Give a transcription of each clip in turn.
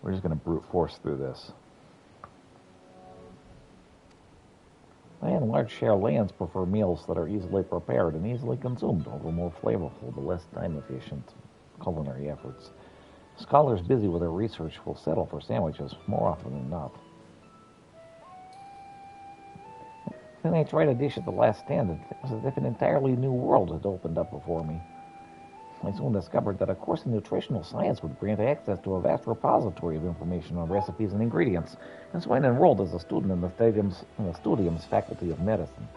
We're just going to brute force through this. By and large, Cheyennes prefer meals that are easily prepared and easily consumed over more flavorful but less time-efficient culinary efforts. Scholars busy with their research will settle for sandwiches more often than not. Then I tried a dish at the last stand, and it was as if an entirely new world had opened up before me. I soon discovered that a course in nutritional science would grant access to a vast repository of information on recipes and ingredients, and so I enrolled as a student in the Studium's Faculty of Medicine.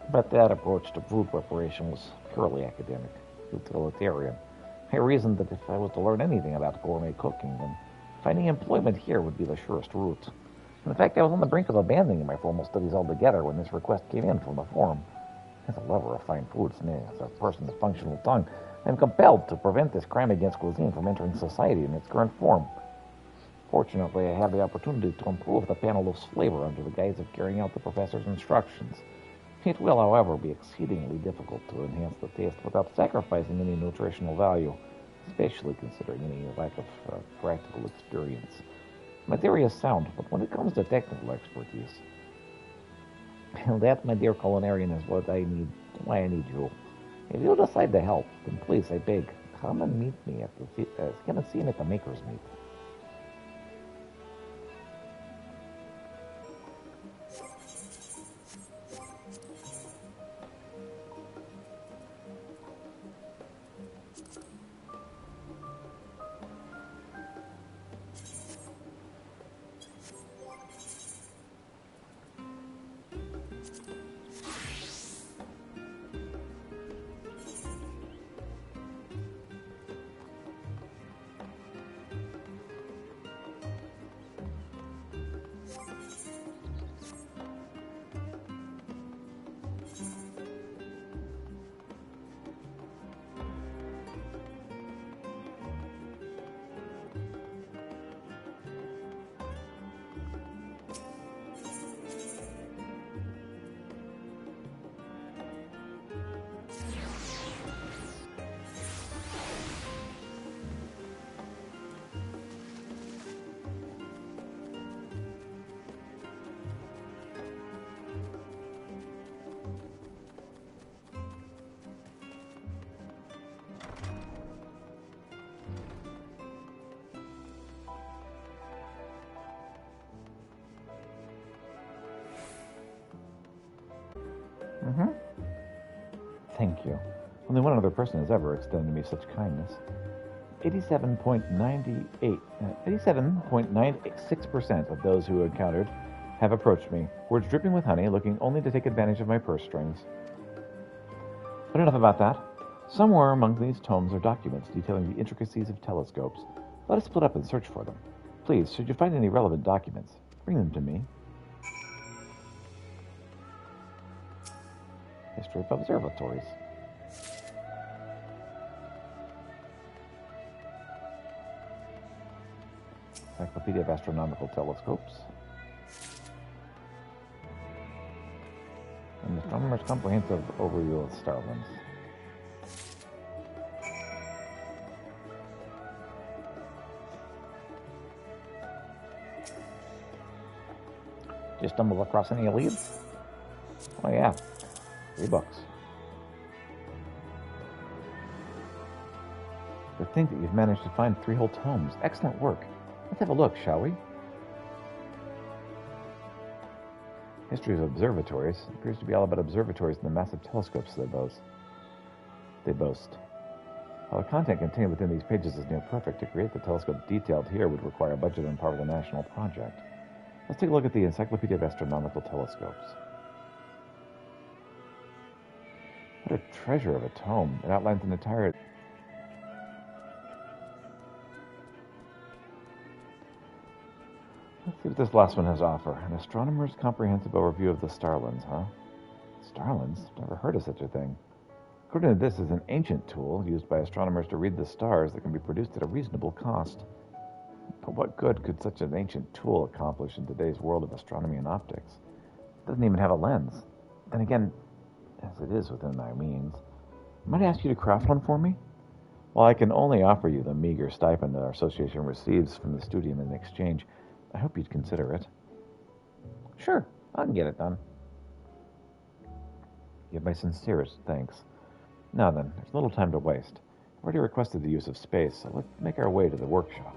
But that approach to food preparation was purely academic, utilitarian. I reasoned that if I was to learn anything about gourmet cooking, then finding employment here would be the surest route. In fact, I was on the brink of abandoning my formal studies altogether when this request came in from the forum. As a lover of fine foods, and as a person with functional tongue, I am compelled to prevent this crime against cuisine from entering society in its current form. Fortunately, I have the opportunity to improve the panel's flavor under the guise of carrying out the professor's instructions. It will, however, be exceedingly difficult to enhance the taste without sacrificing any nutritional value, especially considering any lack of practical experience. My theory is sound, but when it comes to technical expertise, that, my dear culinarian, is why I need you. If you decide to help, then please, I beg, come and meet me come and see me at the Maker's Meet. Thank you. Only one other person has ever extended me such kindness. 87.96% of those who encountered have approached me, words dripping with honey, looking only to take advantage of my purse strings. But enough about that. Somewhere among these tomes are documents detailing the intricacies of telescopes. Let us split up and search for them. Please, should you find any relevant documents, bring them to me. History of observatories. Encyclopedia of Astronomical Telescopes. And the Astronomer's Comprehensive Overview of Starlings. Did you stumble across any leads? Oh yeah, 3 books. To think that you've managed to find 3 whole tomes. Excellent work. Let's have a look, shall we? History of observatories appears to be all about observatories and the massive telescopes they boast. While the content contained within these pages is near perfect, to create the telescope detailed here would require a budget on par with a national project. Let's take a look at the Encyclopedia of Astronomical Telescopes. What a treasure of a tome. It outlines an entire... Let's see what this last one has to offer. An astronomer's comprehensive overview of the starlings, huh? Starlings? Never heard of such a thing. According to this, is an ancient tool used by astronomers to read the stars that can be produced at a reasonable cost. But what good could such an ancient tool accomplish in today's world of astronomy and optics? It doesn't even have a lens. And again, as it is within my means, might I ask you to craft one for me? While I can only offer you the meager stipend that our association receives from the studium in exchange, I hope you'd consider it. Sure, I can get it done. You have my sincerest thanks. Now then, there's little time to waste. I've already requested the use of space, so let's make our way to the workshop.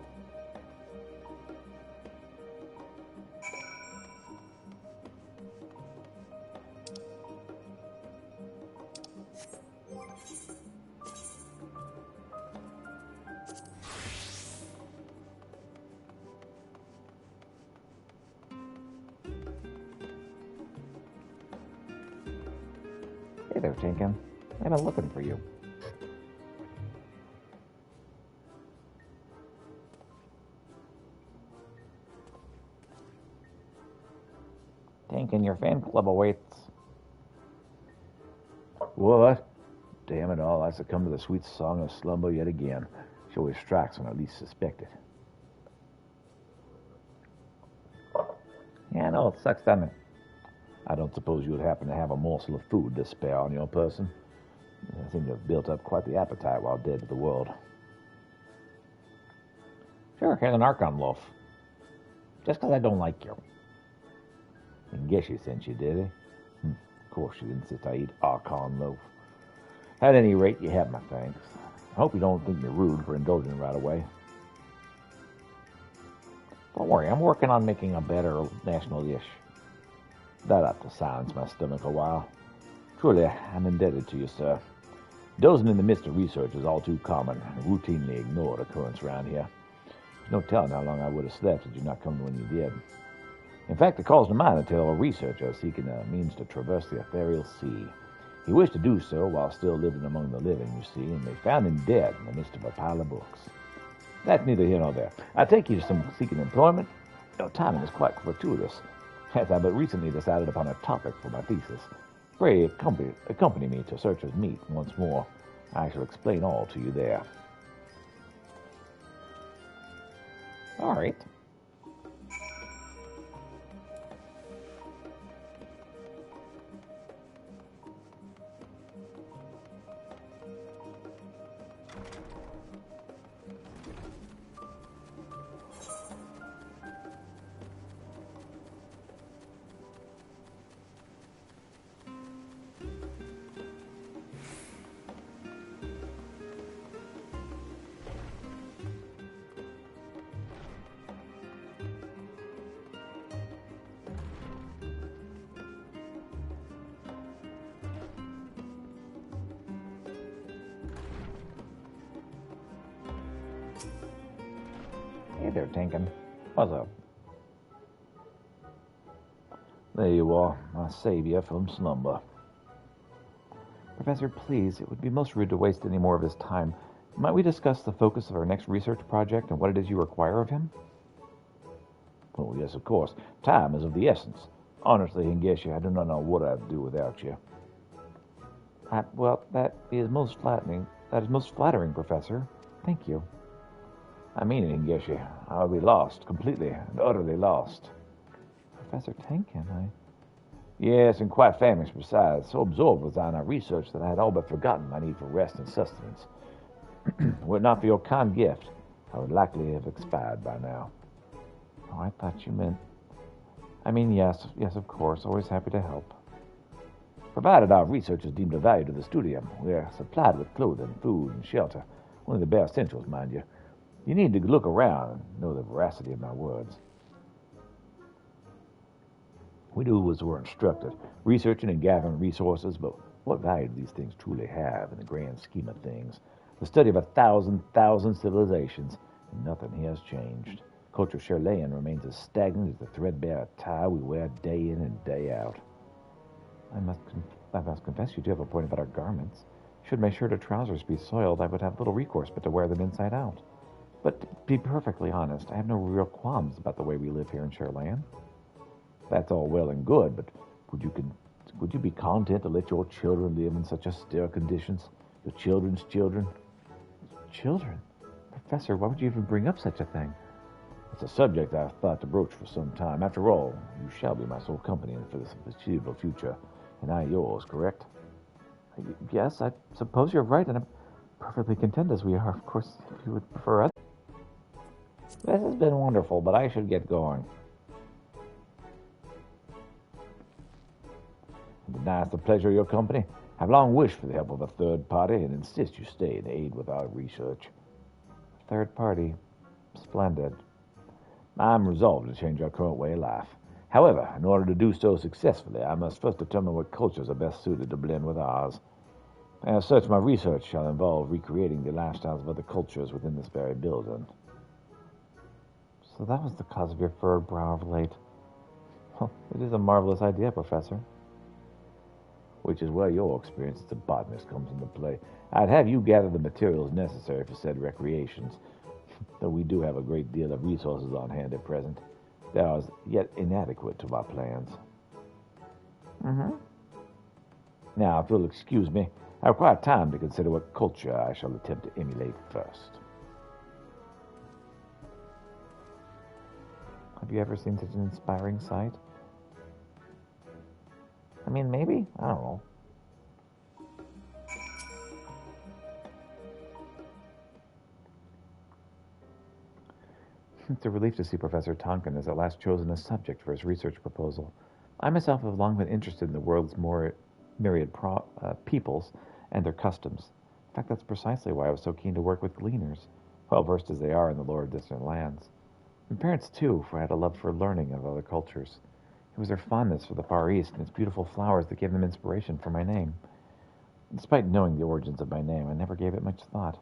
Hey there, Tinkin. I've been looking for you. Tinkin, your fan club awaits. What? Damn it all, I succumb to the sweet song of slumber yet again. She always strikes when I least suspect it. Yeah, I know, it sucks, doesn't it? I don't suppose you would happen to have a morsel of food to spare on your person. I seem to have built up quite the appetite while dead to the world. Sure, here's an Archon loaf. Just 'cause I don't like you. I guess she sent you, did he? Of course she insists I eat Archon loaf. At any rate, you have my thanks. I hope you don't think me rude for indulging right away. Don't worry, I'm working on making a better national dish. That ought to silence my stomach a while. Truly, I'm indebted to you, sir. Dozing in the midst of research is all too common, a routinely ignored occurrence around here. There's no telling how long I would have slept had you not come when you did. In fact, it calls to mind a tale of a researcher seeking a means to traverse the ethereal sea. He wished to do so while still living among the living, you see, and they found him dead in the midst of a pile of books. That's neither here nor there. I take you to some seeking employment. Your timing is quite fortuitous, as I but recently decided upon a topic for my thesis. Pray accompany me to Searcher's Meet once more. I shall explain all to you there. All right. Hey there, Tinkin. What's up? There you are, my savior from slumber. Professor, please, it would be most rude to waste any more of his time. Might we discuss the focus of our next research project and what it is you require of him? Oh, yes, of course. Time is of the essence. Honestly, Hingeshi, I do not know what I'd do without you. Well, that is most flattering. That is most flattering, Professor. Thank you. I mean it, Hingeshi. I would be lost, completely and utterly lost. Professor Tinkin, Yes, and quite famished besides. So absorbed was I in our research that I had all but forgotten my need for rest and sustenance. Were it not for your kind gift, I would likely have expired by now. Oh, I thought you meant... I mean, yes, of course. Always happy to help. Provided our research is deemed of value to the studium, we are supplied with clothing, food, and shelter. Only the bare essentials, mind you. You need to look around and know the veracity of my words. We do as we're instructed, researching and gathering resources, but what value do these things truly have in the grand scheme of things? The study of 1,000 civilizations, and nothing here has changed. Culture Shirleyan remains as stagnant as the threadbare attire we wear day in and day out. I must confess you do have a point about our garments. Should my shirt or trousers be soiled, I would have little recourse but to wear them inside out. But to be perfectly honest, I have no real qualms about the way we live here in Shirleyan. That's all well and good, but would you be content to let your children live in such austere conditions? Your children's children? Children? Professor, why would you even bring up such a thing? It's a subject I've thought to broach for some time. After all, you shall be my sole companion for this foreseeable future, and I yours, correct? Yes, I suppose you're right, and I'm Perfectly content as we are, of course, if you would prefer other. This has been wonderful, but I should get going. Denies the pleasure of your company. I've long wished for the help of a third party and insist you stay and aid with our research. Third party. Splendid. I'm resolved to change our current way of life. However, in order to do so successfully, I must first determine what cultures are best suited to blend with ours. As such, my research shall involve recreating the lifestyles of other cultures within this very building. So that was the cause of your furrowed brow of late. Well, it is a marvelous idea, Professor. Which is where your experience as a botanist comes into play. I'd have you gather the materials necessary for said recreations, though we do have a great deal of resources on hand at present. They are yet inadequate to our plans. Mm-hmm. Now, if you'll excuse me, I require time to consider what culture I shall attempt to emulate first. Have you ever seen such an inspiring sight? I mean, maybe. I don't know. It's a relief to see Professor Tonkin has at last chosen a subject for his research proposal. I myself have long been interested in the world's more myriad peoples and their customs. In fact, that's precisely why I was so keen to work with gleaners, well versed as they are in the lore of distant lands. And parents, too, for I had a love for learning of other cultures. It was their fondness for the Far East and its beautiful flowers that gave them inspiration for my name. Despite knowing the origins of my name, I never gave it much thought.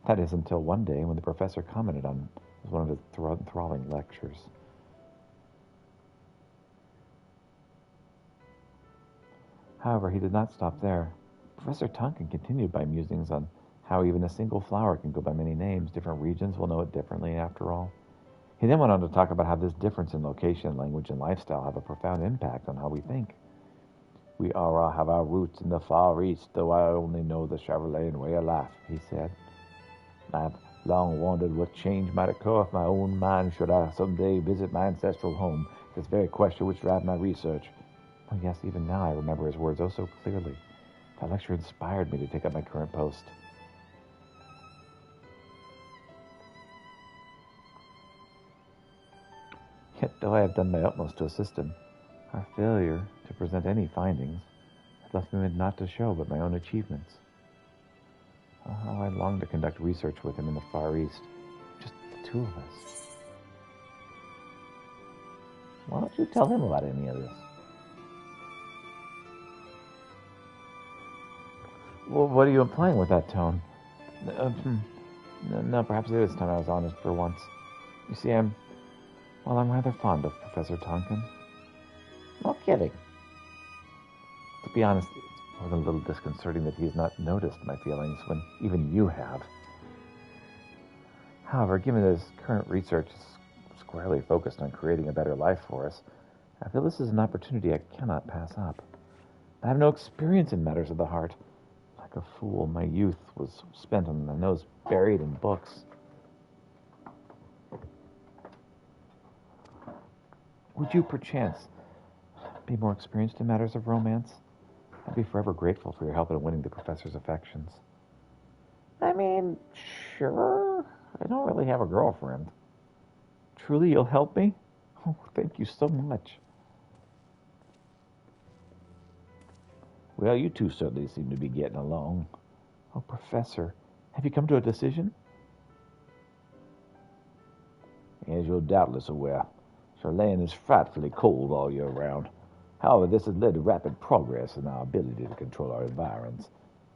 That is, until one day when the professor commented on it as one of his enthralling lectures. However, he did not stop there. Professor Tonkin continued by musings on how even a single flower can go by many names. Different regions will know it differently, after all. He then went on to talk about how this difference in location, language, and lifestyle have a profound impact on how we think. We all have our roots in the Far East, though I only know the Chevrolet way of life, he said. I've long wondered what change might occur if my own mind should I someday visit my ancestral home. This very question which drives my research. Oh, yes, even now I remember his words oh so clearly. That lecture inspired me to take up my current post. Yet, though I have done my utmost to assist him, our failure to present any findings had left me with naught to show but my own achievements. Oh, how I long to conduct research with him in the Far East, just the two of us. Why don't you tell him about any of this? Well, what are you implying with that tone? No, perhaps this time I was honest for once. You see, I'm rather fond of Professor Tonkin. No kidding. To be honest, it's more than a little disconcerting that he has not noticed my feelings when even you have. However, given that his current research is squarely focused on creating a better life for us, I feel this is an opportunity I cannot pass up. I have no experience in matters of the heart. Like a fool, my youth was spent on my nose buried in books. Would you, perchance, be more experienced in matters of romance? I'd be forever grateful for your help in winning the professor's affections. I mean, sure. I don't really have a girlfriend. Truly, you'll help me? Oh, thank you so much. Well, you two certainly seem to be getting along. Oh, Professor, have you come to a decision? As you're doubtless aware, Charlaine is frightfully cold all year round. However, this has led to rapid progress in our ability to control our environs.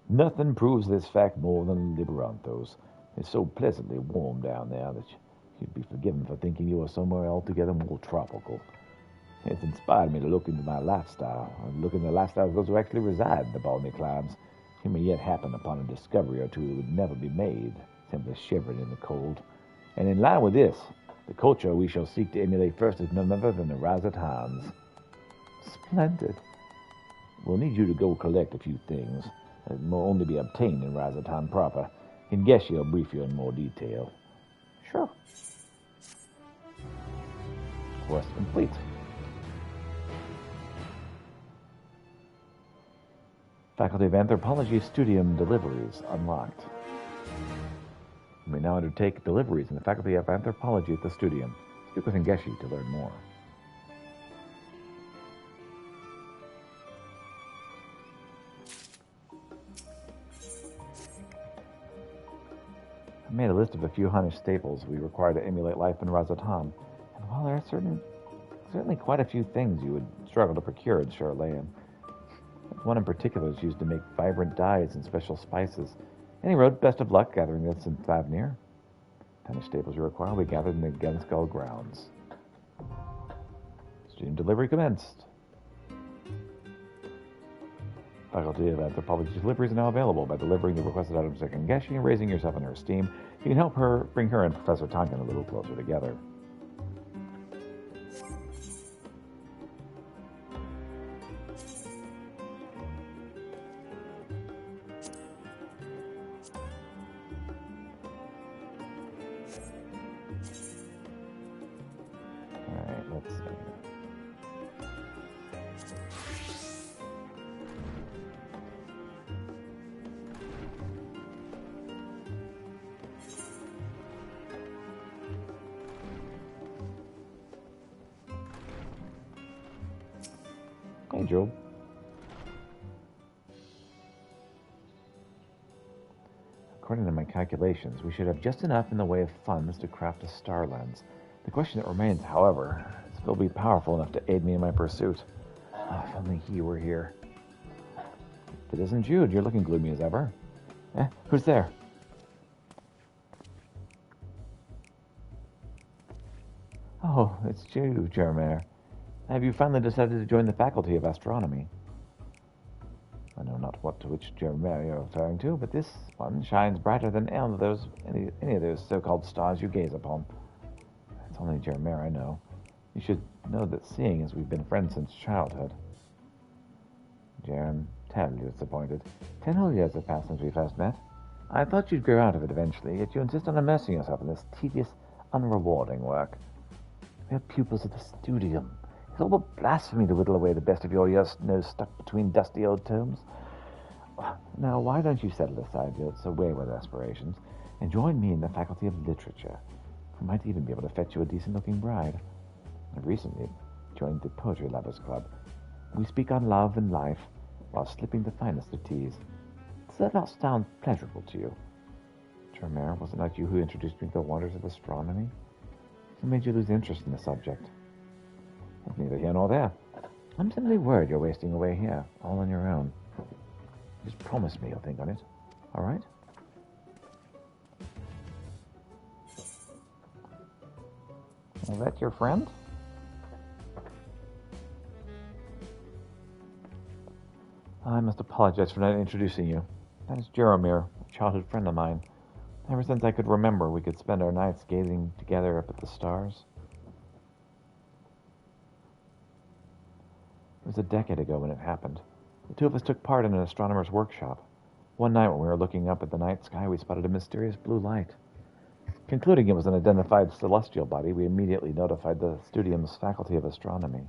Nothing proves this fact more than Liberanthos. It's so pleasantly warm down there that you'd be forgiven for thinking you were somewhere altogether more tropical. It's inspired me to look into my lifestyle, and look into the lifestyle of those who actually reside in the balmy climes. You may yet happen upon a discovery or two that would never be made, simply shivering in the cold. And in line with this, the culture we shall seek to emulate first is none other than the Razatans. Splendid. We'll need you to go collect a few things that will only be obtained in Razatan proper. In Geshe will brief you in more detail. Sure. Quest complete. Faculty of Anthropology Studium deliveries unlocked. You may now undertake deliveries in the Faculty of Anthropology at the Studium. Speak with Ngeshi to learn more. I made a list of a few Hunnish staples we require to emulate life in Razatan, and while there are certainly quite a few things you would struggle to procure in Charlayan, one in particular is used to make vibrant dyes and special spices. Any road, best of luck gathering this in Thavnir. Hunnish staples you require will be gathered in the Genskull grounds. Student delivery commenced. Faculty of Anthropology deliveries are now available. By delivering the requested items to Ngeshi and raising yourself in her esteem, you can help her bring her and Professor Tonkin a little closer together. Alright, let's see. Hey, Job. According to my calculations, we should have just enough in the way of funds to craft a star lens. The question that remains, however, is if it'll be powerful enough to aid me in my pursuit. Oh, if only he were here. If it isn't Jude, you're looking gloomy as ever. Who's there? Oh, it's you, Jeremiah. Have you finally decided to join the Faculty of Astronomy? I know not which Jeremiah you're referring to, but this one shines brighter than any of those so-called stars you gaze upon. It's only Jeremiah I know. You should know that seeing as we've been friends since childhood. Jerem, terribly disappointed. 10 whole years have passed since we first met. I thought you'd grow out of it eventually, yet you insist on immersing yourself in this tedious, unrewarding work. We are pupils of the Studium. It's all but blasphemy to whittle away the best of your years nose stuck between dusty old tomes. Now, why don't you settle aside your so wayward aspirations and join me in the Faculty of Literature? I might even be able to fetch you a decent-looking bride. I've recently joined the Poetry Lovers Club. We speak on love and life while slipping the finest of teas. Does that not sound pleasurable to you? Tremere, was it not you who introduced me to the wonders of astronomy? Who made you lose interest in the subject? Well, neither here nor there. I'm simply worried you're wasting away here, all on your own. Just promise me you'll think on it, all right? Is that your friend? I must apologize for not introducing you. That is Jeremiah, a childhood friend of mine. Ever since I could remember, we could spend our nights gazing together up at the stars. It was a decade ago when it happened. The two of us took part in an astronomer's workshop. One night when we were looking up at the night sky, we spotted a mysterious blue light. Concluding it was an identified celestial body, we immediately notified the Studium's Faculty of Astronomy.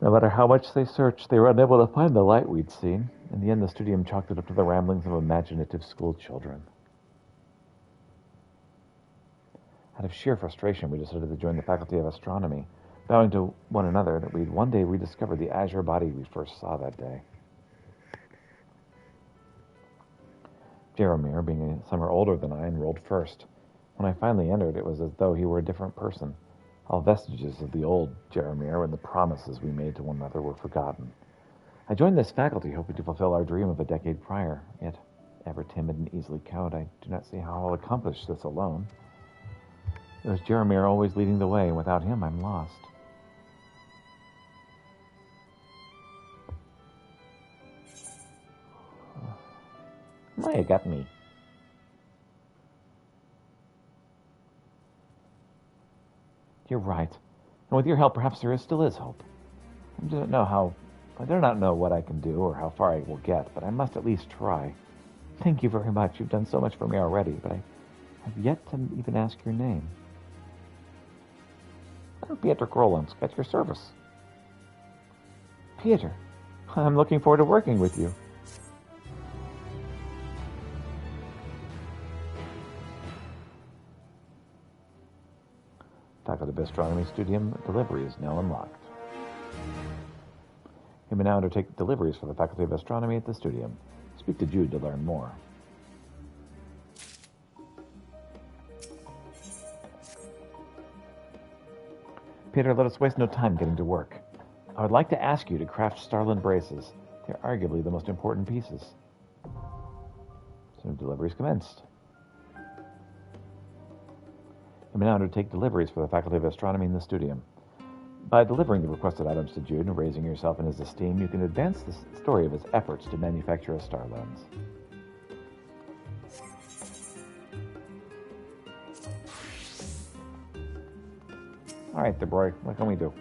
No matter how much they searched, they were unable to find the light we'd seen. In the end, the Studium chalked it up to the ramblings of imaginative school children. Out of sheer frustration, we decided to join the Faculty of Astronomy, vowing to one another that we'd one day rediscover the azure body we first saw that day. Jeremiah, being a summer older than I, enrolled first. When I finally entered, it was as though he were a different person. All vestiges of the old Jeremiah and the promises we made to one another were forgotten. I joined this faculty hoping to fulfill our dream of a decade prior, yet, ever timid and easily cowed, I do not see how I'll accomplish this alone. It was Jeremiah always leading the way, and without him, I'm lost. Now you got me. You're right. And with your help, perhaps there still is hope. I do not know what I can do or how far I will get, but I must at least try. Thank you very much. You've done so much for me already, but I have yet to even ask your name. I'm Peter Grolans, at your service. Peter, I'm looking forward to working with you. Faculty of Astronomy Studium delivery is now unlocked. You may now undertake deliveries for the Faculty of Astronomy at the Studium. Speak to Jude to learn more. Peter, let us waste no time getting to work. I would like to ask you to craft Starlin braces. They're arguably the most important pieces. So deliveries commenced. You may now undertake deliveries for the Faculty of Astronomy in the Studium. By delivering the requested items to Jude and raising yourself in his esteem, you can advance the story of his efforts to manufacture a star lens. All right, DeBroy, what can we do?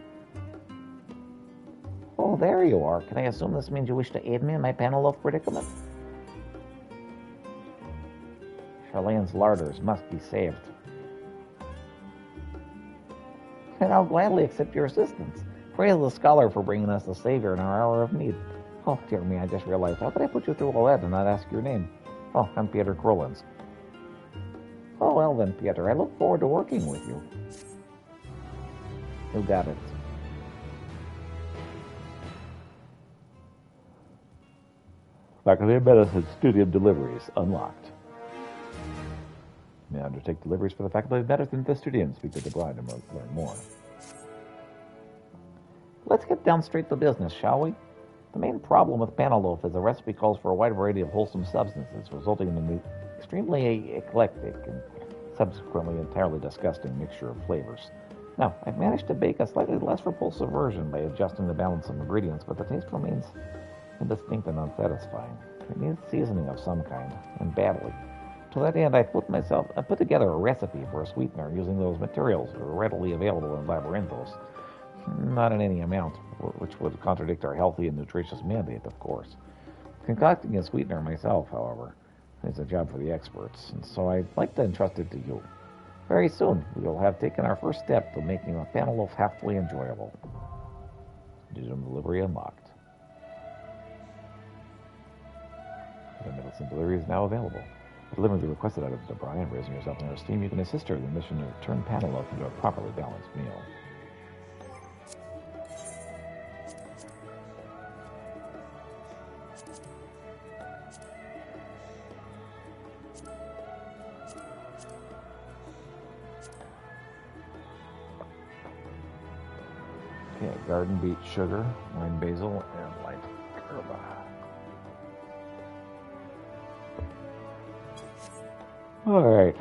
Oh, there you are. Can I assume this means you wish to aid me in my Penelope predicament? Charlene's larders must be saved. And I'll gladly accept your assistance. Praise the scholar for bringing us the savior in our hour of need. Oh, dear me, I just realized. How could I put you through all that and not ask your name? Oh, I'm Peter Krolins. Oh, well then, Peter, I look forward to working with you. You got it. Faculty of Medicine Studium deliveries unlocked. You may undertake deliveries for the Faculty of Medicine at the Studium. Speak to the bride and learn more. Let's get down straight to business, shall we? The main problem with Panelope is the recipe calls for a wide variety of wholesome substances, resulting in an extremely eclectic and subsequently entirely disgusting mixture of flavors. Now, I've managed to bake a slightly less repulsive version by adjusting the balance of ingredients, but the taste remains indistinct and unsatisfying. It needs seasoning of some kind, and badly. To that end, I put together a recipe for a sweetener using those materials that are readily available in Labyrinthos. Not in any amount, which would contradict our healthy and nutritious mandate, of course. Concocting a sweetener myself, however, is a job for the experts, and so I'd like to entrust it to you. Very soon, we will have taken our first step to making a Penelope halfway enjoyable. Digital delivery unlocked. The medicine delivery is now available. By delivering the requested items to Brian, raising yourself in her esteem, you can assist her in the mission to turn Penelope into a properly balanced meal. Okay, garden beet sugar, wine basil, and light herba. All right.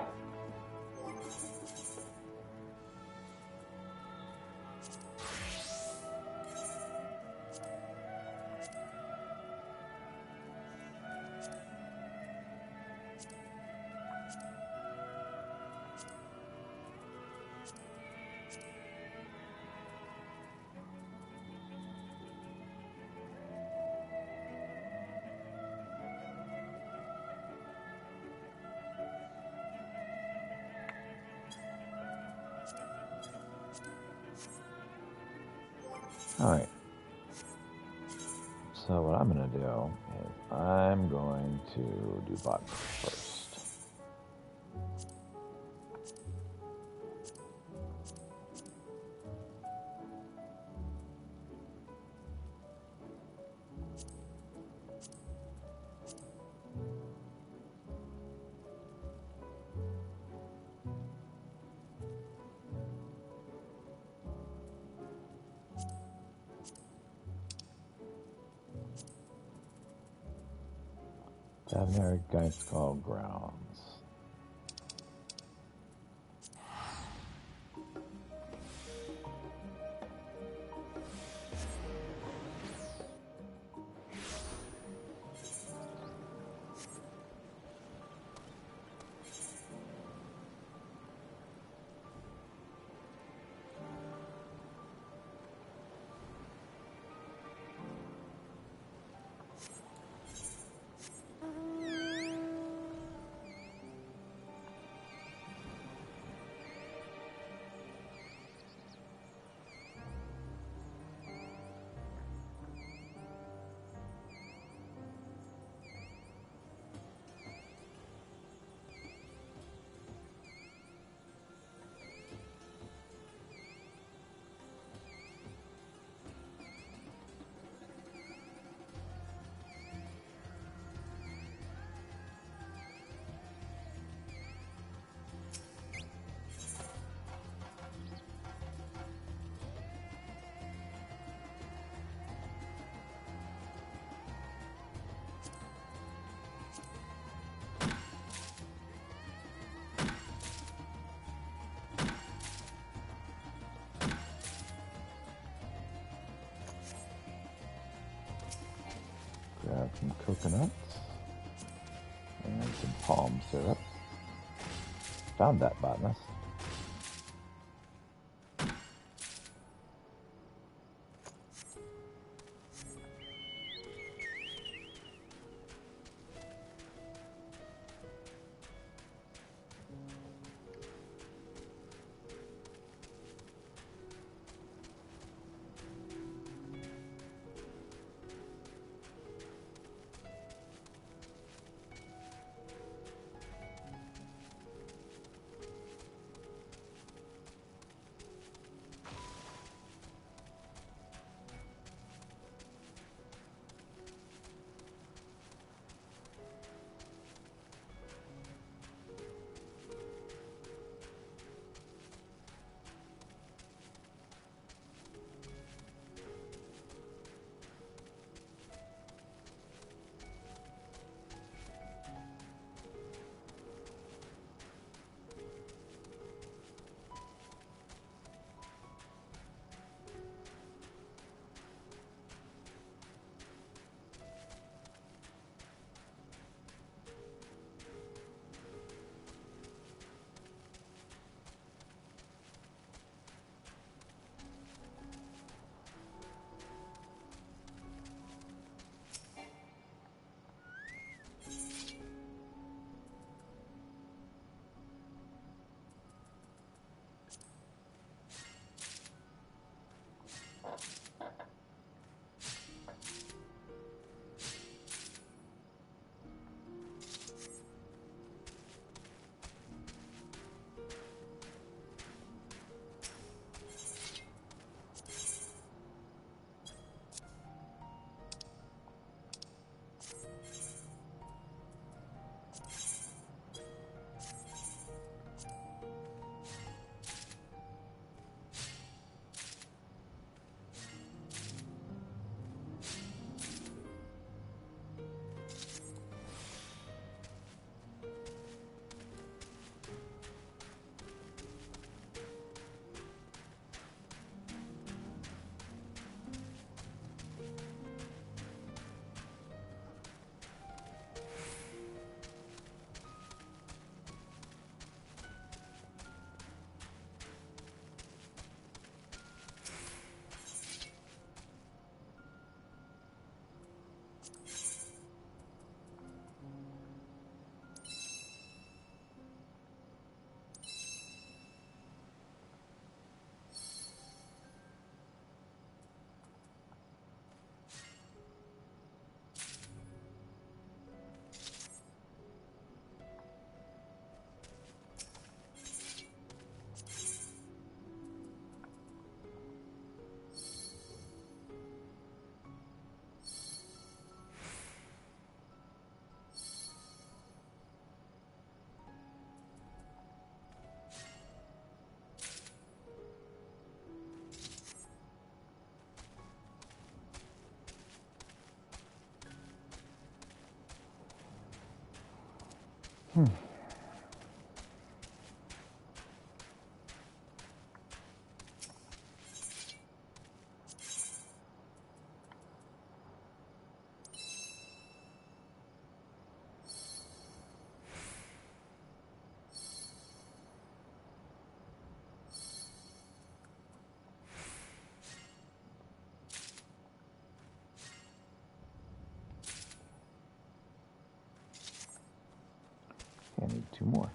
All right. So what I'm going to do is I'm going to do botany first. Savner Geistkall grounds. palm syrup. Found that, botanist. I need two more.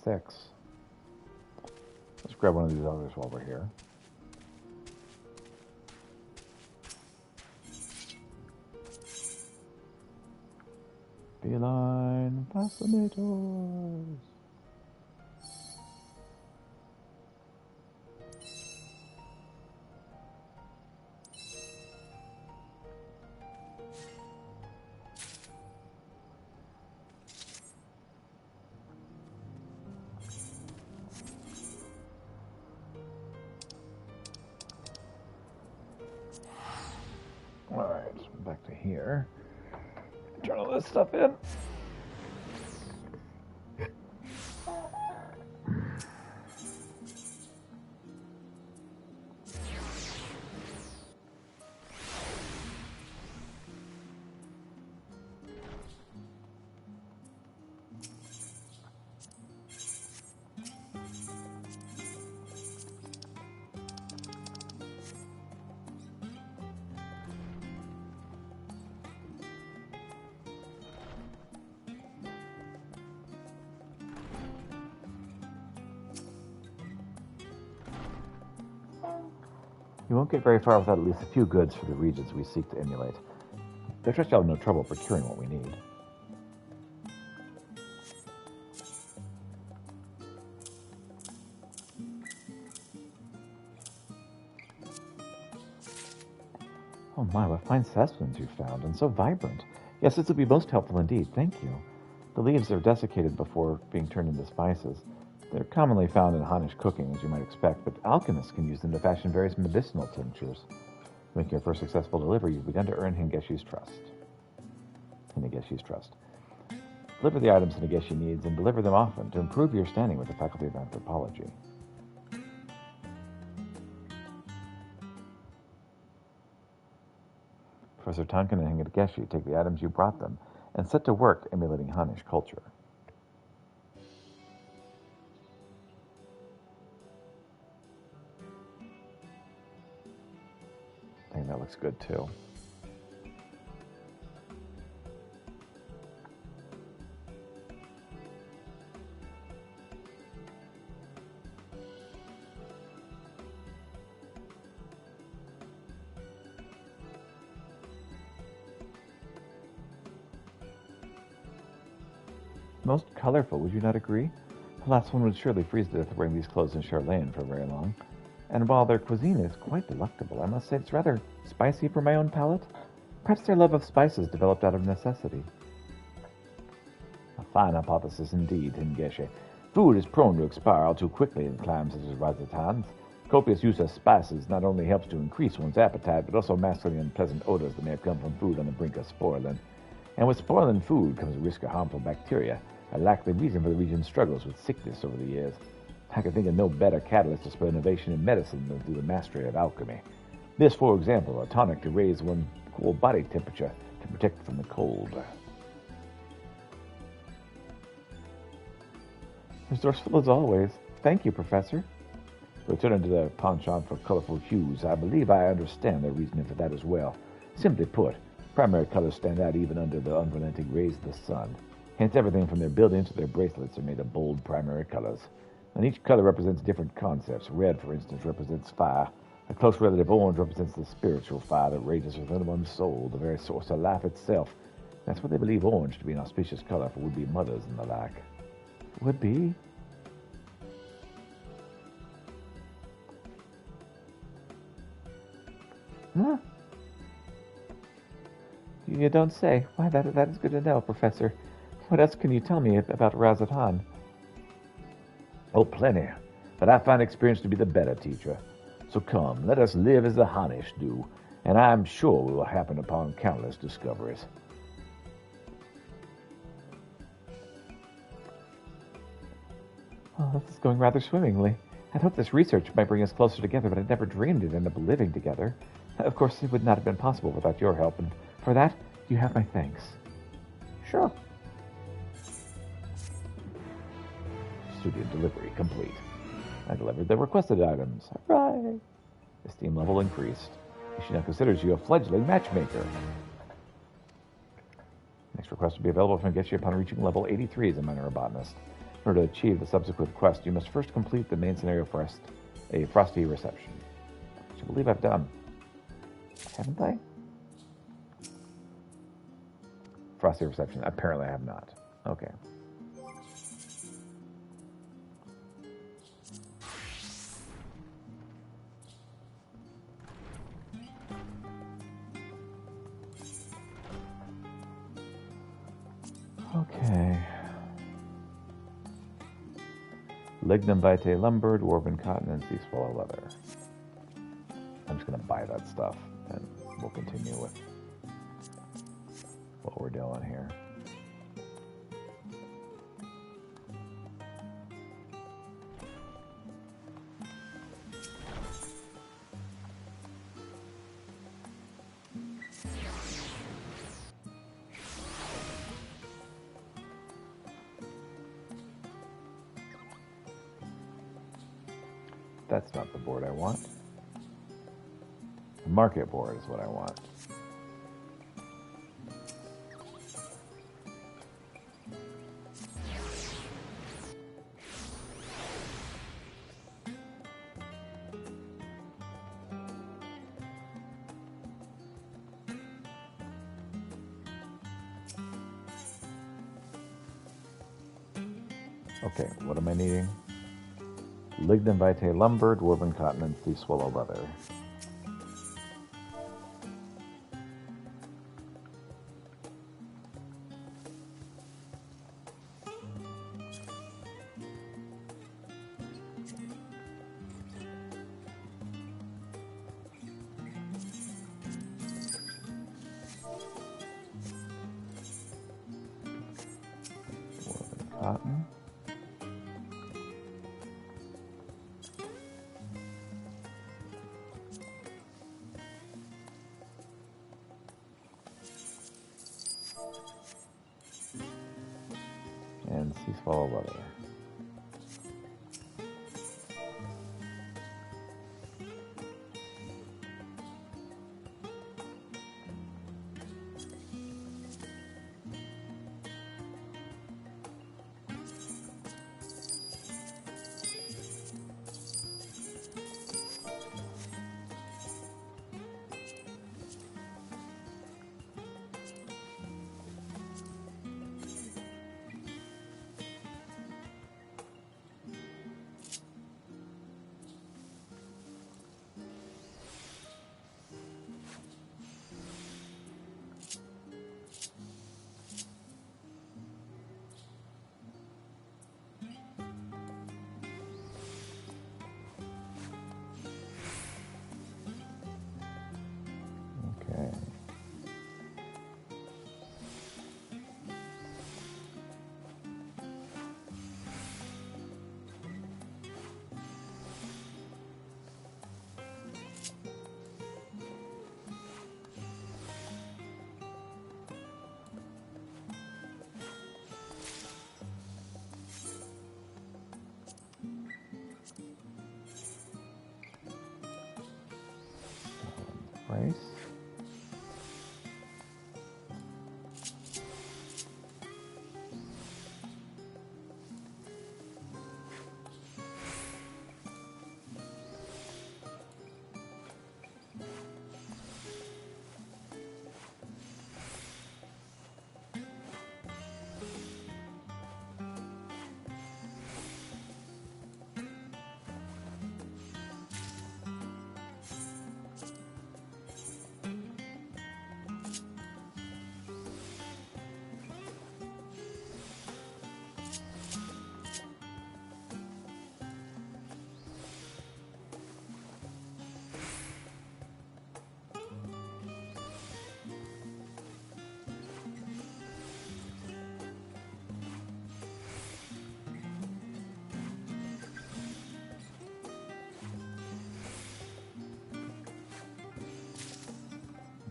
6. Let's grab one of these others while we're here. Feline fascinators. Alright, back to here. Turn all this stuff in. You won't get very far without at least a few goods for the regions we seek to emulate. I trust you'll have no trouble procuring what we need. Oh my, what fine specimens you've found, and so vibrant. Yes, this will be most helpful indeed, thank you. The leaves are desiccated before being turned into spices. They're commonly found in Hanish cooking, as you might expect, but alchemists can use them to fashion various medicinal tinctures. Making your first successful delivery, you've begun to earn Hingeshi's trust. Deliver the items Hinegeshi needs, and deliver them often to improve your standing with the Faculty of Anthropology. Professor Tonkin and Hinegeshi take the items you brought them and set to work emulating Hanish culture. I think that looks good too. Most colorful, would you not agree? The last one would surely freeze to death wearing these clothes in Charlene for very long. And while their cuisine is quite delectable, I must say it's rather spicy for my own palate. Perhaps their love of spices developed out of necessity. A fine hypothesis indeed, Hingeshe. Food is prone to expire all too quickly in climes such as Razatan's. Copious use of spices not only helps to increase one's appetite, but also mask the unpleasant odors that may have come from food on the brink of spoiling. And with spoiling food comes a risk of harmful bacteria, a likely reason for the region's struggles with sickness over the years. I can think of no better catalyst to spur innovation in medicine than through the mastery of alchemy. This, for example, a tonic to raise one's cool body temperature to protect from the cold. Resourceful as always. Thank you, Professor. Returning to the penchant for colorful hues, I believe I understand their reasoning for that as well. Simply put, primary colors stand out even under the unrelenting rays of the sun. Hence, everything from their buildings to their bracelets are made of bold primary colors. And each color represents different concepts. Red, for instance, represents fire. A close relative orange represents the spiritual fire that rages within one's soul, the very source of life itself. That's what they believe orange to be an auspicious color for would-be mothers and the like. Would be? Huh? You don't say. Why, that is good to know, Professor. What else can you tell me about Razatan? Oh, plenty. But I find experience to be the better teacher. So come, let us live as the Hanish do, and I am sure we will happen upon countless discoveries. Oh, this is going rather swimmingly. I'd hoped this research might bring us closer together, but I'd never dreamed it'd end up living together. Of course, it would not have been possible without your help, and for that, you have my thanks. Sure. Student delivery complete. I delivered the requested items. Hooray! Esteem level increased. She now considers you a fledgling matchmaker. Next request will be available from Hinegeshi upon reaching level 83 as a minor botanist. In order to achieve the subsequent quest, you must first complete the main scenario first, a frosty reception. Which I believe I've done. Haven't I? Frosty reception. Apparently I have not. Okay. Okay. Lignum vitae lumber, dwarven cotton, and sea swallow leather. I'm just going to buy that stuff, and we'll continue with what we're doing here. That's not the board I want. The market board is what I want. Okay, what am I needing? Lignum vitae lumber, dwarven cotton, and sea swallow leather. Dwarven cotton. And sea swallow leather. Okay. Price.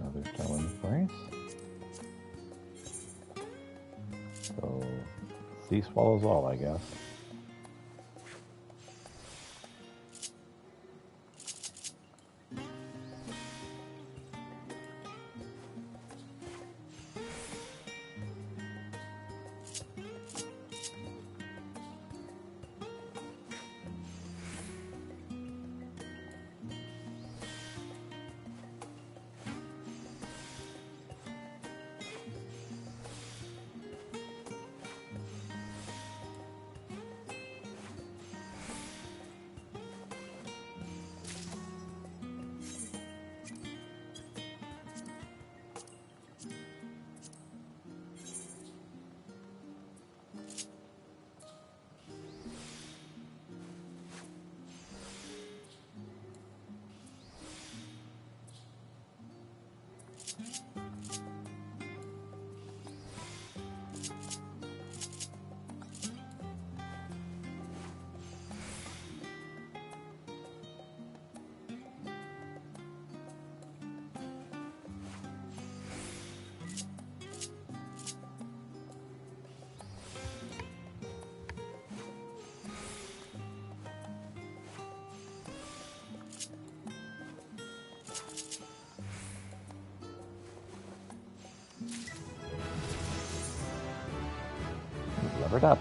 Another selling price. So, sea swallows all, I guess. covered up.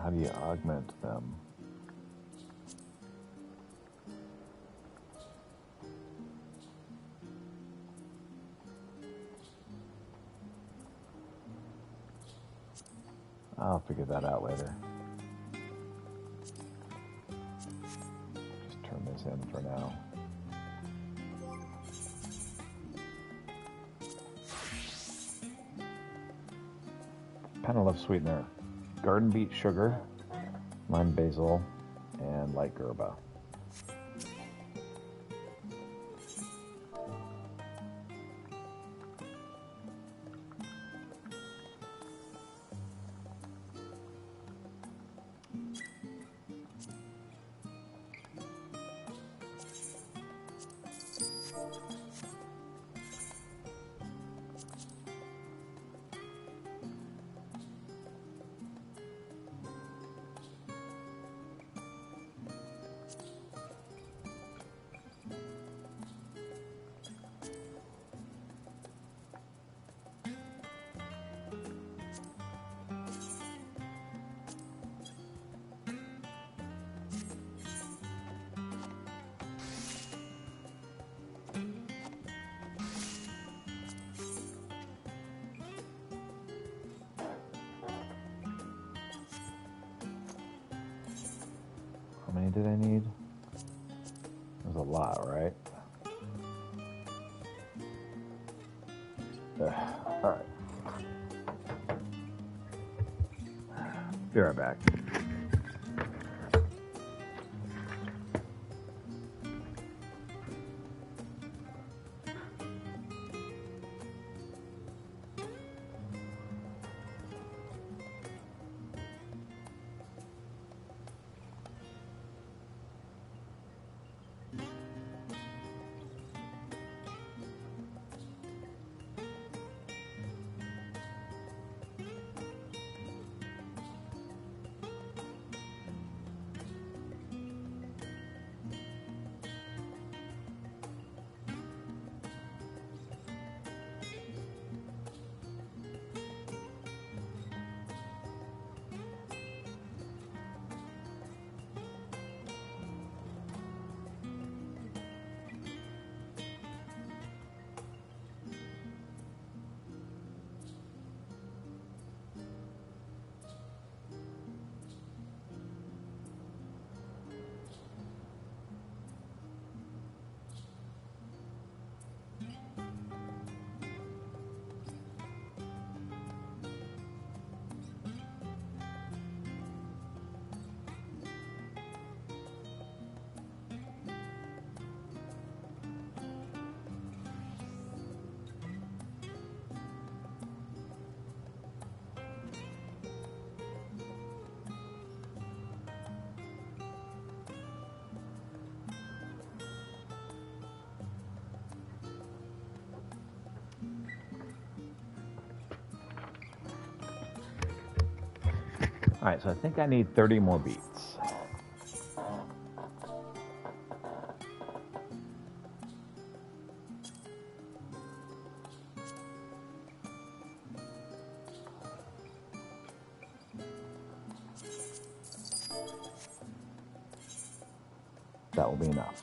How do you augment them? I'll figure that out later. Just turn this in for now. Panel of sweetener: garden beet sugar, lime basil, and light yerba. How many did I need? There's a lot, right? All right. Be right back. All right, so I think I need 30 more beets. That will be enough.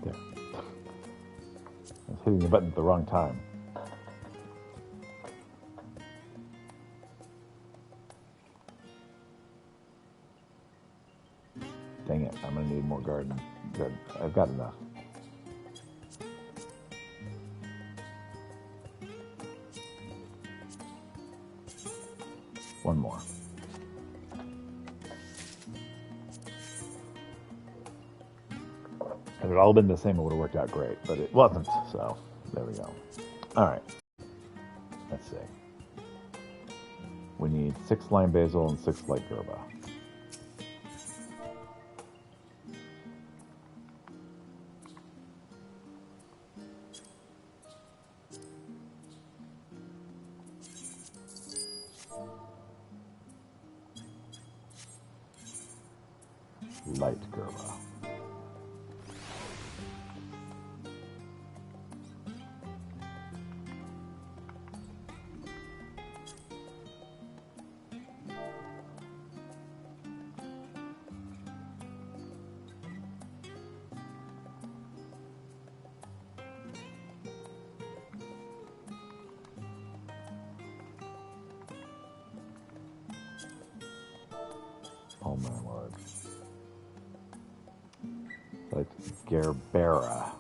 There. I was hitting the button at the wrong time. Dang it, I'm gonna need more garden. Good, I've got enough. One more. If it had all been the same, it would have worked out great, but it wasn't, so there we go. All right, let's see. We need 6 lime basil and 6 light gerba. Light gerba. Oh my lord. Like Gerbera.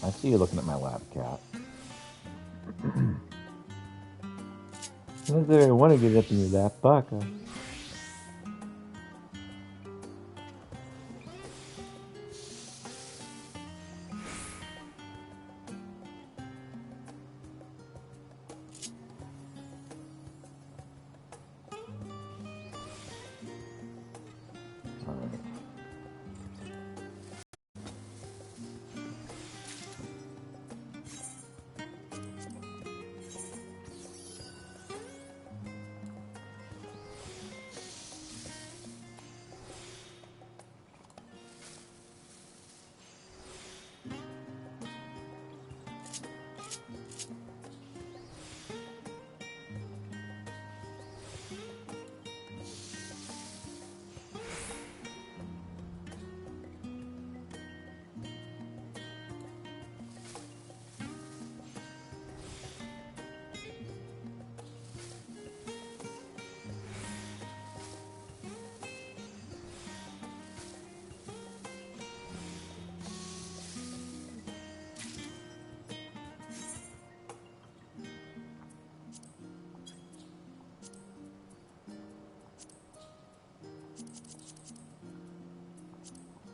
I see you looking at my lap, cat. Not that I want to get up in your lap, Baka. All right.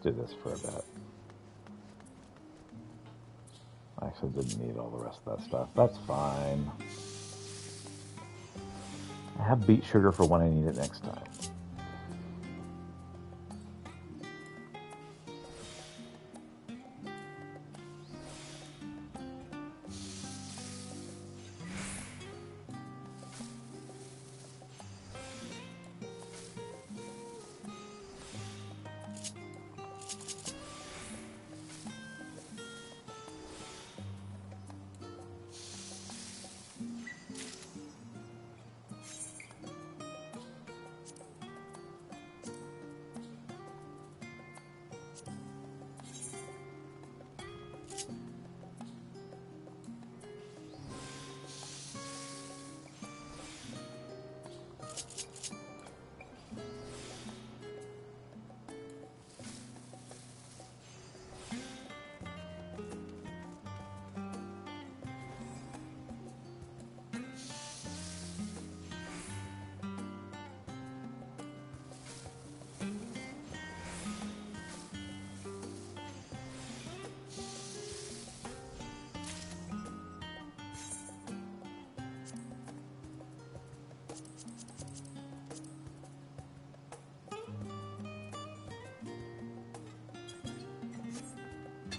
Do this for a bit. I actually didn't need all the rest of that stuff. That's fine. I have beet sugar for when I need it next time.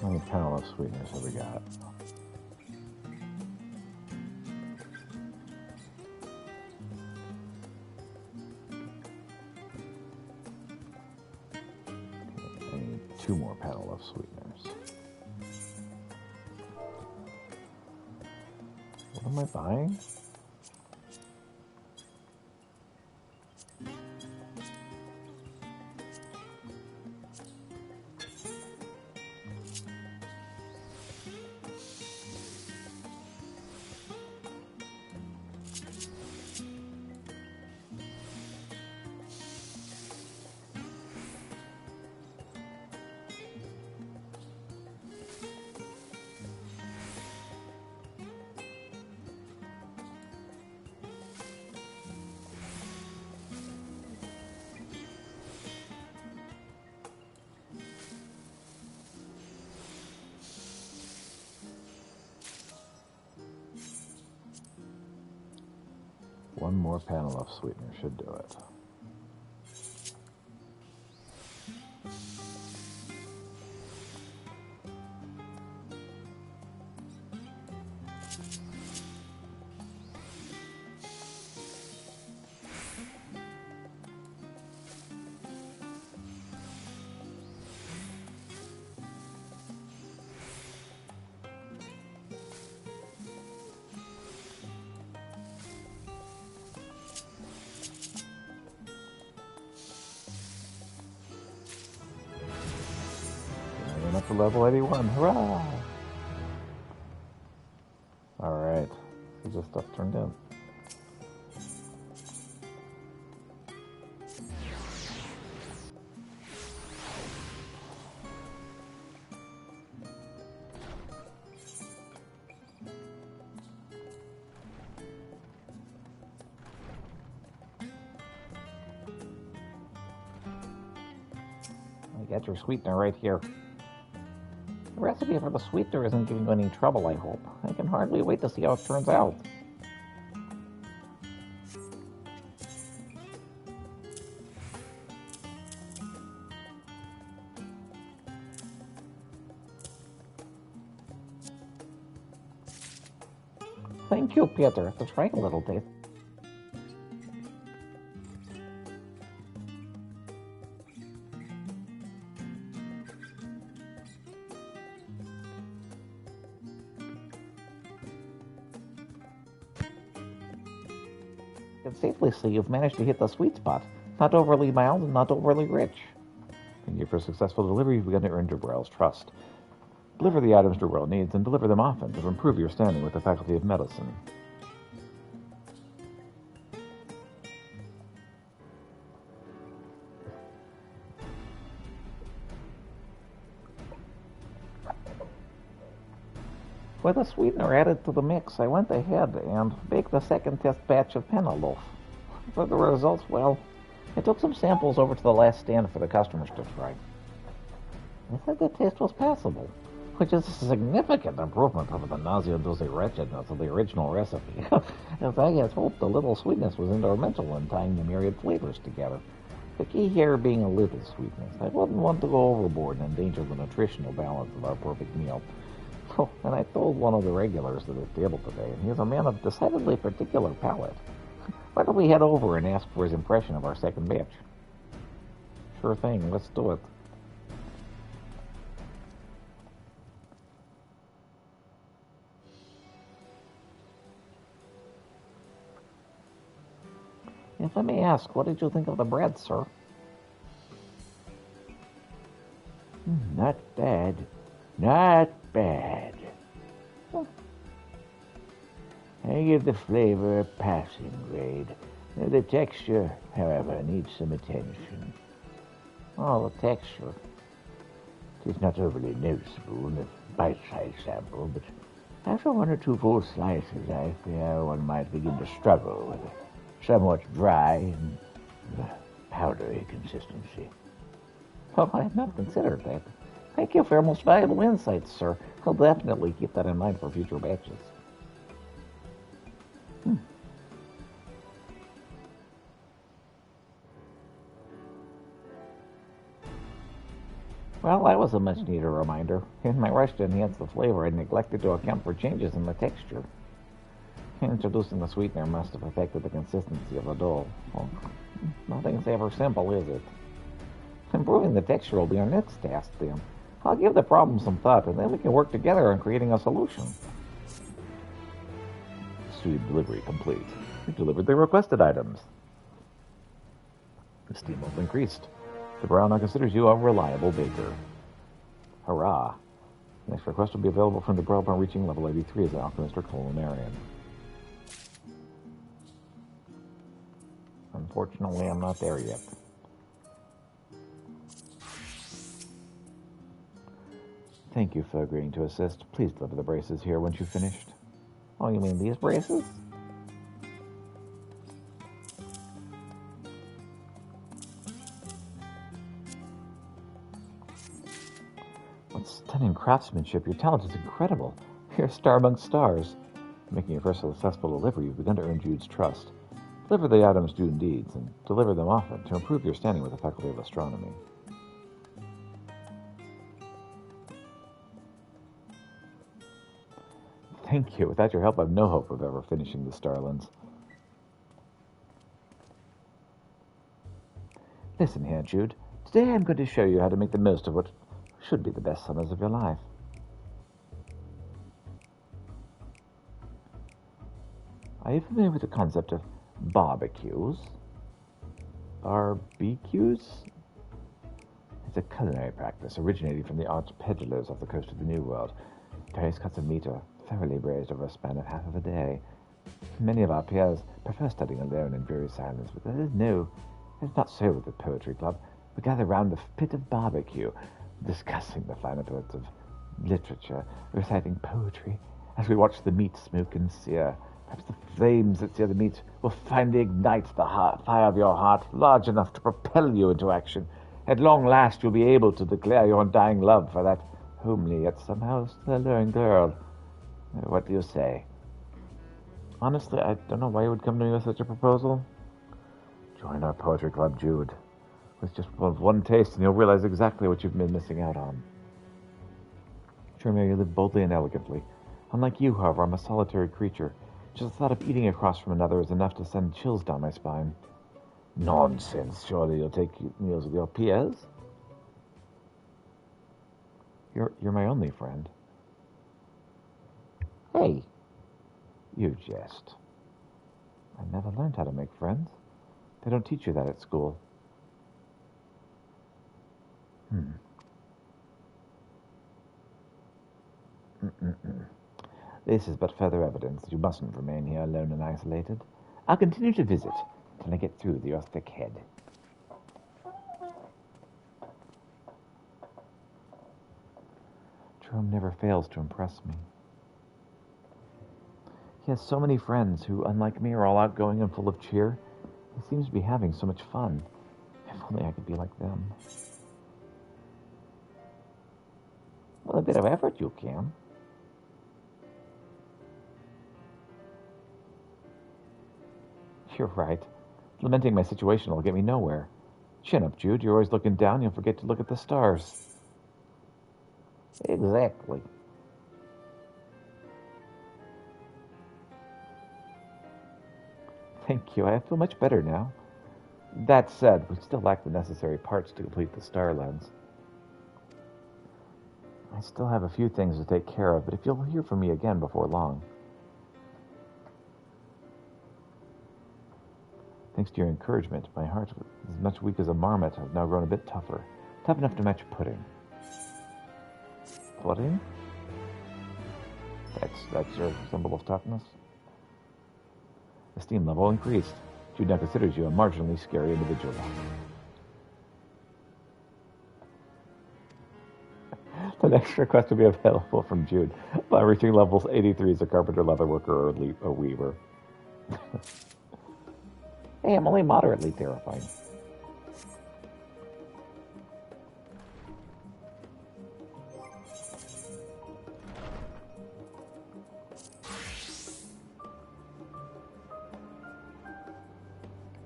How many panel sweeteners have we got? I need 2 more panel sweeteners. What am I buying? One more panel of sweetener should do it. And up to level 81. Hurrah! Alright. See this stuff turned in. I got your sweetener right here. The recipe for the sweetener isn't giving you any trouble, I hope. I can hardly wait to see how it turns out. Thank you, Peter. Let's try a little bit. I can safely say you've managed to hit the sweet spot. Not overly mild and not overly rich. Thank you for successful delivery. You've begun to earn Dubrell's trust. Deliver the items Dubrell needs and deliver them often to improve your standing with the Faculty of Medicine. With the sweetener added to the mix, I went ahead and baked the second test batch of penna loaf. For the results, well, I took some samples over to the last stand for the customers to try. I said the taste was passable, which is a significant improvement over the nausea-dosy wretchedness of the original recipe. As I had hoped, the little sweetness was instrumental in tying the myriad flavors together. The key here being a little sweetness. I wouldn't want to go overboard and endanger the nutritional balance of our perfect meal. Oh, and I told one of the regulars at the table today, and he's a man of decidedly particular palate. Why don't we head over and ask for his impression of our second batch? Sure thing, let's do it. If I may ask, what did you think of the bread, sir? Not bad. Not bad. I give the flavor a passing grade. The texture, however, needs some attention. Oh, the texture. It is not overly noticeable in a bite-sized sample, but after 1 or 2 full slices, I fear one might begin to struggle with a somewhat dry and powdery consistency. Oh, I had not considered that. Thank you for your most valuable insights, sir. I'll definitely keep that in mind for future batches. Well, that was a much needed reminder. In my rush to enhance the flavor, I neglected to account for changes in the texture. Introducing the sweetener must have affected the consistency of the dough. Well, nothing's ever simple, is it? Improving the texture will be our next task, then. I'll give the problem some thought, and then we can work together on creating a solution. Stream delivery complete. You've delivered the requested items. The steam level increased. The Brown now considers you a reliable baker. Hurrah! Next request will be available from the Brow upon reaching level 83 as an alchemist or culinarian. Unfortunately, I'm not there yet. Thank you for agreeing to assist. Please deliver the braces here once you've finished. Oh, you mean these braces? What stunning craftsmanship. Your talent is incredible. You're a star amongst stars. Making your first successful delivery, you've begun to earn Jude's trust. Deliver the items Jude needs, and deliver them often to improve your standing with the Faculty of Astronomy. Thank you. Without your help, I've no hope of ever finishing the Starlands. Listen here, Jude. Today I'm going to show you how to make the most of what should be the best summers of your life. Are you familiar with the concept of barbecues? Barbecues? It's a culinary practice originating from the arch peddlers off the coast of the New World. Various cuts of meat are thoroughly braised over a span of half of a day. Many of our peers prefer studying alone in dreary silence, but it's not so with the Poetry Club. We gather round the pit of barbecue, discussing the finer poets of literature, reciting poetry, as we watch the meat smoke and sear. Perhaps the flames that sear the meat will finally ignite the fire of your heart, large enough to propel you into action. At long last, you'll be able to declare your undying love for that homely yet somehow alluring girl. What do you say? Honestly, I don't know why you would come to me with such a proposal. Join our poetry club, Jude. With just one taste, and you'll realize exactly what you've been missing out on. Tremere, you live boldly and elegantly. Unlike you, however, I'm a solitary creature. Just the thought of eating across from another is enough to send chills down my spine. Nonsense. Surely you'll take meals with your peers? You're my only friend. Hey, You jest. I never learned how to make friends. They don't teach you that at school. This is but further evidence that you mustn't remain here alone and isolated. I'll continue to visit till I get through your thick head. Jerome never fails to impress me. He has so many friends who, unlike me, are all outgoing and full of cheer. He seems to be having so much fun. If only I could be like them. with a bit of effort you can. You're right. Lamenting my situation will get me nowhere. Chin up, Jude. You're always looking down. You'll forget to look at the stars. Exactly. Thank you. I feel much better now. That said, we still lack the necessary parts to complete the star lens. I still have a few things to take care of, but if you'll hear from me again before long. Thanks to your encouragement, my heart, as much weak as a marmot, has now grown a bit tougher. Tough enough to match pudding. Pudding? That's your symbol of toughness? Esteem level increased. Jude now considers you a marginally scary individual. The next request will be available from Jude by reaching levels 83 as a carpenter, leatherworker, or a weaver. Hey, I'm only moderately terrified.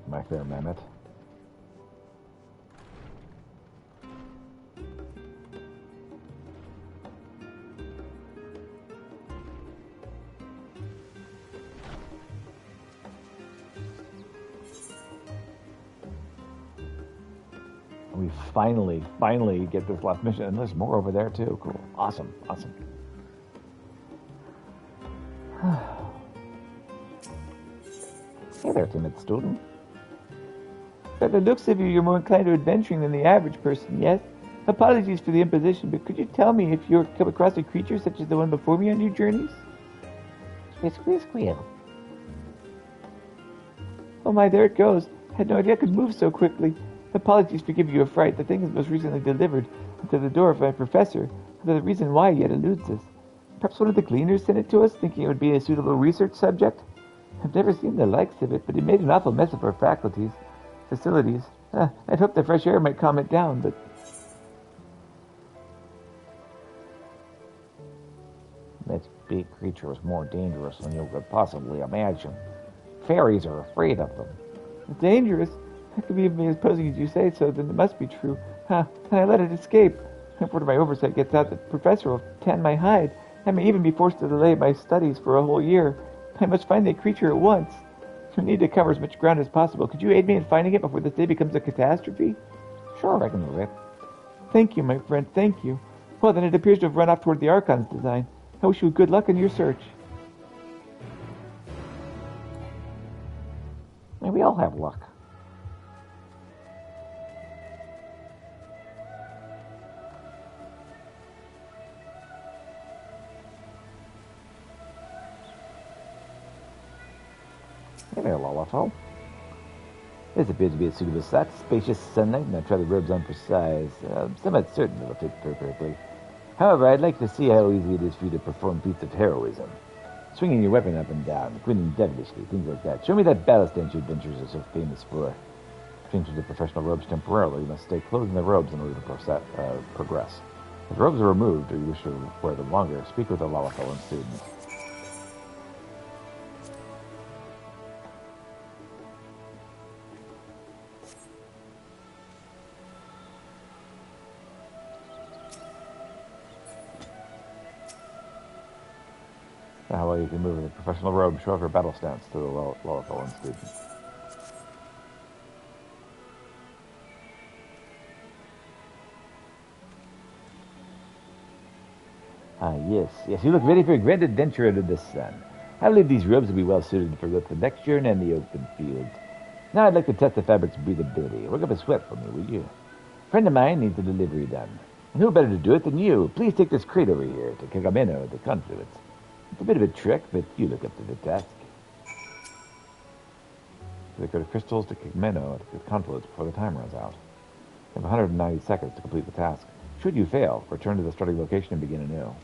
My fair mammoth. we finally get this last mission. And there's more over there, too. Cool. Awesome. Hey there, timid student. By the looks of you, you're more inclined to adventuring than the average person, yes? Apologies for the imposition, but could you tell me if you've come across a creature such as the one before me on your journeys? Squeal. Oh my, there it goes. Had no idea it could move so quickly. Apologies for giving you a fright. The thing is most recently delivered to the door of my professor, although the reason why yet eludes us. Perhaps one of the cleaners sent it to us, thinking it would be a suitable research subject? I've never seen the likes of it, but it made an awful mess of our facilities. I'd hoped the fresh air might calm it down, but... This big creature is more dangerous than you could possibly imagine. Fairies are afraid of them. Dangerous? That could be as posing as you say so, then it must be true. And I let it escape. If word of my oversight gets out, the professor will tan my hide. I may even be forced to delay my studies for a whole year. I must find the creature at once. I need to cover as much ground as possible. Could you aid me in finding it before this day becomes a catastrophe? Sure, I can do it. Thank you, my friend, thank you. Well, then it appears to have run off toward the Archon's design. I wish you good luck in your search. We all have luck. Hey there, Lolafo. This appears to be a suitable site. Spacious sunlight, and I try the robes on for size. I'm somewhat certain it'll fit perfectly. However, I'd like to see how easy it is for you to perform feats of heroism. Swinging your weapon up and down, grinning devilishly, things like that. Show me that battle stance your adventures are so famous for. Change into professional robes temporarily. You must stay clothed in the robes in order to progress. If the robes are removed, or you wish to wear them longer, speak with a Lalafellan student. How well you can move in a professional robe, show off your battle stance to the Lalafellan student. Yes, you look ready for a grand adventure under the sun. I believe these robes will be well suited for both the lectern and the open field. Now I'd like to test the fabric's breathability. Work up a sweat for me, will you? A friend of mine needs a delivery done. And who better to do it than you? Please take this crate over here to Kagameno at the confluence. It's a bit of a trick, but you look up to the task. They go to crystals to Kagameno at the confluence before the time runs out. You have 190 seconds to complete the task. Should you fail, return to the starting location and begin anew.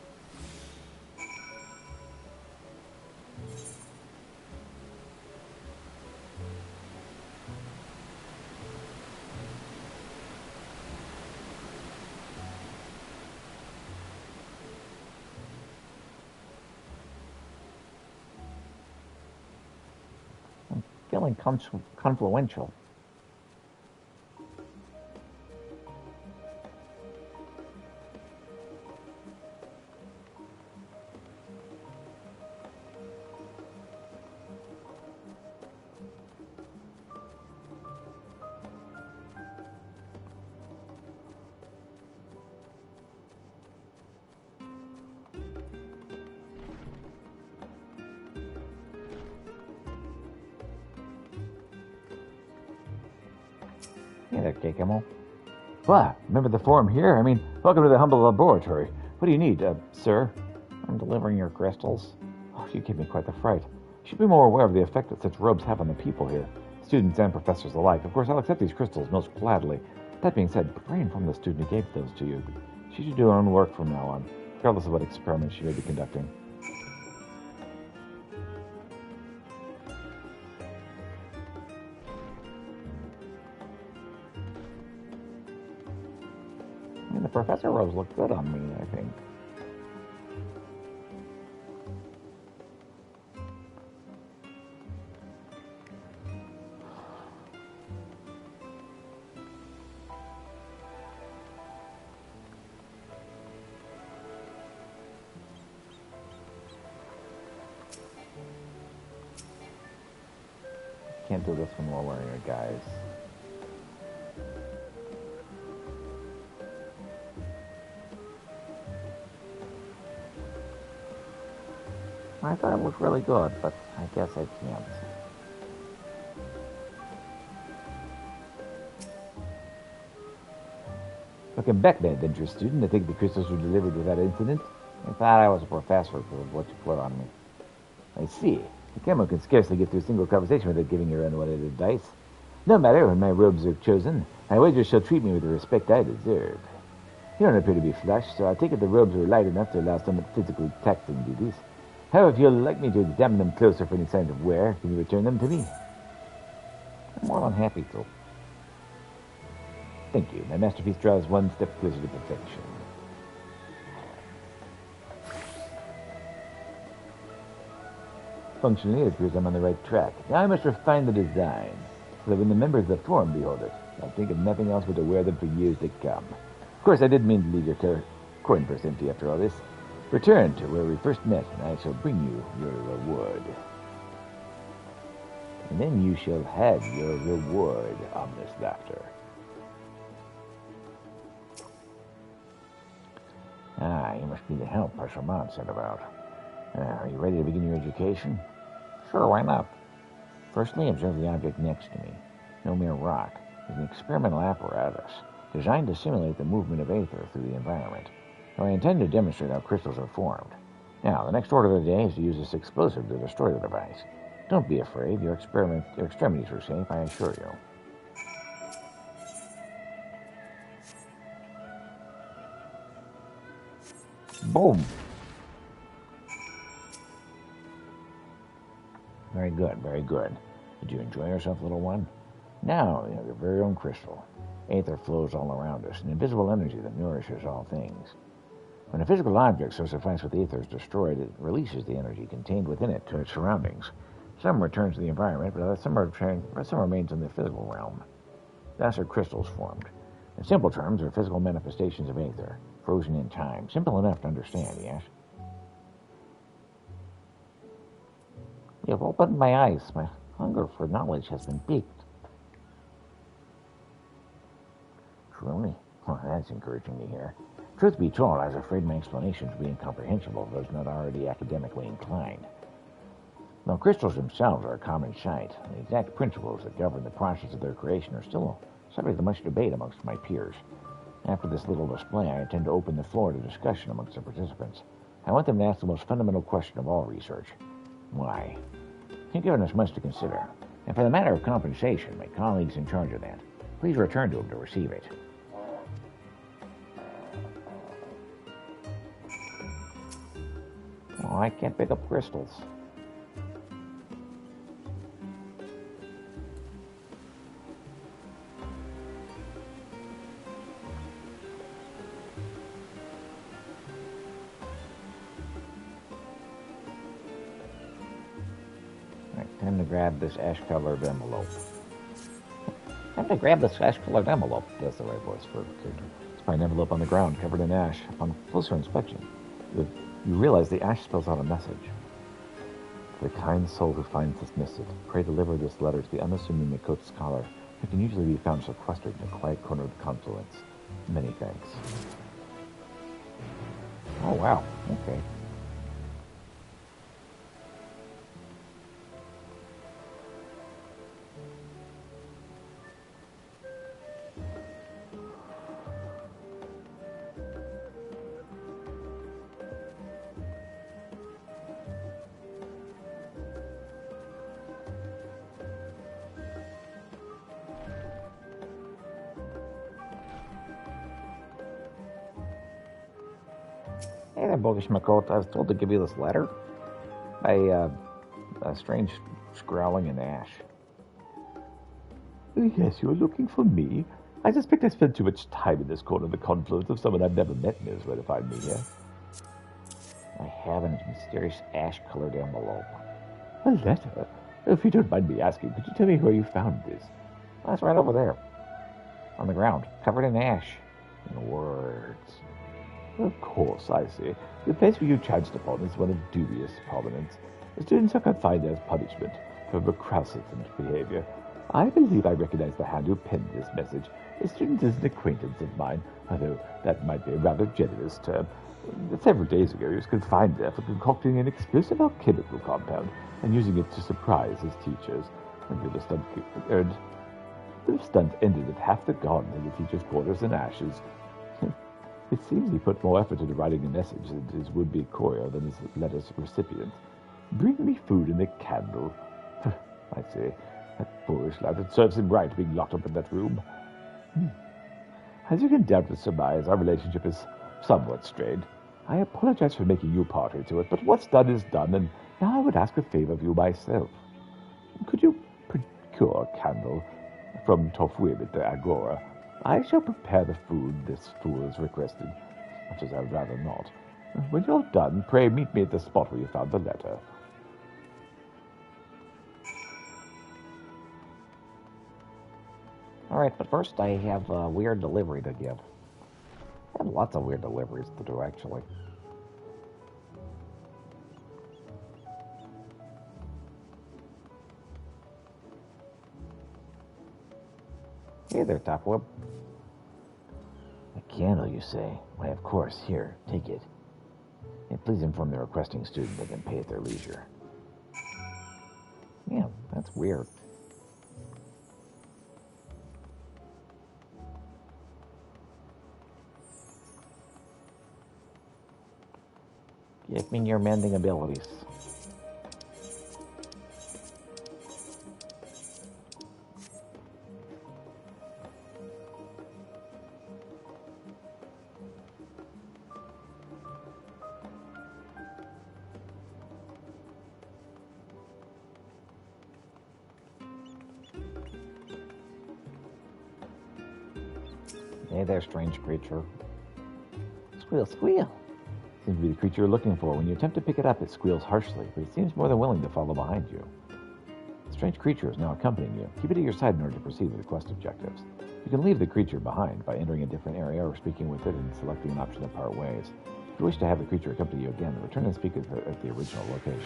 Feeling confluential. Hey there, Keikamo. What? Remember the forum here? I mean, welcome to the humble laboratory. What do you need, sir? I'm delivering your crystals. Oh, you give me quite the fright. You should be more aware of the effect that such robes have on the people here, students and professors alike. Of course, I'll accept these crystals most gladly. That being said, pray inform the student who gave those to you. She should do her own work from now on, regardless of what experiments she may be conducting. I mean, the professor robes look good on me, I think. Can't do this when we're wearing a guise. I thought it was really good, but I guess I can't. Welcome back, my adventurous student. I think the crystals were delivered without incident. I thought I was a professor because of what you put on me. I see. The camel can scarcely get through a single conversation without giving her unwanted advice. No matter, when my robes are chosen, I wager she'll treat me with the respect I deserve. You don't appear to be flushed, so I take it the robes were light enough to allow somewhat physically taxing duties. However, if you'd like me to examine them closer for any signs of wear, can you return them to me? I'm more than happy to. Thank you. My masterpiece draws one step closer to perfection. Functionally, it appears I'm on the right track. Now I must refine the design, so that when the members of the forum behold it, they'll think of nothing else but to wear them for years to come. Of course, I didn't mean to leave your coin purse empty after all this. Return to where we first met, and I shall bring you your reward. And then you shall have your reward, ominous laughter. Ah, you must be the help Parchemin said about. Are you ready to begin your education? Sure, why not? Firstly, observe the object next to me. No mere rock. It's an experimental apparatus designed to simulate the movement of aether through the environment. So I intend to demonstrate how crystals are formed. Now, the next order of the day is to use this explosive to destroy the device. Don't be afraid. Your extremities are safe, I assure you. Boom! Very good, very good. Did you enjoy yourself, little one? Now you have your very own crystal. Aether flows all around us, an invisible energy that nourishes all things. When a physical object so suffices with ether is destroyed, it releases the energy contained within it to its surroundings. Some returns to the environment, but some remains in the physical realm. Thus are crystals formed. In simple terms, they're physical manifestations of aether, frozen in time. Simple enough to understand, yes? You've opened my eyes. My hunger for knowledge has been piqued. Truly? Well, that's encouraging to hear. Truth be told, I was afraid my explanations would be incomprehensible to those not already academically inclined. Though crystals themselves are a common sight, the exact principles that govern the process of their creation are still subject to much debate amongst my peers. After this little display, I intend to open the floor to discussion amongst the participants. I want them to ask the most fundamental question of all research. Why? You've given us much to consider, and for the matter of compensation, my colleagues in charge of that, please return to them to receive it. Oh, I can't pick up crystals. Time to grab this ash-colored envelope. Time to grab this ash-colored envelope. That's the right voice for it. It's by an envelope on the ground covered in ash. Upon closer inspection, you realize the ash spells out a message. To the kind soul who finds this missive, pray deliver this letter to the unassuming Makot scholar who can usually be found sequestered in a quiet corner of the confluence. Many thanks. Oh, wow. Okay. Hey there, Bogus Makot. I was told to give you this letter by a strange scrawling in ash. Yes, you're looking for me. I suspect I spent too much time in this corner of the confluence of someone I've never met knows where to find me here. I have in its mysterious ash-colored envelope. A letter? If you don't mind me asking, could you tell me where you found this? That's right over there. On the ground, covered in ash. In words. Of course, I see. The place where you chanced upon is one of dubious prominence. The students are confined there as punishment for recalcitrant behavior. I believe I recognize the hand who penned this message. The student is an acquaintance of mine, although that might be a rather generous term. Several days ago, he was confined there for concocting an explosive alchemical compound and using it to surprise his teachers. And the stunt ended with half the garden in the teacher's quarters in ashes. It seems he put more effort into writing a message to his would-be courier than his letter's recipient. Bring me food and a candle. I say, that foolish lad, it serves him right being locked up in that room. As you can doubtless surmise, our relationship is somewhat strained. I apologize for making you party to it, but what's done is done, and now I would ask a favor of you myself. Could you procure a candle from Tofwib at the Agora? I shall prepare the food this fool has requested, much as I would rather not. When you're done, pray meet me at the spot where you found the letter. Alright, but first I have a weird delivery to give. I have lots of weird deliveries to do, actually. Hey there, Topweb. A candle, you say? Why, of course. Here, take it. And please inform the requesting student they can pay at their leisure. Yeah, that's weird. Give me your mending abilities. Hey there, strange creature. Squeal, squeal. Seems to be the creature you're looking for. When you attempt to pick it up, it squeals harshly, but it seems more than willing to follow behind you. The strange creature is now accompanying you. Keep it at your side in order to proceed with the quest objectives. You can leave the creature behind by entering a different area or speaking with it and selecting an option to part ways. If you wish to have the creature accompany you again, return and speak with her at the original location.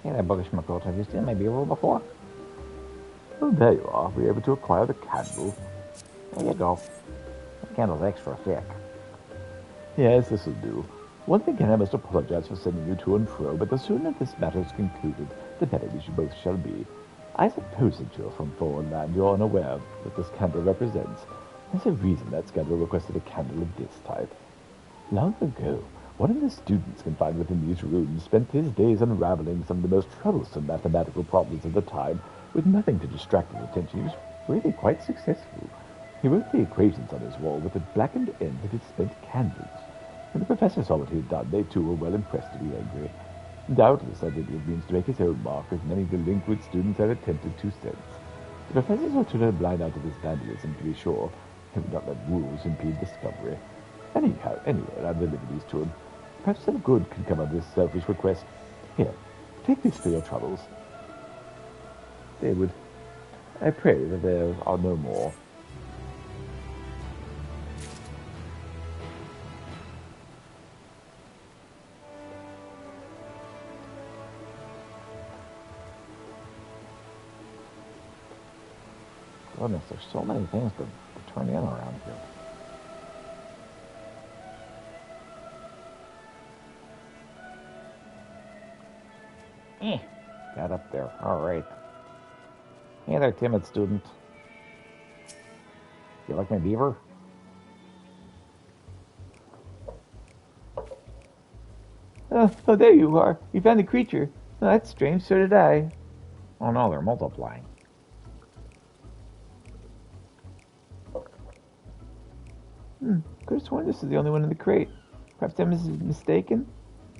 Hey there, Boogish McCoat. Have you seen my beaver before? Oh, there you are. Were you able to acquire the candle? There you go. The candle's extra thick. Yes, this will do. Once again, I must apologize for sending you to and fro, but the sooner this matter is concluded, the better we both shall be. I suppose that you're from foreign land. You're unaware of what this candle represents. There's a reason that scoundrel requested a candle of this type. Long ago, one of the students confined within these rooms spent his days unraveling some of the most troublesome mathematical problems of the time, with nothing to distract his attention. He was really quite successful. He wrote the equations on his wall with the blackened end of his spent candles. When the professor saw what he had done, they too were well impressed to be angry. Doubtless, I think it means to make his own mark, as many delinquent students have attempted to since. The professors will turn a blind eye to this vandalism, to be sure. He would not let rules impede discovery. Anyhow, anyway, I've delivered these to him. Perhaps some good can come of this selfish request. Here, take this for your troubles. David, I pray that there are no more. Goodness, there's so many things to turn in around here. Got up there. All right. Hey there, timid student. You like my beaver? Oh, there you are. You found the creature. Oh, that's strange. So did I. Oh no, they're multiplying. Could have sworn this is the only one in the crate. Perhaps I was mistaken.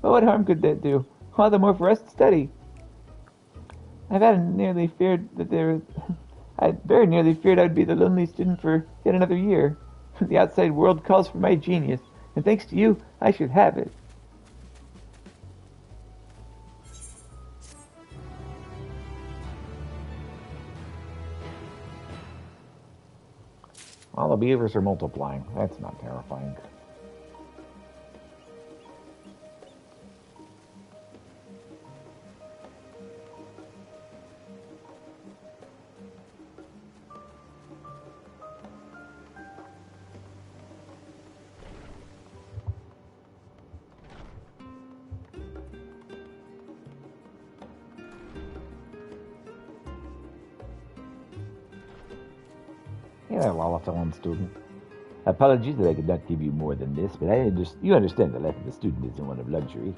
But what harm could that do? All the more for us to study. I very nearly feared I would be the lonely student for yet another year. The outside world calls for my genius, and thanks to you, I should have it. Well, the beavers are multiplying. That's not terrifying. Hey there, Lollatillon student. Apologies that I could not give you more than this, but you understand the life of a student isn't one of luxury.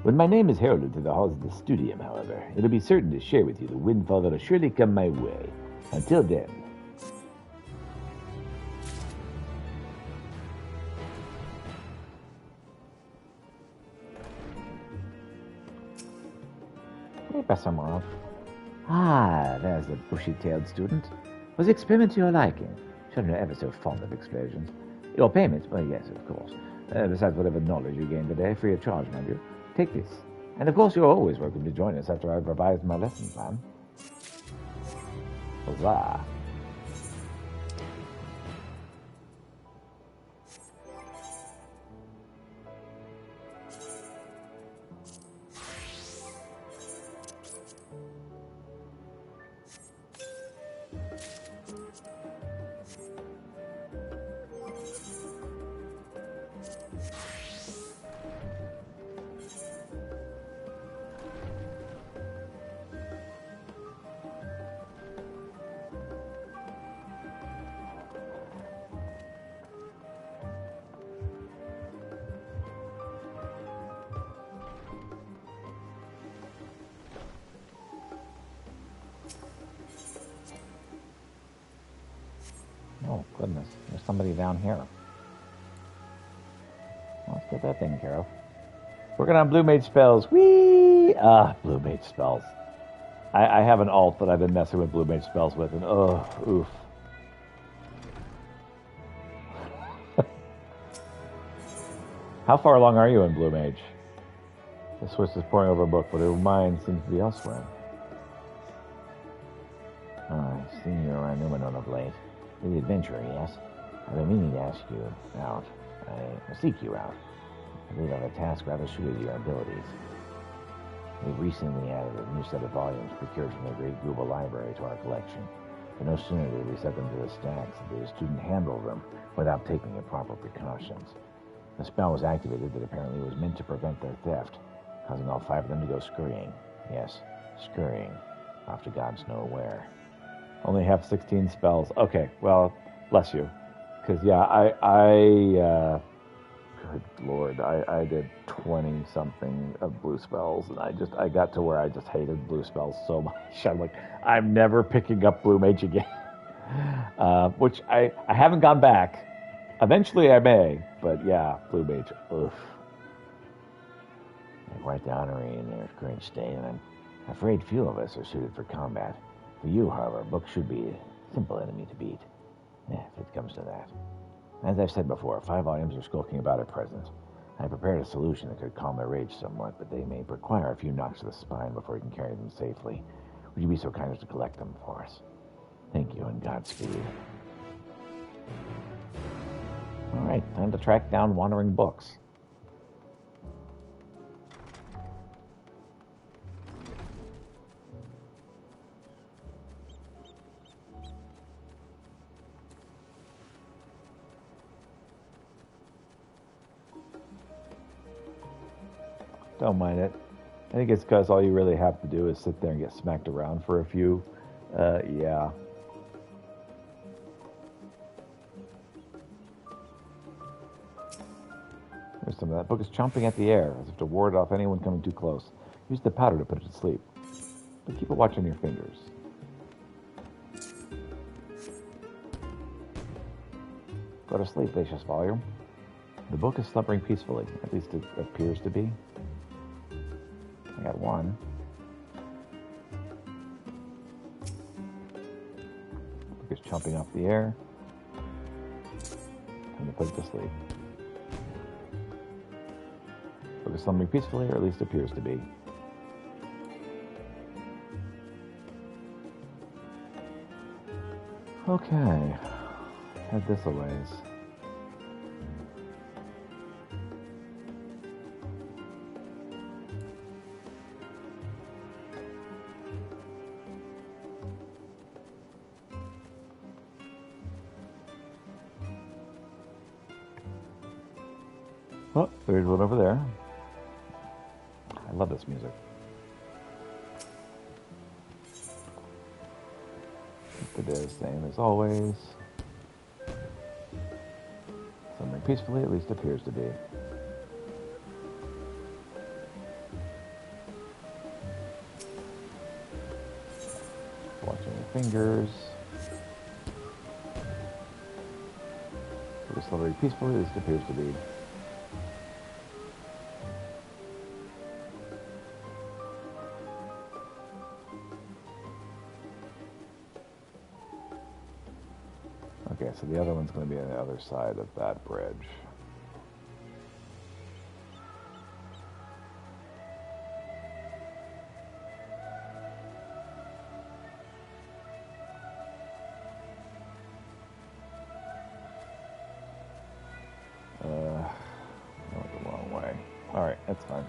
When my name is heralded through the halls of the studium, however, it'll be certain to share with you the windfall that'll surely come my way. Until then. Hey, Besamov. Ah, there's the bushy-tailed student. Was the experiment to your liking? Children are ever so fond of explosions. Your payments? Well, yes, of course. Besides whatever knowledge you gain today, free of charge, mind you. Take this. And of course, you're always welcome to join us after I've revised my lesson plan. Huzzah. Oh, goodness. There's somebody down here. Let's get that taken care of. Working on blue mage spells. Whee! Blue mage spells. I have an alt that I've been messing with blue mage spells with, and oof. How far along are you in blue mage? The Swiss is poring over a book, but her mind seems to be elsewhere. I've seen you around Numenor of late. The adventurer, yes. I've been meaning to ask you out. I seek you out. I believe I have a task rather suited to your abilities. We've recently added a new set of volumes procured from the Great Google Library to our collection. But no sooner did we set them to the stacks than the student handled them without taking the proper precautions. The spell was activated that apparently was meant to prevent their theft, causing all 5 of them to go scurrying. Yes, scurrying. Off to God's know where. Only have 16 spells. Okay, well, bless you. Because, good lord, I did 20-something of blue spells, and I got to where I just hated blue spells so much. I'm like, I'm never picking up blue mage again. Which I haven't gone back. Eventually I may, but yeah, blue mage, oof. Quite the honorary in their great state, and I'm afraid few of us are suited for combat. For you, however, books should be a simple enemy to beat, if it comes to that. As I've said before, 5 volumes are skulking about at present. I prepared a solution that could calm their rage somewhat, but they may require a few knocks to the spine before we can carry them safely. Would you be so kind as to collect them for us? Thank you, and Godspeed. All right, time to track down wandering books. Don't mind it. I think it's because all you really have to do is sit there and get smacked around for a few. Yeah. There's some of that. Book is chomping at the air, as if to ward off anyone coming too close. Use the powder to put it to sleep. But keep a watch on your fingers. Go to sleep, Lucius Volume. The book is slumbering peacefully. At least it appears to be. I got one. Book is chomping off the air. Time to put it to sleep. Book is slumbering peacefully, or at least appears to be. Okay. Head this a ways. Oh, there's one over there. I love this music. It is same as always. Something peacefully, at least appears to be. Watching your fingers. It is slowly, peacefully, at least appears to be. Okay, so the other one's going to be on the other side of that bridge. I went the wrong way. Alright, that's fine.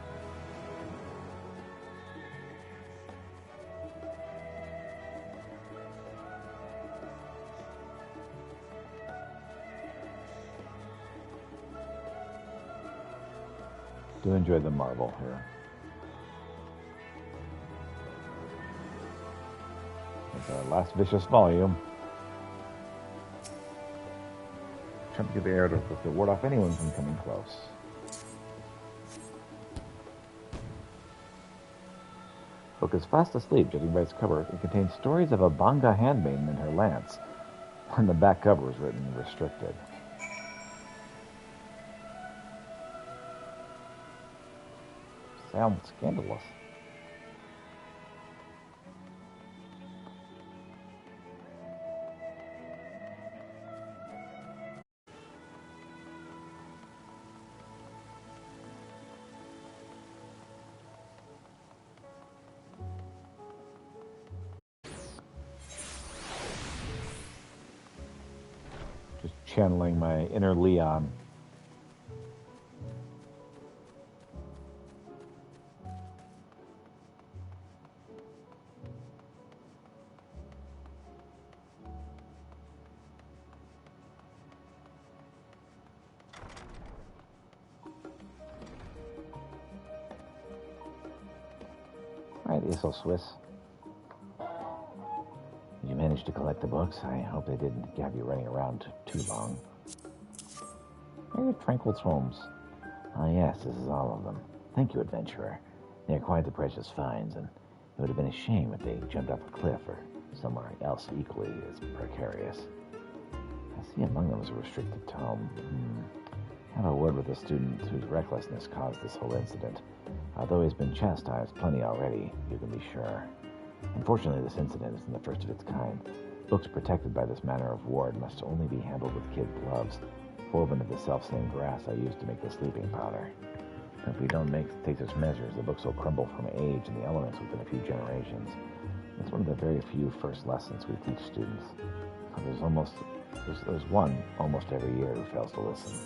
Do enjoy the marble here. It's our last vicious volume. Jump through the air to ward off anyone from coming close. Book is fast asleep, judging by its cover. It contains stories of a Banga handmaiden and her lance. On the back cover is written restricted. Sounds scandalous. Just channeling my inner Leon. Alright, ISO Swiss. Did you manage to collect the books? I hope they didn't have you running around too long. Hey, Tranquil Tomes. Ah, yes, this is all of them. Thank you, adventurer. They're quite the precious finds, and it would have been a shame if they jumped off a cliff or somewhere else equally as precarious. I see among them is a restricted tome. Have a word with the student whose recklessness caused this whole incident. Although he's been chastised plenty already, you can be sure. Unfortunately, this incident isn't the first of its kind. Books protected by this manner of ward must only be handled with kid gloves, woven of the self-same grass I used to make the sleeping powder. If we don't take such measures, the books will crumble from age and the elements within a few generations. It's one of the very few first lessons we teach students. There's one almost every year who fails to listen.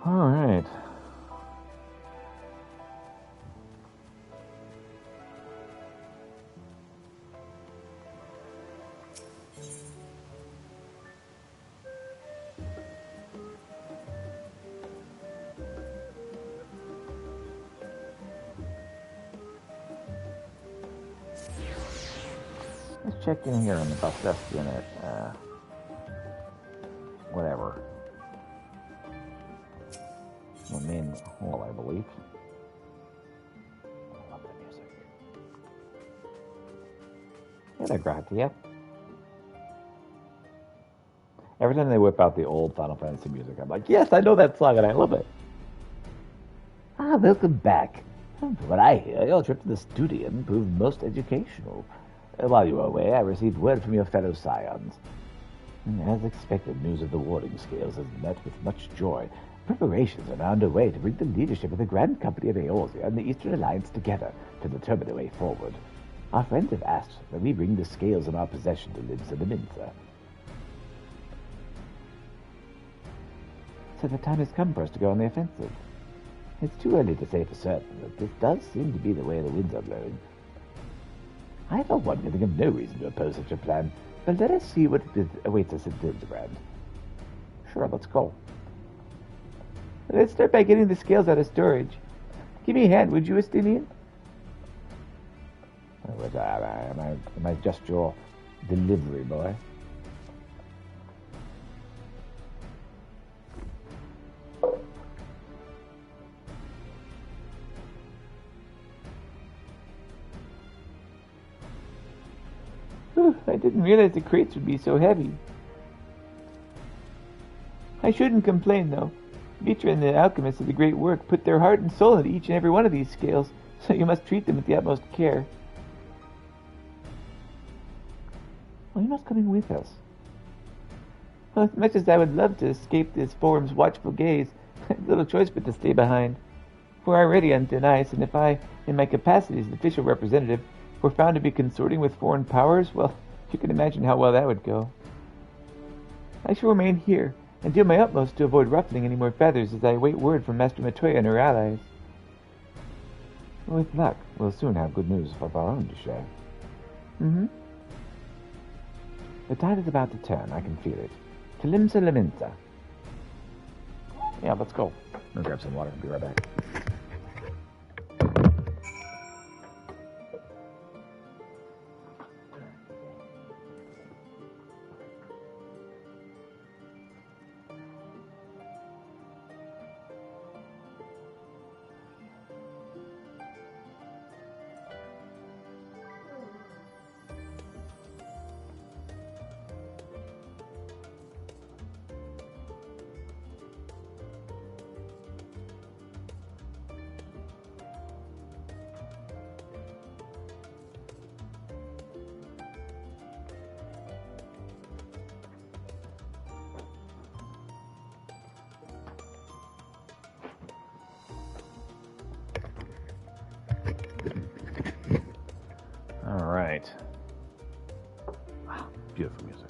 All right. Let's check in here on the bus desk unit. Whatever. The main hall, I believe. Hey there, Gratia. Every time they whip out the old Final Fantasy music, I'm like, yes, I know that song and I love it. Ah, welcome back. From what I hear, your trip to the Studium proved most educational. While you were away, I received word from your fellow scions. As expected, news of the warding scales is met with much joy. Preparations are now underway to bring the leadership of the Grand Company of Eorzea and the Eastern Alliance together to determine a way forward. Our friends have asked that we bring the scales in our possession to Limsa the Minsa. So the time has come for us to go on the offensive. It's too early to say for certain, but this does seem to be the way the winds are blowing. I, for one, can think of no reason to oppose such a plan, but let us see what awaits us at Hildebrand. Sure, let's go. Let's start by getting the scales out of storage. Give me a hand, would you, Estinian? Am I just your delivery boy? I didn't realize the crates would be so heavy. I shouldn't complain, though. Vitra and the alchemists of the great work put their heart and soul into each and every one of these scales, so you must treat them with the utmost care. Well, you're not coming with us. Well, as much as I would love to escape this forum's watchful gaze, I have little choice but to stay behind. We're already on thin ice, and if I, in my capacity as the official representative, were found to be consorting with foreign powers, well, you can imagine how well that would go. I shall remain here, and do my utmost to avoid ruffling any more feathers as I await word from Master Matoya and her allies. With luck, we'll soon have good news of our own to share. The tide is about to turn, I can feel it. To Limsa Laminsa. Yeah, let's go. I'll grab some water and be right back. All right. Wow, beautiful music.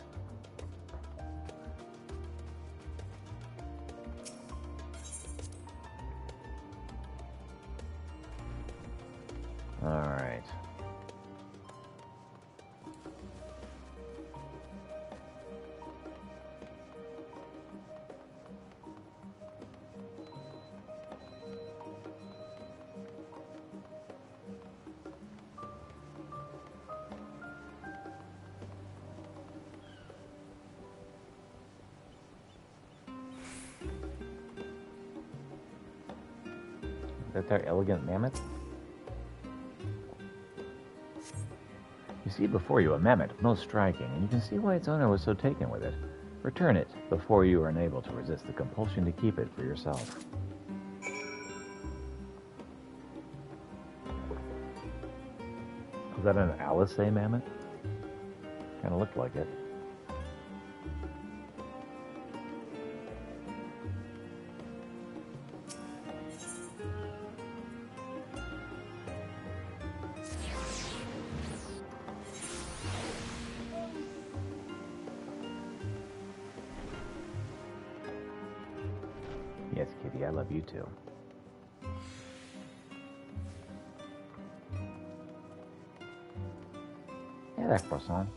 All right. That's our elegant mammoth. You see before you a mammoth most striking, and you can see why its owner was so taken with it. Return it before you are unable to resist the compulsion to keep it for yourself. Was that an Alice mammoth? Kind of looked like it. Yes, Kitty, I love you too. Yeah, that croissant.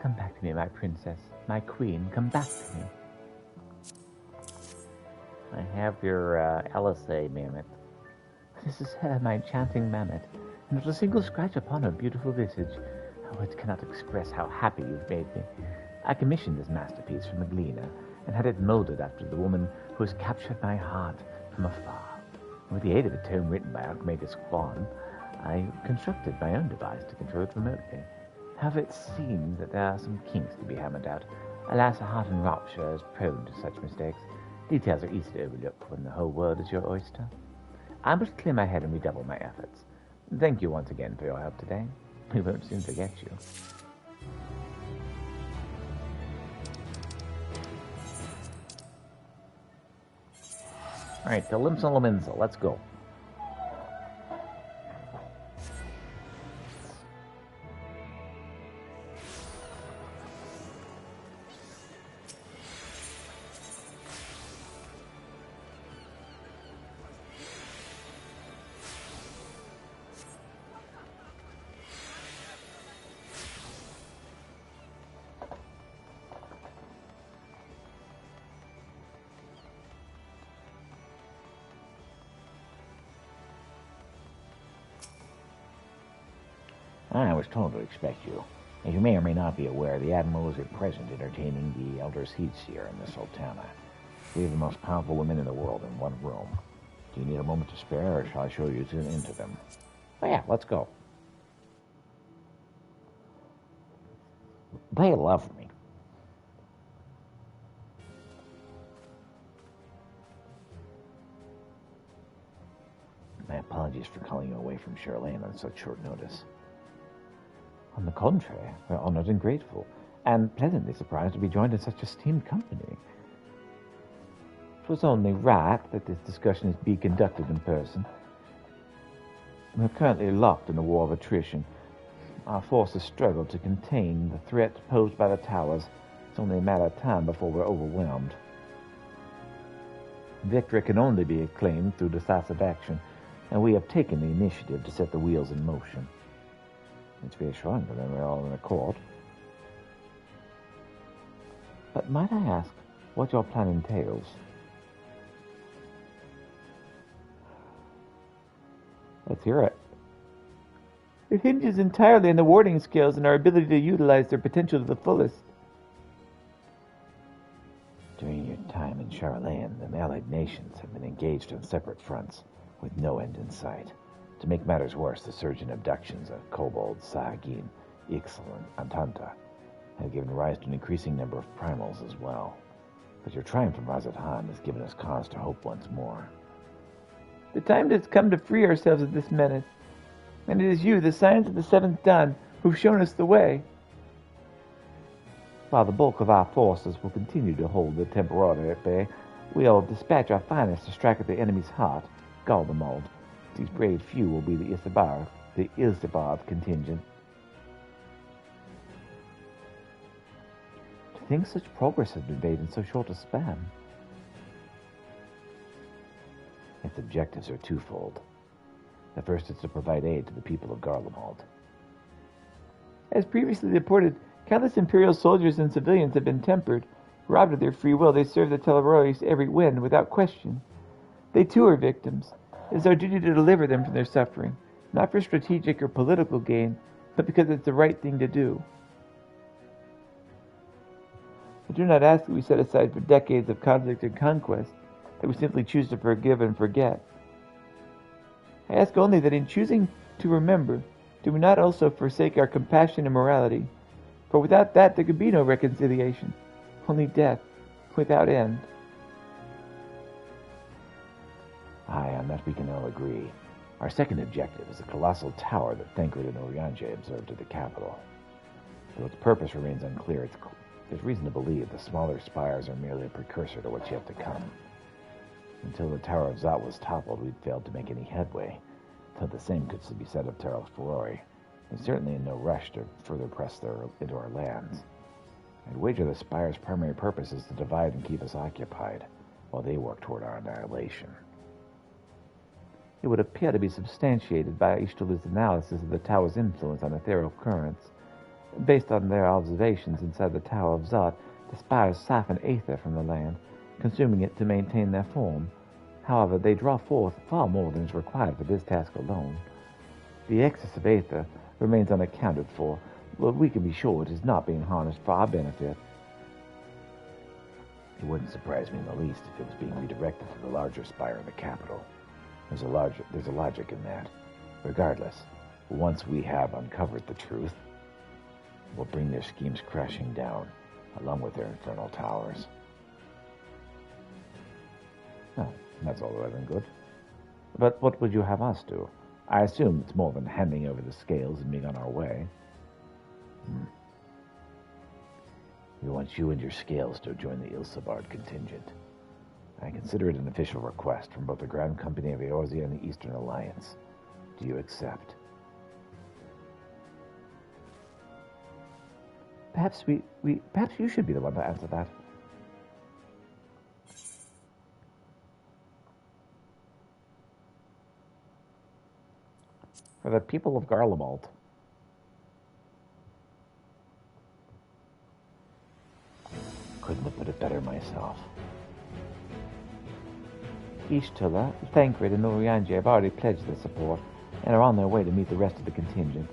Come back to me, my princess, my queen, come back to me. I have your Alice mammoth. This is her, my enchanting mammoth, and not a single scratch upon her beautiful visage. Words cannot express how happy you've made me. I commissioned this masterpiece from a gleaner, and had it molded after the woman who has captured my heart from afar. With the aid of a tome written by Archmagus Quan, I constructed my own device to control it remotely. However, it seems that there are some kinks to be hammered out. Alas, a heart in rupture is prone to such mistakes. Details are easy to overlook when the whole world is your oyster. I must clear my head and redouble my efforts. Thank you once again for your help today. We won't soon forget you. Alright, to Limsa Laminsa, let's go. I was told to expect you. As you may or may not be aware, the Admiral is at present entertaining the Elder Seedseer and the Sultana. Three of the most powerful women in the world in one room. Do you need a moment to spare, or shall I show you into them? Oh yeah, let's go. They love me. My apologies for calling you away from Charlene on such short notice. On the contrary, we're honored and grateful, and pleasantly surprised to be joined in such esteemed company. It was only right that this discussion is be conducted in person. We're currently locked in a war of attrition. Our forces struggle to contain the threat posed by the towers. It's only a matter of time before we're overwhelmed. Victory can only be acclaimed through decisive action, and we have taken the initiative to set the wheels in motion. It's reassuring that we're all in accord. But might I ask what your plan entails? Let's hear it. It hinges entirely on the warding skills and our ability to utilize their potential to the fullest. During your time in Charlene, the allied nations have been engaged on separate fronts, with no end in sight. To make matters worse, the surge in abductions of kobolds, Sahagin, Ixal, and Antanta have given rise to an increasing number of primals as well. But your triumph in Razathan has given us cause to hope once more. The time has come to free ourselves of this menace, and it is you, the Scions of the Seventh Dawn, who've shown us the way. While the bulk of our forces will continue to hold the Temporada at bay, we'll dispatch our finest to strike at the enemy's heart, Galdemald. These brave few will be the Isambard contingent. To think such progress has been made in so short a span. Its objectives are twofold. The first is to provide aid to the people of Garlemald. As previously reported, countless Imperial soldiers and civilians have been tempered. Robbed of their free will, they serve the Telerois every wind without question. They too are victims. It is our duty to deliver them from their suffering, not for strategic or political gain, but because it's the right thing to do. I do not ask that we set aside for decades of conflict and conquest, that we simply choose to forgive and forget. I ask only that in choosing to remember, do we not also forsake our compassion and morality? For without that there could be no reconciliation, only death, without end. Aye, on that we can all agree. Our second objective is the colossal tower that Thancred and Oriange observed at the capital. Though its purpose remains unclear, there's reason to believe the smaller spires are merely a precursor to what's yet to come. Until the Tower of Zot was toppled, we'd failed to make any headway, though the same could be said of Terra Ferrari. They're certainly in no rush to further press into our lands. I'd wager the spire's primary purpose is to divide and keep us occupied, while they work toward our annihilation. It would appear to be substantiated by Ishtalu's analysis of the tower's influence on ethereal currents. Based on their observations inside the Tower of Zot, the spires siphon aether from the land, consuming it to maintain their form. However, they draw forth far more than is required for this task alone. The excess of aether remains unaccounted for, but we can be sure it is not being harnessed for our benefit. It wouldn't surprise me in the least if it was being redirected to the larger spire in the capital. There's a logic in that. Regardless, Once we have uncovered the truth, we'll bring their schemes crashing down, along with their infernal towers. Well, that's all well and good. But what would you have us do? I assume it's more than handing over the scales and being on our way. We want you and your scales to join the Ilsabard contingent. I consider it an official request from both the Grand Company of Eorzea and the Eastern Alliance. Do you accept? Perhaps perhaps you should be the one to answer that. For the people of Garlemald. Couldn't have put it better myself. Ishtula, Thancred, and Urianji have already pledged their support and are on their way to meet the rest of the contingent.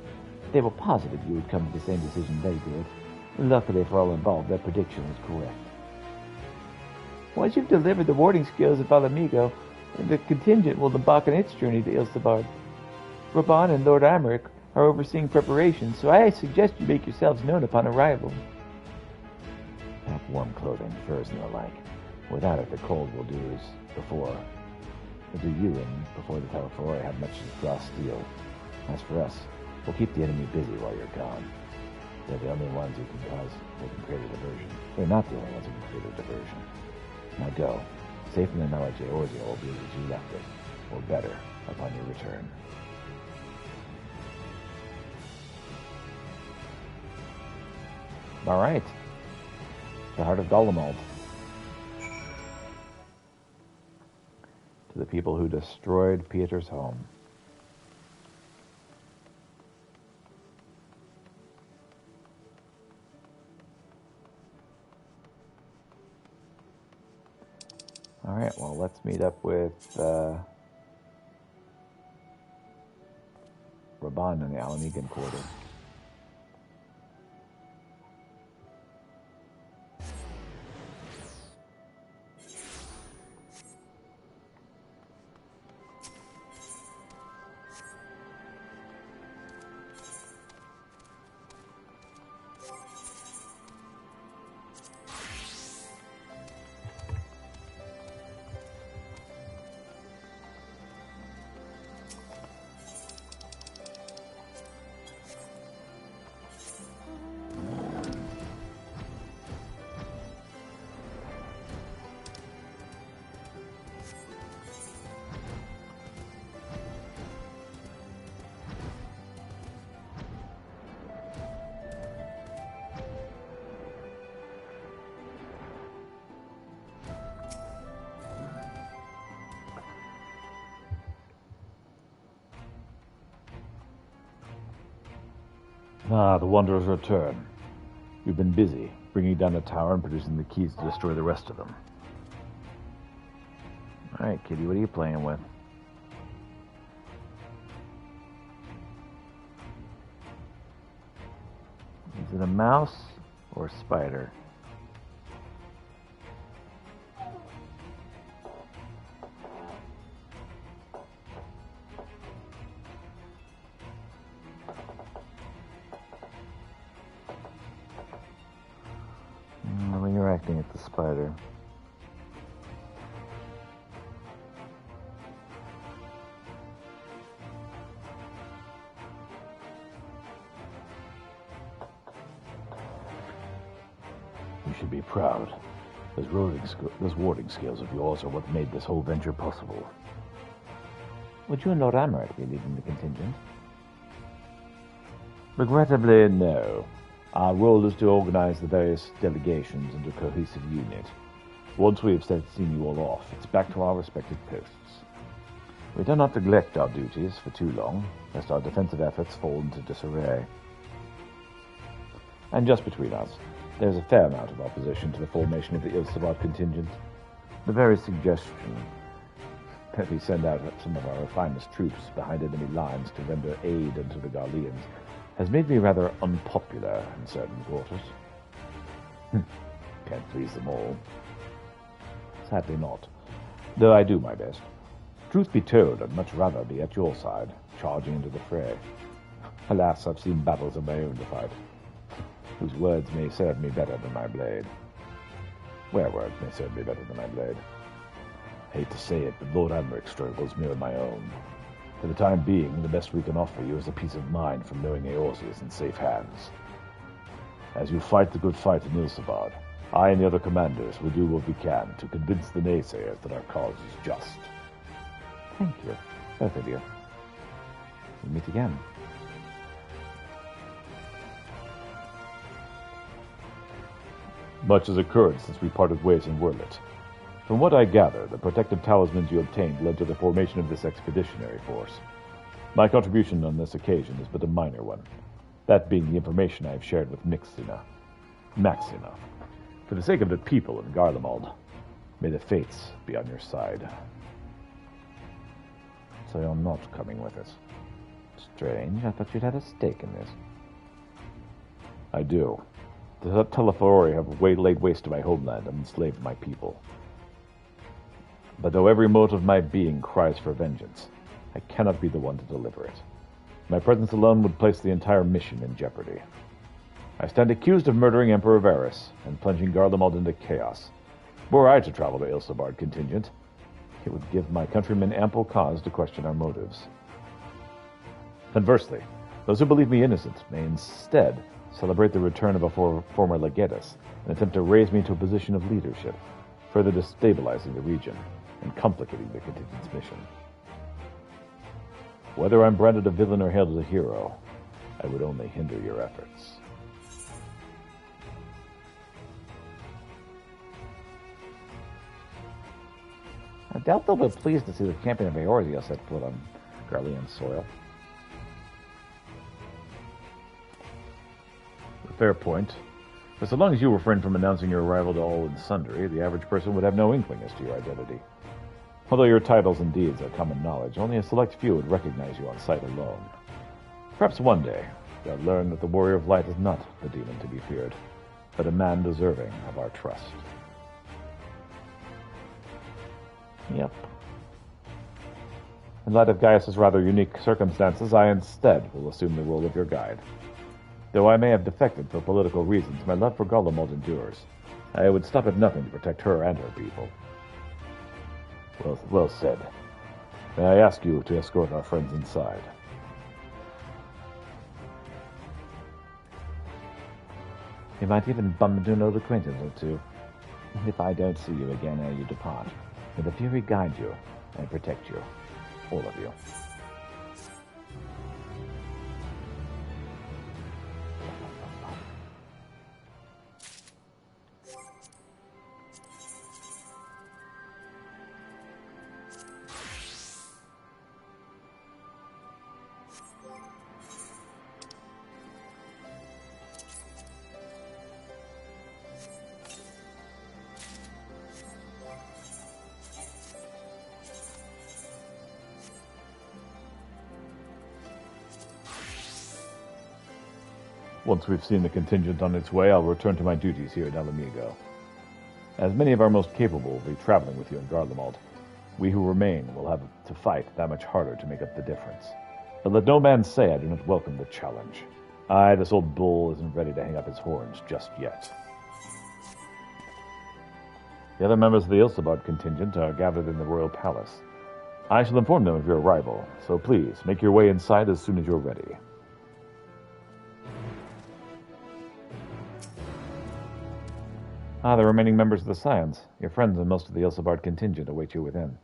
They were positive you would come to the same decision they did. Luckily for all involved, their prediction was correct. Once you've delivered the warding skills of Valamigo, the contingent will embark on its journey to Ilsabard. Raban and Lord Amaric are overseeing preparations, so I suggest you make yourselves known upon arrival. Pack warm clothing, furs, and the like. Without it, the cold will do as before. Will do you in before the Telefori have much to draw steel. As for us, we'll keep the enemy busy while you're gone. They're the only ones who can create a diversion. They're not the only ones who can create a diversion. Now go. Safe in the knowledge Eorzea will be as you left it, or better, upon your return. All right. The heart of Garlemald. To the people who destroyed Pieter's home. All right, well, let's meet up with Raban in the Alamegan quarter. Ah, the Wanderers return. You've been busy, bringing down the tower and producing the keys to destroy the rest of them. All right, Kitty, what are you playing with? Is it a mouse or a spider? When you're acting at the spider. You should be proud. Those warding skills of yours are what made this whole venture possible. Would you and Lord Amaric be leading the contingent? Regrettably, no. Our role is to organize the various delegations into a cohesive unit. Once we have seen you all off, it's back to our respective posts. We do not neglect our duties for too long, lest our defensive efforts fall into disarray. And just between us, there's a fair amount of opposition to the formation of the Ilsabard contingent. The very suggestion that we send out some of our finest troops behind enemy lines to render aid unto the Garleans has made me rather unpopular in certain quarters. Can't please them all. Sadly not, though I do my best. Truth be told, I'd much rather be at your side, charging into the fray. Alas, I've seen battles of my own to fight, whose words may serve me better than my blade. Where words may serve me better than my blade. I hate to say it, but Lord Admeric's struggles mirror my own. For the time being, the best we can offer you is a peace of mind from knowing Eorzea is in safe hands. As you fight the good fight in Ilsabard, I and the other commanders will do what we can to convince the naysayers that our cause is just. Thank you, both of you. We'll meet again. Much has occurred since we parted ways in Wurlit. From what I gather, the protective talismans you obtained led to the formation of this expeditionary force. My contribution on this occasion is but a minor one, that being the information I have shared with Maxina. For the sake of the people in Garlemald, may the fates be on your side. So you're not coming with us. Strange, I thought you'd had a stake in this. I do. The Telefori have laid waste to my homeland and enslaved my people. But though every mote of my being cries for vengeance, I cannot be the one to deliver it. My presence alone would place the entire mission in jeopardy. I stand accused of murdering Emperor Varys and plunging Garlemald into chaos. Were I to travel to Ilsabard contingent, it would give my countrymen ample cause to question our motives. Conversely, those who believe me innocent may instead celebrate the return of a former legatus and attempt to raise me to a position of leadership, further destabilizing the region and complicating the contingent's mission. Whether I'm branded a villain or hailed as a hero, I would only hinder your efforts. I doubt they'll be pleased to see the champion of Eorzea set foot on Garlean soil. A fair point. But so long as you refrain from announcing your arrival to all and sundry, the average person would have no inkling as to your identity. Although your titles and deeds are common knowledge, only a select few would recognize you on sight alone. Perhaps one day, they'll learn that the Warrior of Light is not the demon to be feared, but a man deserving of our trust. Yep. In light of Gaius's rather unique circumstances, I instead will assume the role of your guide. Though I may have defected for political reasons, my love for Garlemald endures. I would stop at nothing to protect her and her people. Well said. May I ask you to escort our friends inside? You might even bump into an old acquaintance or two. If I don't see you again ere you depart, may the Fury guide you and protect you. All of you. Once we've seen the contingent on its way, I'll return to my duties here at El Amigo. As many of our most capable will be traveling with you in Garlemald, we who remain will have to fight that much harder to make up the difference. But let no man say I do not welcome the challenge. This old bull isn't ready to hang up his horns just yet. The other members of the Ilsabard contingent are gathered in the royal palace. I shall inform them of your arrival, so please make your way inside as soon as you're ready. The remaining members of the Scions, your friends and most of the Ilsabard contingent await you within.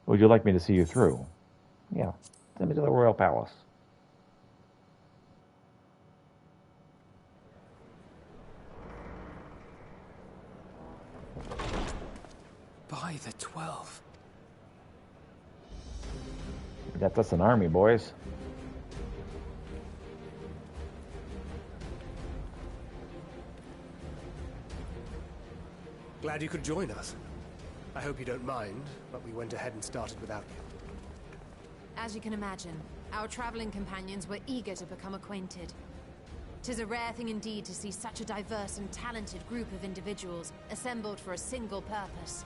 Would you like me to see you through? Yeah, send me to the royal palace. By the 12. That's us an army, boys. Glad you could join us. I hope you don't mind, but we went ahead and started without you. As you can imagine, our traveling companions were eager to become acquainted. 'Tis a rare thing indeed to see such a diverse and talented group of individuals assembled for a single purpose.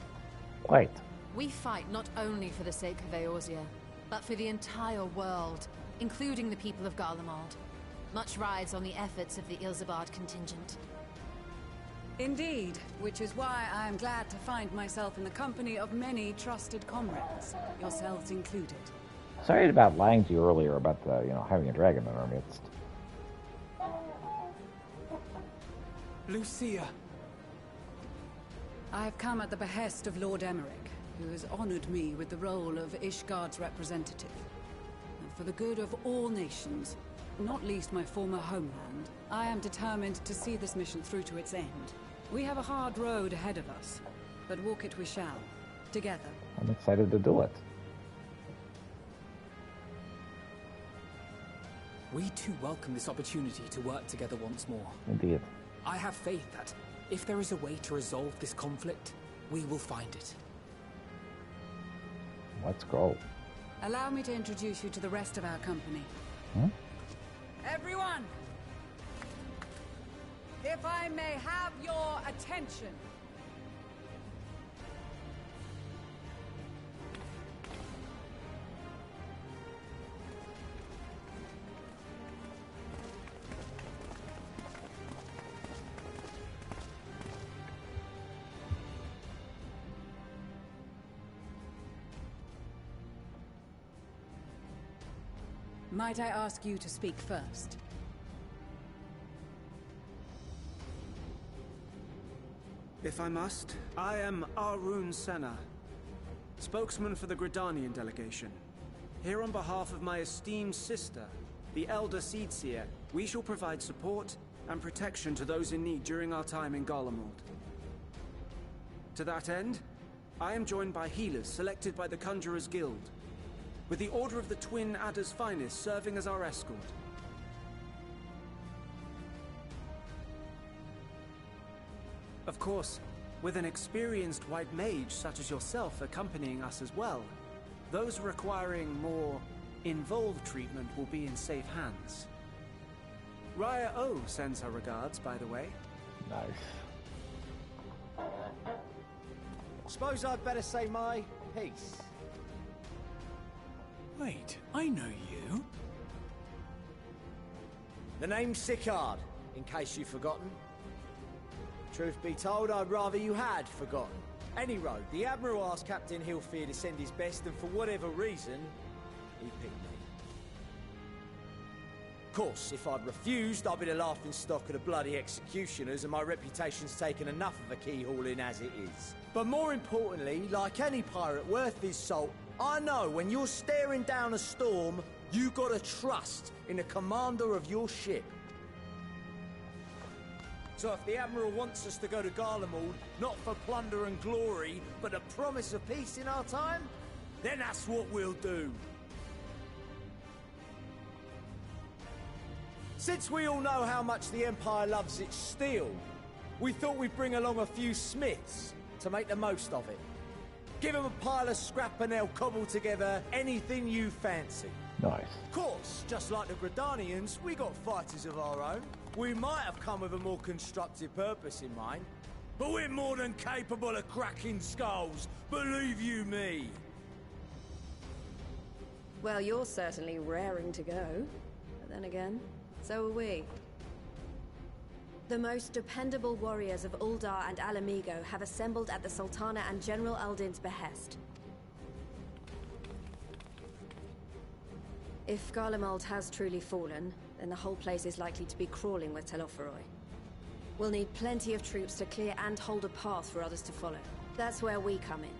Quite. We fight not only for the sake of Eorzea, but for the entire world, including the people of Garlemald. Much rides on the efforts of the Ilzabard contingent. Indeed, which is why I am glad to find myself in the company of many trusted comrades, yourselves included. Sorry about lying to you earlier about the, having a dragon in our midst. Lucia! I have come at the behest of Lord Emmerich, who has honored me with the role of Ishgard's representative. And for the good of all nations, not least my former homeland, I am determined to see this mission through to its end. We have a hard road ahead of us, but walk it we shall, together. I'm excited to do it. We too welcome this opportunity to work together once more. Indeed. I have faith that, if there is a way to resolve this conflict, we will find it. Let's go. Allow me to introduce you to the rest of our company. Everyone! If I may have your attention. Might I ask you to speak first? If I must, I am Arun Senna, spokesman for the Gridanian delegation. Here on behalf of my esteemed sister, the Elder Seedseer, we shall provide support and protection to those in need during our time in Garlemald. To that end, I am joined by healers selected by the Conjurers Guild, with the Order of the Twin Adder's Finest serving as our escort. Of course, with an experienced white mage such as yourself accompanying us as well, those requiring more involved treatment will be in safe hands. Raya O sends her regards, by the way. Nice. Suppose I'd better say my piece. Wait, I know you. The name's Sicard, in case you've forgotten. Truth be told, I'd rather you had forgotten. Any road, the Admiral asked Captain Hillfear to send his best, and for whatever reason, he picked me. Of course, if I'd refused, I'd be the laughingstock of the bloody executioners, and my reputation's taken enough of a keyhauling as it is. But more importantly, like any pirate worth his salt, I know when you're staring down a storm, you gotta trust in the commander of your ship. So if the Admiral wants us to go to Garlemald, not for plunder and glory, but a promise of peace in our time, then that's what we'll do. Since we all know how much the Empire loves its steel, we thought we'd bring along a few smiths to make the most of it. Give them a pile of scrap and they'll cobble together anything you fancy. Nice. Of course, just like the Gridanians, we got fighters of our own. We might have come with a more constructive purpose in mind, but we're more than capable of cracking skulls, believe you me. Well, you're certainly raring to go. But then again, so are we. The most dependable warriors of Uldar and Alamigo have assembled at the Sultana and General Aldin's behest. If Garlemald has truly fallen, then the whole place is likely to be crawling with Telophoroi. We'll need plenty of troops to clear and hold a path for others to follow. That's where we come in.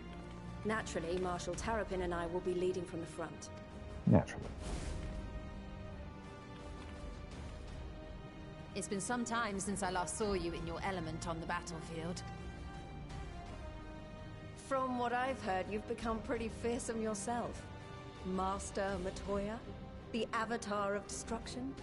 Naturally, Marshal Tarapin and I will be leading from the front. Naturally. It's been some time since I last saw you in your element on the battlefield. From what I've heard, you've become pretty fearsome yourself. Master Matoya? The Avatar of Destruction?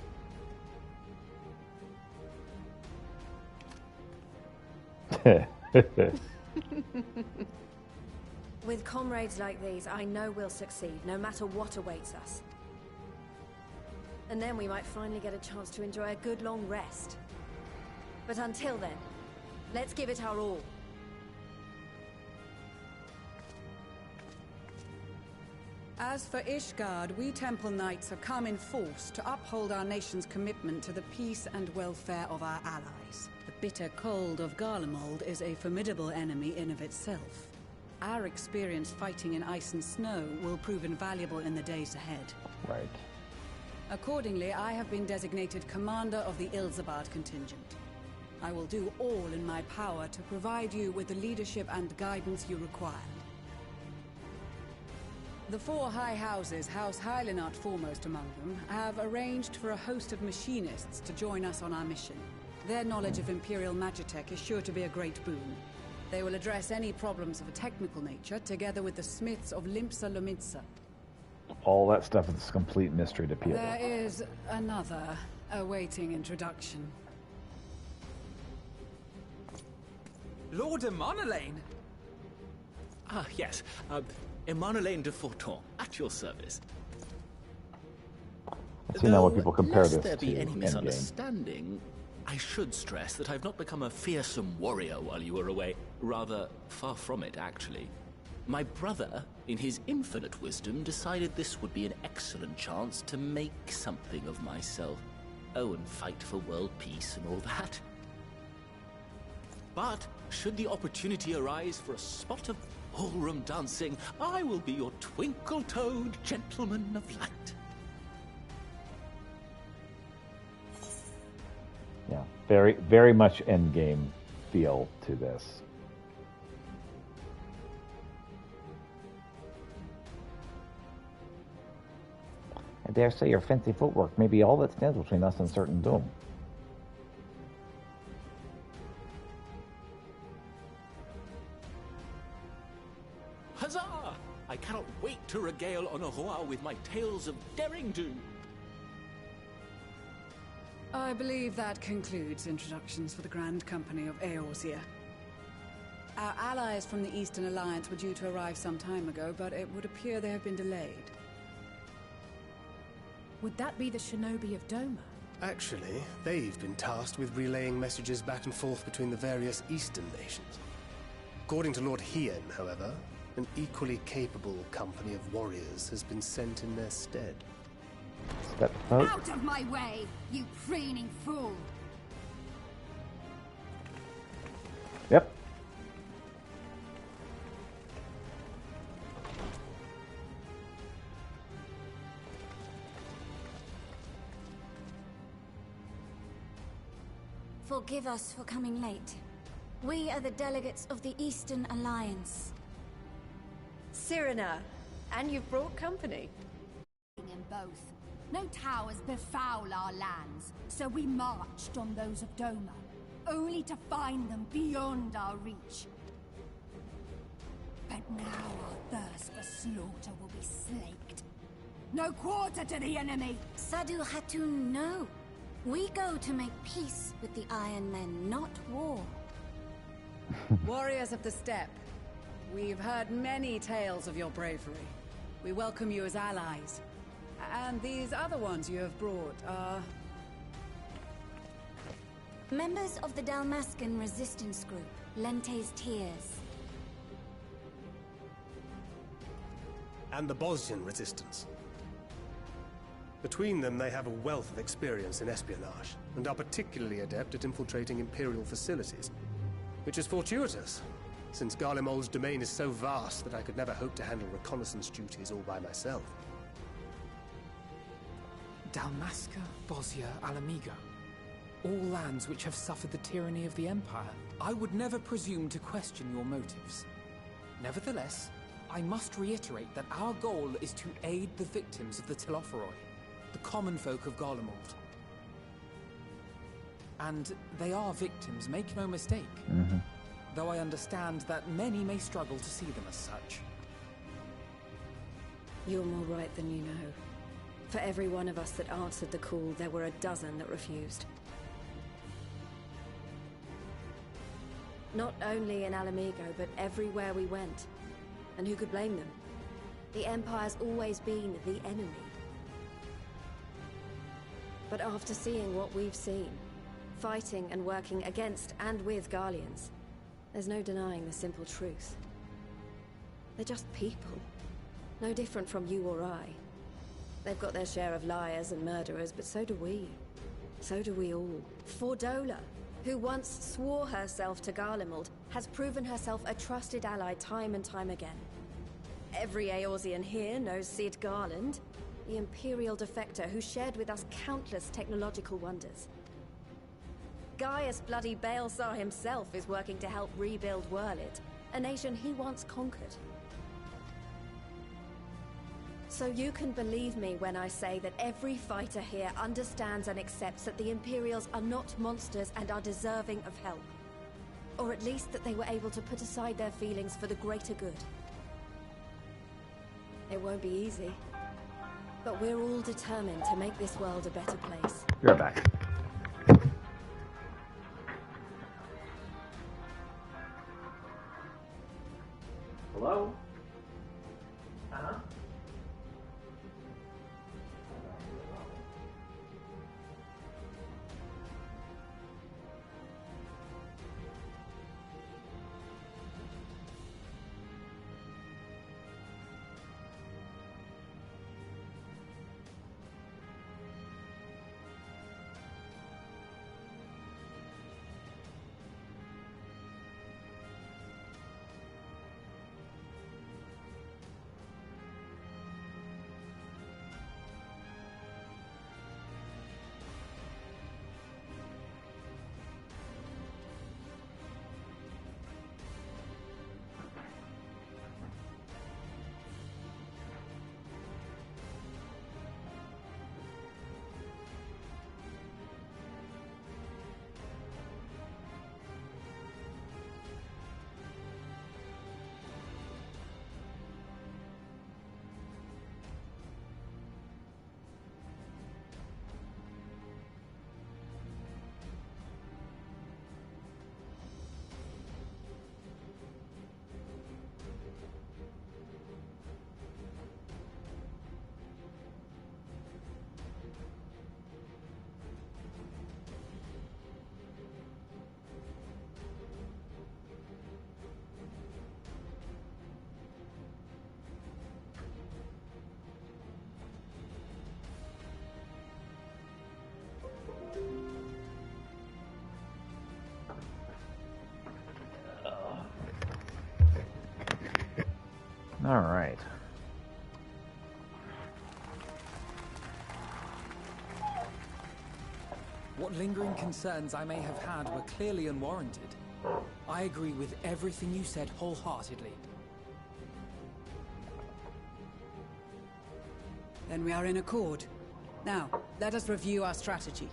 With comrades like these, I know we'll succeed, no matter what awaits us. And then we might finally get a chance to enjoy a good long rest. But until then, let's give it our all. As for Ishgard, we Temple Knights have come in force to uphold our nation's commitment to the peace and welfare of our allies. The bitter cold of Garlemald is a formidable enemy in of itself. Our experience fighting in ice and snow will prove invaluable in the days ahead. Right. Accordingly, I have been designated commander of the Ilzabard contingent. I will do all in my power to provide you with the leadership and guidance you require. The four high houses, House Hylinart foremost among them, have arranged for a host of machinists to join us on our mission. Their knowledge of Imperial Magitech is sure to be a great boon. They will address any problems of a technical nature, together with the smiths of Limpsa Lomitsa. All that stuff is a complete mystery to people. There is another awaiting introduction. Lord Emanolaine! Ah, yes. Emanolaine de Forton, at your service. See now what people compare lest this there to be any Endgame. misunderstanding, I should stress that I've not become a fearsome warrior while you were away. Rather, far from it, actually. My brother, in his infinite wisdom, decided this would be an excellent chance to make something of myself. Oh, and fight for world peace and all that. But, should the opportunity arise for a spot of ballroom dancing, I will be your twinkle-toed gentleman of light. Yeah, very, very much Endgame feel to this. I dare say your fancy footwork may be all that stands between us and certain doom. Huzzah! I cannot wait to regale Honoroa with my tales of derring-do. I believe that concludes introductions for the Grand Company of Eorzea. Our allies from the Eastern Alliance were due to arrive some time ago, but it would appear they have been delayed. Would that be the shinobi of Doma? Actually, they've been tasked with relaying messages back and forth between the various Eastern nations. According to Lord Hien, however, an equally capable company of warriors has been sent in their stead. Step out. Out of my way, you preening fool! Yep. Forgive us for coming late. We are the delegates of the Eastern Alliance. Cyrena, and you've brought company. In both. No towers befoul our lands, so we marched on those of Doma, only to find them beyond our reach. But now our thirst for slaughter will be slaked. No quarter to the enemy! Sadu Hatun, no. We go to make peace with the Iron Men, not war. Warriors of the Steppe, we've heard many tales of your bravery. We welcome you as allies. And these other ones you have brought are... members of the Dalmascan resistance group, Lente's Tears. And the Bosnian resistance. Between them, they have a wealth of experience in espionage, and are particularly adept at infiltrating Imperial facilities. Which is fortuitous, since Garlemald's domain is so vast that I could never hope to handle reconnaissance duties all by myself. Dalmasca, Bosnia, Alamigo. All lands which have suffered the tyranny of the Empire. I would never presume to question your motives. Nevertheless, I must reiterate that our goal is to aid the victims of the Telophoroi, the common folk of Garlemald. And they are victims, make no mistake. Though I understand that many may struggle to see them as such. You're more right than you know. For every one of us that answered the call, there were a dozen that refused. Not only in Alamigo, but everywhere we went. And who could blame them? The Empire's always been the enemy. But after seeing what we've seen, fighting and working against and with Garleans, there's no denying the simple truth. They're just people. No different from you or I. They've got their share of liars and murderers, but so do we. So do we all. Fordola, who once swore herself to Garlemald, has proven herself a trusted ally time and time again. Every Eorzean here knows Cid Garland, the Imperial defector who shared with us countless technological wonders. Gaius bloody Balesar himself is working to help rebuild Wurlid, a nation he once conquered. So you can believe me when I say that every fighter here understands and accepts that the Imperials are not monsters and are deserving of help. Or at least that they were able to put aside their feelings for the greater good. It won't be easy, but we're all determined to make this world a better place. You're back. Hello? Uh-huh. All right. What lingering concerns I may have had were clearly unwarranted. I agree with everything you said wholeheartedly. Then we are in accord. Now, let us review our strategy.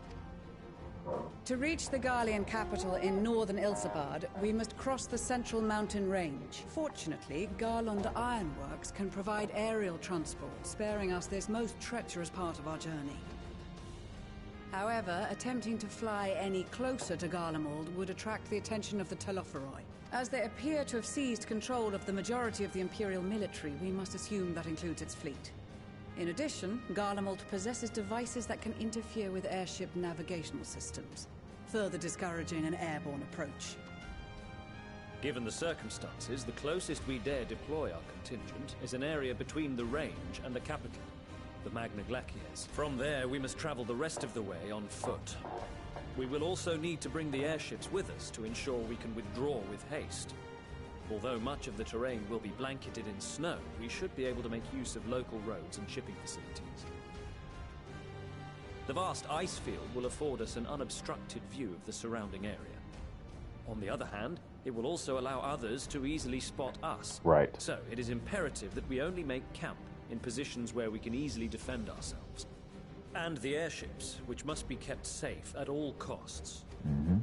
To reach the Garlean capital in northern Ilsabard, we must cross the central mountain range. Fortunately, Garland Ironworks can provide aerial transport, sparing us this most treacherous part of our journey. However, attempting to fly any closer to Garlemald would attract the attention of the Telophoroi. As they appear to have seized control of the majority of the Imperial military, we must assume that includes its fleet. In addition, Garlemald possesses devices that can interfere with airship navigational systems, further discouraging an airborne approach. Given the circumstances, the closest we dare deploy our contingent is an area between the range and the capital, the Magna Glaciers. From there, we must travel the rest of the way on foot. We will also need to bring the airships with us to ensure we can withdraw with haste. Although much of the terrain will be blanketed in snow, we should be able to make use of local roads and shipping facilities. The vast ice field will afford us an unobstructed view of the surrounding area. On the other hand, it will also allow others to easily spot us. Right. So it is imperative that we only make camp in positions where we can easily defend ourselves. And the airships, which must be kept safe at all costs. Mm-hmm.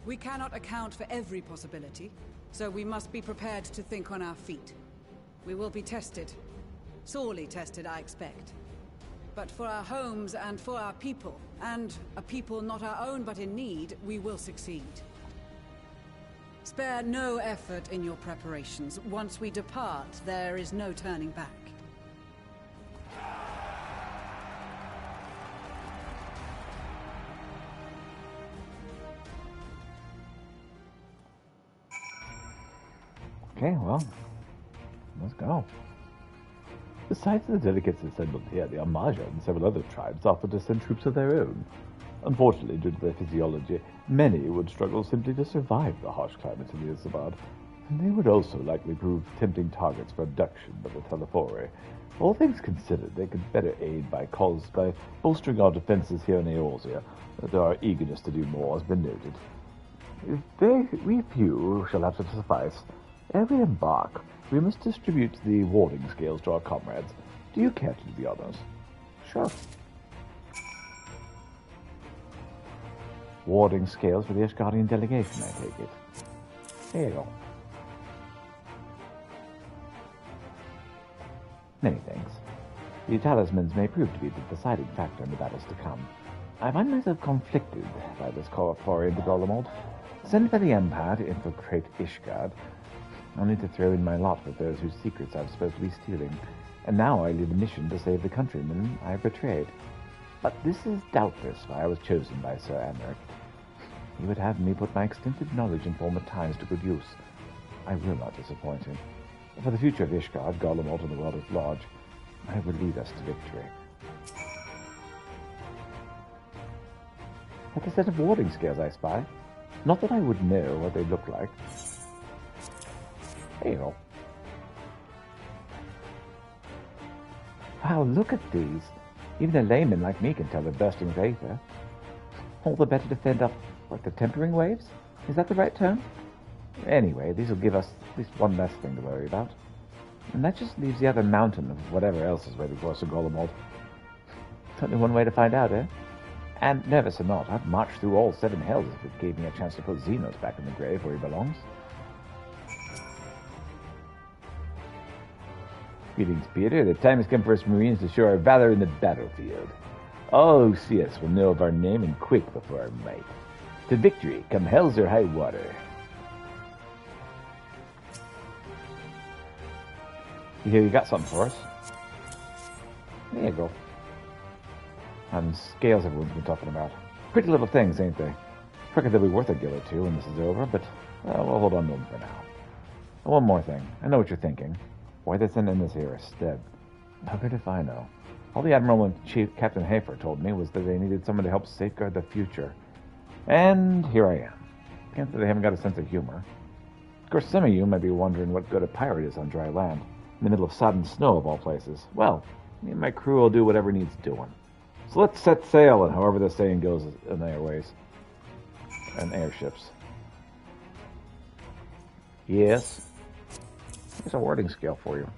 We cannot account for every possibility, so we must be prepared to think on our feet. We will be tested. Sorely tested, I expect. But for our homes and for our people, and a people not our own but in need, we will succeed. Spare no effort in your preparations. Once we depart, there is no turning back. Okay, well, Oh. Besides the delegates assembled here, the Amaja and several other tribes offered to send troops of their own. Unfortunately, due to their physiology, many would struggle simply to survive the harsh climate in the Isabad, and they would also likely prove tempting targets for abduction by the Telefori. All things considered, they could better aid by bolstering our defenses here in Eorzea, that our eagerness to do more has been noted. We few shall have to suffice. Ere we embark, we must distribute the warding scales to our comrades. Do you care to do the honors? Sure. Warding scales for the Ishgardian delegation, I take it. There you go. Many thanks. The talismans may prove to be the deciding factor in the battles to come. I find myself conflicted by this call for into Golemald. Sent by the Empire to infiltrate Ishgard, only to throw in my lot with those whose secrets I'm supposed to be stealing. And now I lead a mission to save the countrymen I betrayed. But this is doubtless why I was chosen by Sir Amaric. He would have me put my extensive knowledge in former times to good use. I will not disappoint him. For the future of Ishgard, Golemald, and the world at large, I will lead us to victory. At a set of warding scales I spy. Not that I would know what they look like. There you go. Wow, look at these. Even a layman like me can tell they're bursting with aether. All the better to fend off, the tempering waves? Is that the right term? Anyway, these will give us at least one less thing to worry about. And that just leaves the other mountain of whatever else is waiting for us in Golemald. It's only one way to find out, eh? And nervous or not, I'd march through all 7 hells if it gave me a chance to put Xenos back in the grave where he belongs. Greetings, Peter. The time has come for us Marines to show our valor in the battlefield. All see us will know of our name and quake before our might. To victory, come hells or high water. You hear you got something for us? There you go. Scales everyone's been talking about. Pretty little things, ain't they? Reckon they'll be worth a gill or two when this is over, but we'll hold on to them for now. One more thing. I know what you're thinking. Why they sending this here instead? Buggered if I know. All the Admiral and Chief Captain Hafer told me was that they needed someone to help safeguard the future. And here I am. Can't say they haven't got a sense of humor. Of course, some of you might be wondering what good a pirate is on dry land, in the middle of sodden snow of all places. Well, me and my crew will do whatever needs doing. So let's set sail, and however the saying goes in the airways. And airships. Yes? Here's a wording scale for you.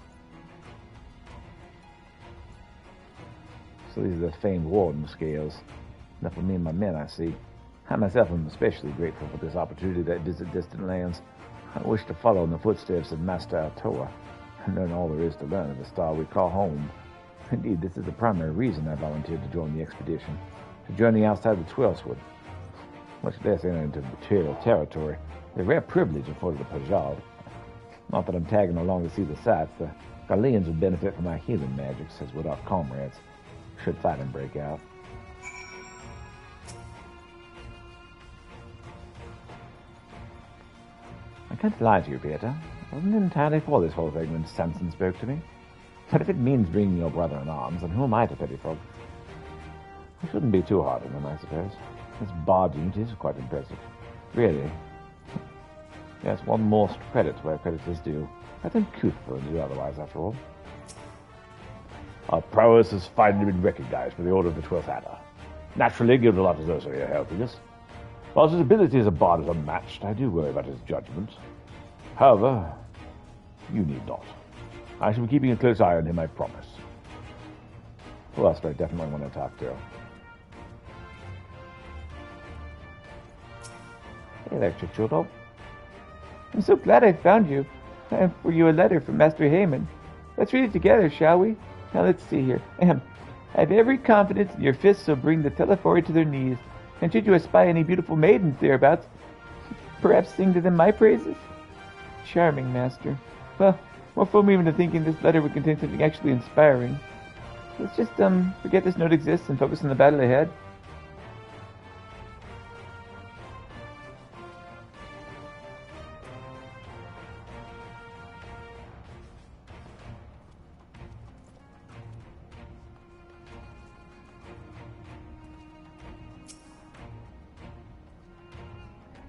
So these are the famed warden scales. Enough for me and my men, I see. I myself am especially grateful for this opportunity to visit distant lands. I wish to follow in the footsteps of Master Altoa and learn all there is to learn of the star we call home. Indeed, this is the primary reason I volunteered to join the expedition, to journey outside the Twelfthwood. Much less enter into material territory, a rare privilege afforded to Pajal. Not that I'm tagging along to see the sights. The Galileans would benefit from our healing magics, as would our comrades, should fighting break out. I can't lie to you, Peter. I wasn't entirely for this whole thing when Samson spoke to me. But if it means bringing your brother in arms, then who am I to pettifog? I shouldn't be too hard on him, I suppose. This bard unit is quite impressive. Really. Yes, one more credit where credit is due. Quite uncouth for him to do otherwise, after all. Our prowess has finally been recognized by the Order of the Twelfth Adder. Naturally, given a lot of those who are helping us. While his ability as a bard is unmatched, I do worry about his judgment. However, you need not. I shall be keeping a close eye on him, I promise. Who else do I definitely want to talk to? Hey there, Chichudo. I'm so glad I found you. And for you a letter from Master Heyman. Let's read it together, shall we? Now let's see here. I have every confidence in your fists will bring the Telefori to their knees. And should you espy any beautiful maidens thereabouts, perhaps sing to them my praises? Charming, Master. Well, more fool me into thinking this letter would contain something actually inspiring. Let's just, forget this note exists and focus on the battle ahead.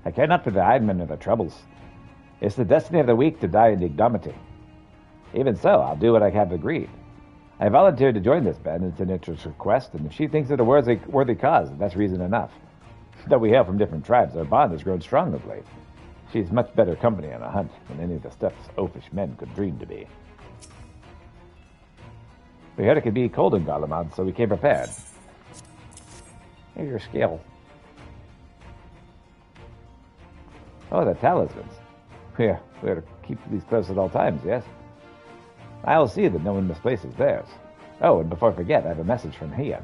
I care not for the Ironmen or the troubles. It's the destiny of the weak to die in ignominy. Even so, I'll do what I have agreed. I volunteered to join this band in Sinistra's request, and if she thinks it a worthy cause, that's reason enough. Though we hail from different tribes, our bond has grown strong of late. She's much better company on a hunt than any of the stuff's oafish men could dream to be. We heard it could be cold in Garlemald, so we came prepared. Here's your scale. Oh, the talismans. We're to keep these close at all times, yes? I'll see that no one misplaces theirs. Oh, and before I forget, I have a message from Heian.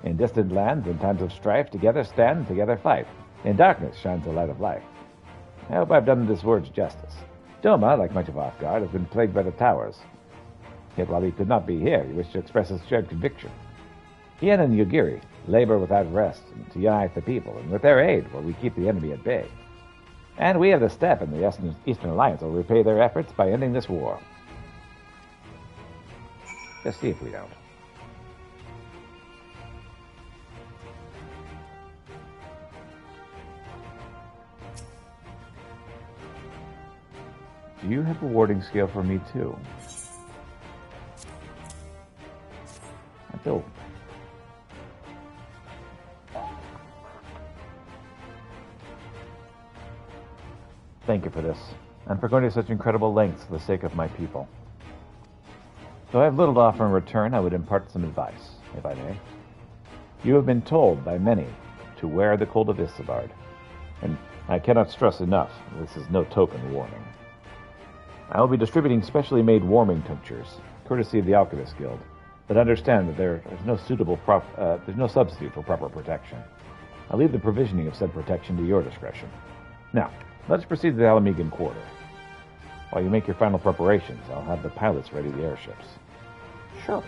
In distant lands, in times of strife, together stand, together fight. In darkness shines the light of life. I hope I've done this word's justice. Doma, like much of Othgard, has been plagued by the towers. Yet while he could not be here, he wished to express his shared conviction. Heian and Yugiri labor without rest to unite the people, and with their aid will we keep the enemy at bay. And we of the Steppe and the Eastern Alliance will repay their efforts by ending this war. Let's see if we don't. Do you have a warding scale for me, too? I do. Thank you for this, and for going to such incredible lengths for the sake of my people. Though I have little to offer in return, I would impart some advice, if I may. You have been told by many to wear the cold of Isambard, and I cannot stress enough, this is no token warning. I will be distributing specially made warming tinctures, courtesy of the Alchemist Guild, but understand that there's no substitute for proper protection. I'll leave the provisioning of said protection to your discretion. Now, let's proceed to the Alamegan Quarter. While you make your final preparations, I'll have the pilots ready the airships. Sure.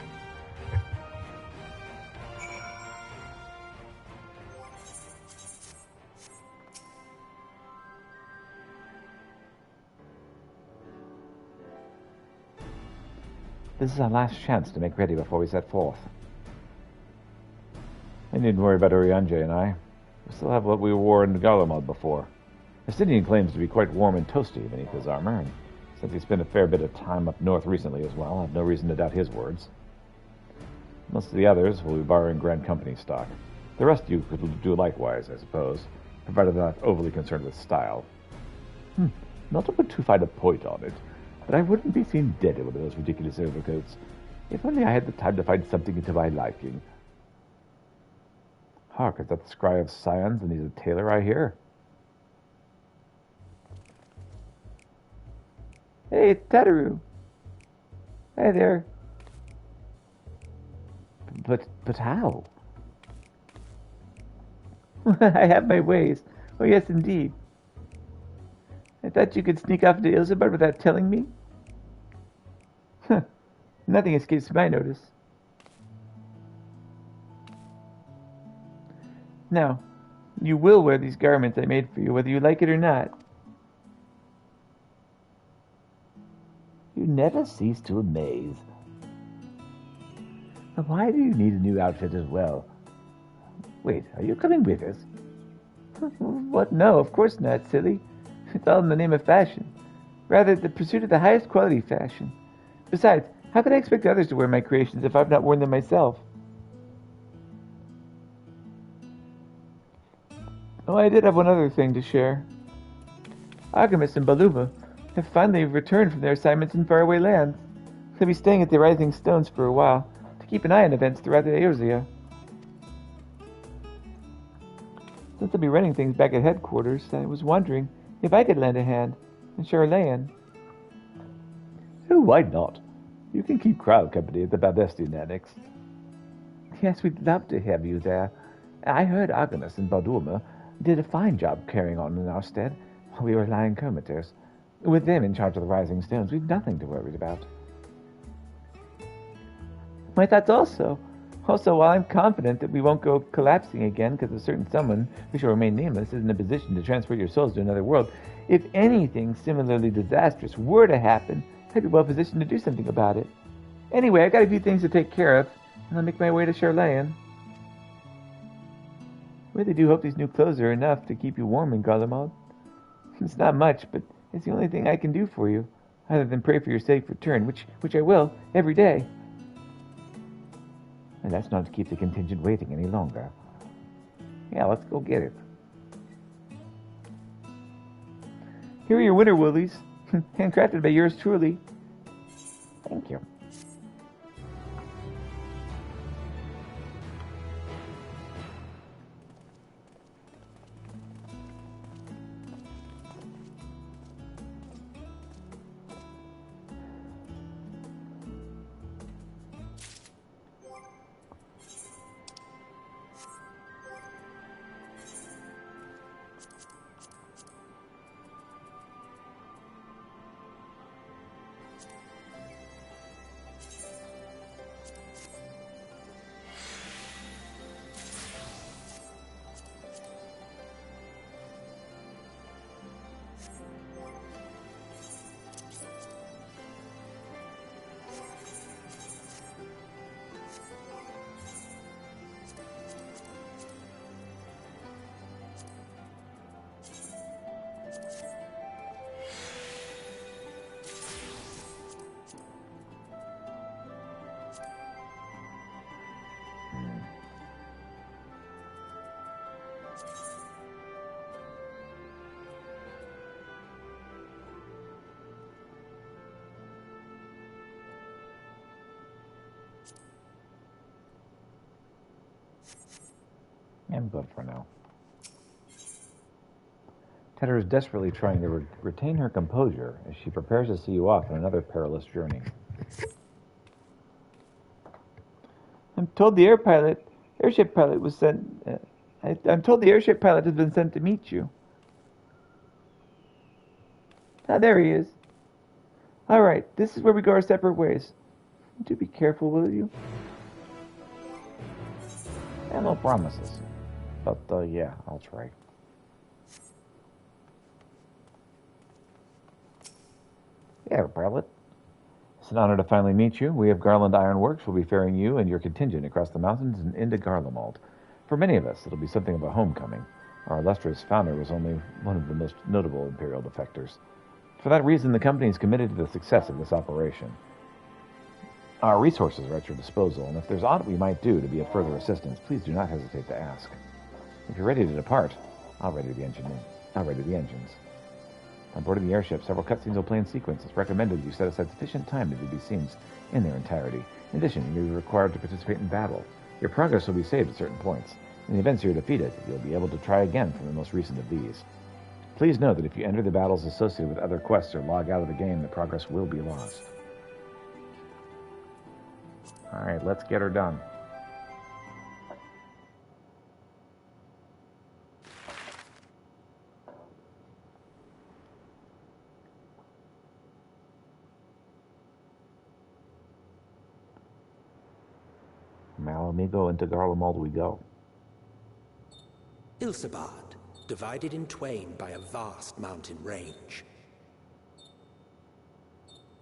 This is our last chance to make ready before we set forth. I needn't worry about Urianger and I. We still have what we wore in Garlemald before. Justinian claims to be quite warm and toasty beneath his armor, and since he spent a fair bit of time up north recently as well, I have no reason to doubt his words. Most of the others will be borrowing Grand Company stock. The rest of you could do likewise, I suppose, provided they're not overly concerned with style. Not to put too fine a point on it, but I wouldn't be seen dead in one of those ridiculous overcoats. If only I had the time to find something to my liking. Hark, is that the Scry of Scions, and he's a tailor, I hear? Hey, it's Tataru. Hi there. But how? I have my ways. Oh, yes, indeed. I thought you could sneak off to Isambard without telling me? Nothing escapes my notice. Now, you will wear these garments I made for you, whether you like it or not. You never cease to amaze. Now, why do you need a new outfit as well? Wait, are you coming with us? What? No, of course not, silly. It's all in the name of fashion. Rather, the pursuit of the highest quality fashion. Besides, how could I expect others to wear my creations if I've not worn them myself? Oh, I did have one other thing to share. Artemis and Baluma have finally returned from their assignments in faraway lands. They'll be staying at the Rising Stones for a while, to keep an eye on events throughout the Eorzea. Since I'll be running things back at headquarters, I was wondering if I could lend a hand, and Charlayan. Oh, why not? You can keep crowd company at the Baldestian Annex. Yes, we'd love to have you there. I heard Artemis and Balduma did a fine job carrying on in our stead while we were lying comatose. With them in charge of the Rising Stones, we've nothing to worry about. My thoughts also. Also, while I'm confident that we won't go collapsing again because a certain someone who shall remain nameless is in a position to transfer your souls to another world, if anything similarly disastrous were to happen, I'd be well positioned to do something about it. Anyway, I've got a few things to take care of, and I'll make my way to Charlayan. Really do hope these new clothes are enough to keep you warm in Garlemald. It's not much, but it's the only thing I can do for you, other than pray for your safe return, which I will, every day. And that's not to keep the contingent waiting any longer. Yeah, let's go get it. Here are your winter woolies, handcrafted by yours truly. Thank you. I'm good for now. Tedder is desperately trying to retain her composure as she prepares to see you off on another perilous journey. I'm told the airship pilot was sent. I'm told the airship pilot has been sent to meet you. Ah, there he is. All right, this is where we go our separate ways. Do be careful, will you? Yeah, no promises. But, yeah, I'll try. Yeah, pilot. It's an honor to finally meet you. We of Garland Iron Works will be ferrying you and your contingent across the mountains and into Garlemald. For many of us, it'll be something of a homecoming. Our illustrious founder was only one of the most notable Imperial defectors. For that reason, the company is committed to the success of this operation. Our resources are at your disposal, and if there's aught we might do to be of further assistance, please do not hesitate to ask. If you're ready to depart, I'll ready the engines. On board of the airship, several cutscenes will play in sequence. It's recommended you set aside sufficient time to do these scenes in their entirety. In addition, you may be required to participate in battle. Your progress will be saved at certain points. In the events you're defeated, you'll be able to try again from the most recent of these. Please know that if you enter the battles associated with other quests or log out of the game, the progress will be lost. Alright, let's get her done. Malamigo into Garlemald we go. Ilsabad, divided in twain by a vast mountain range.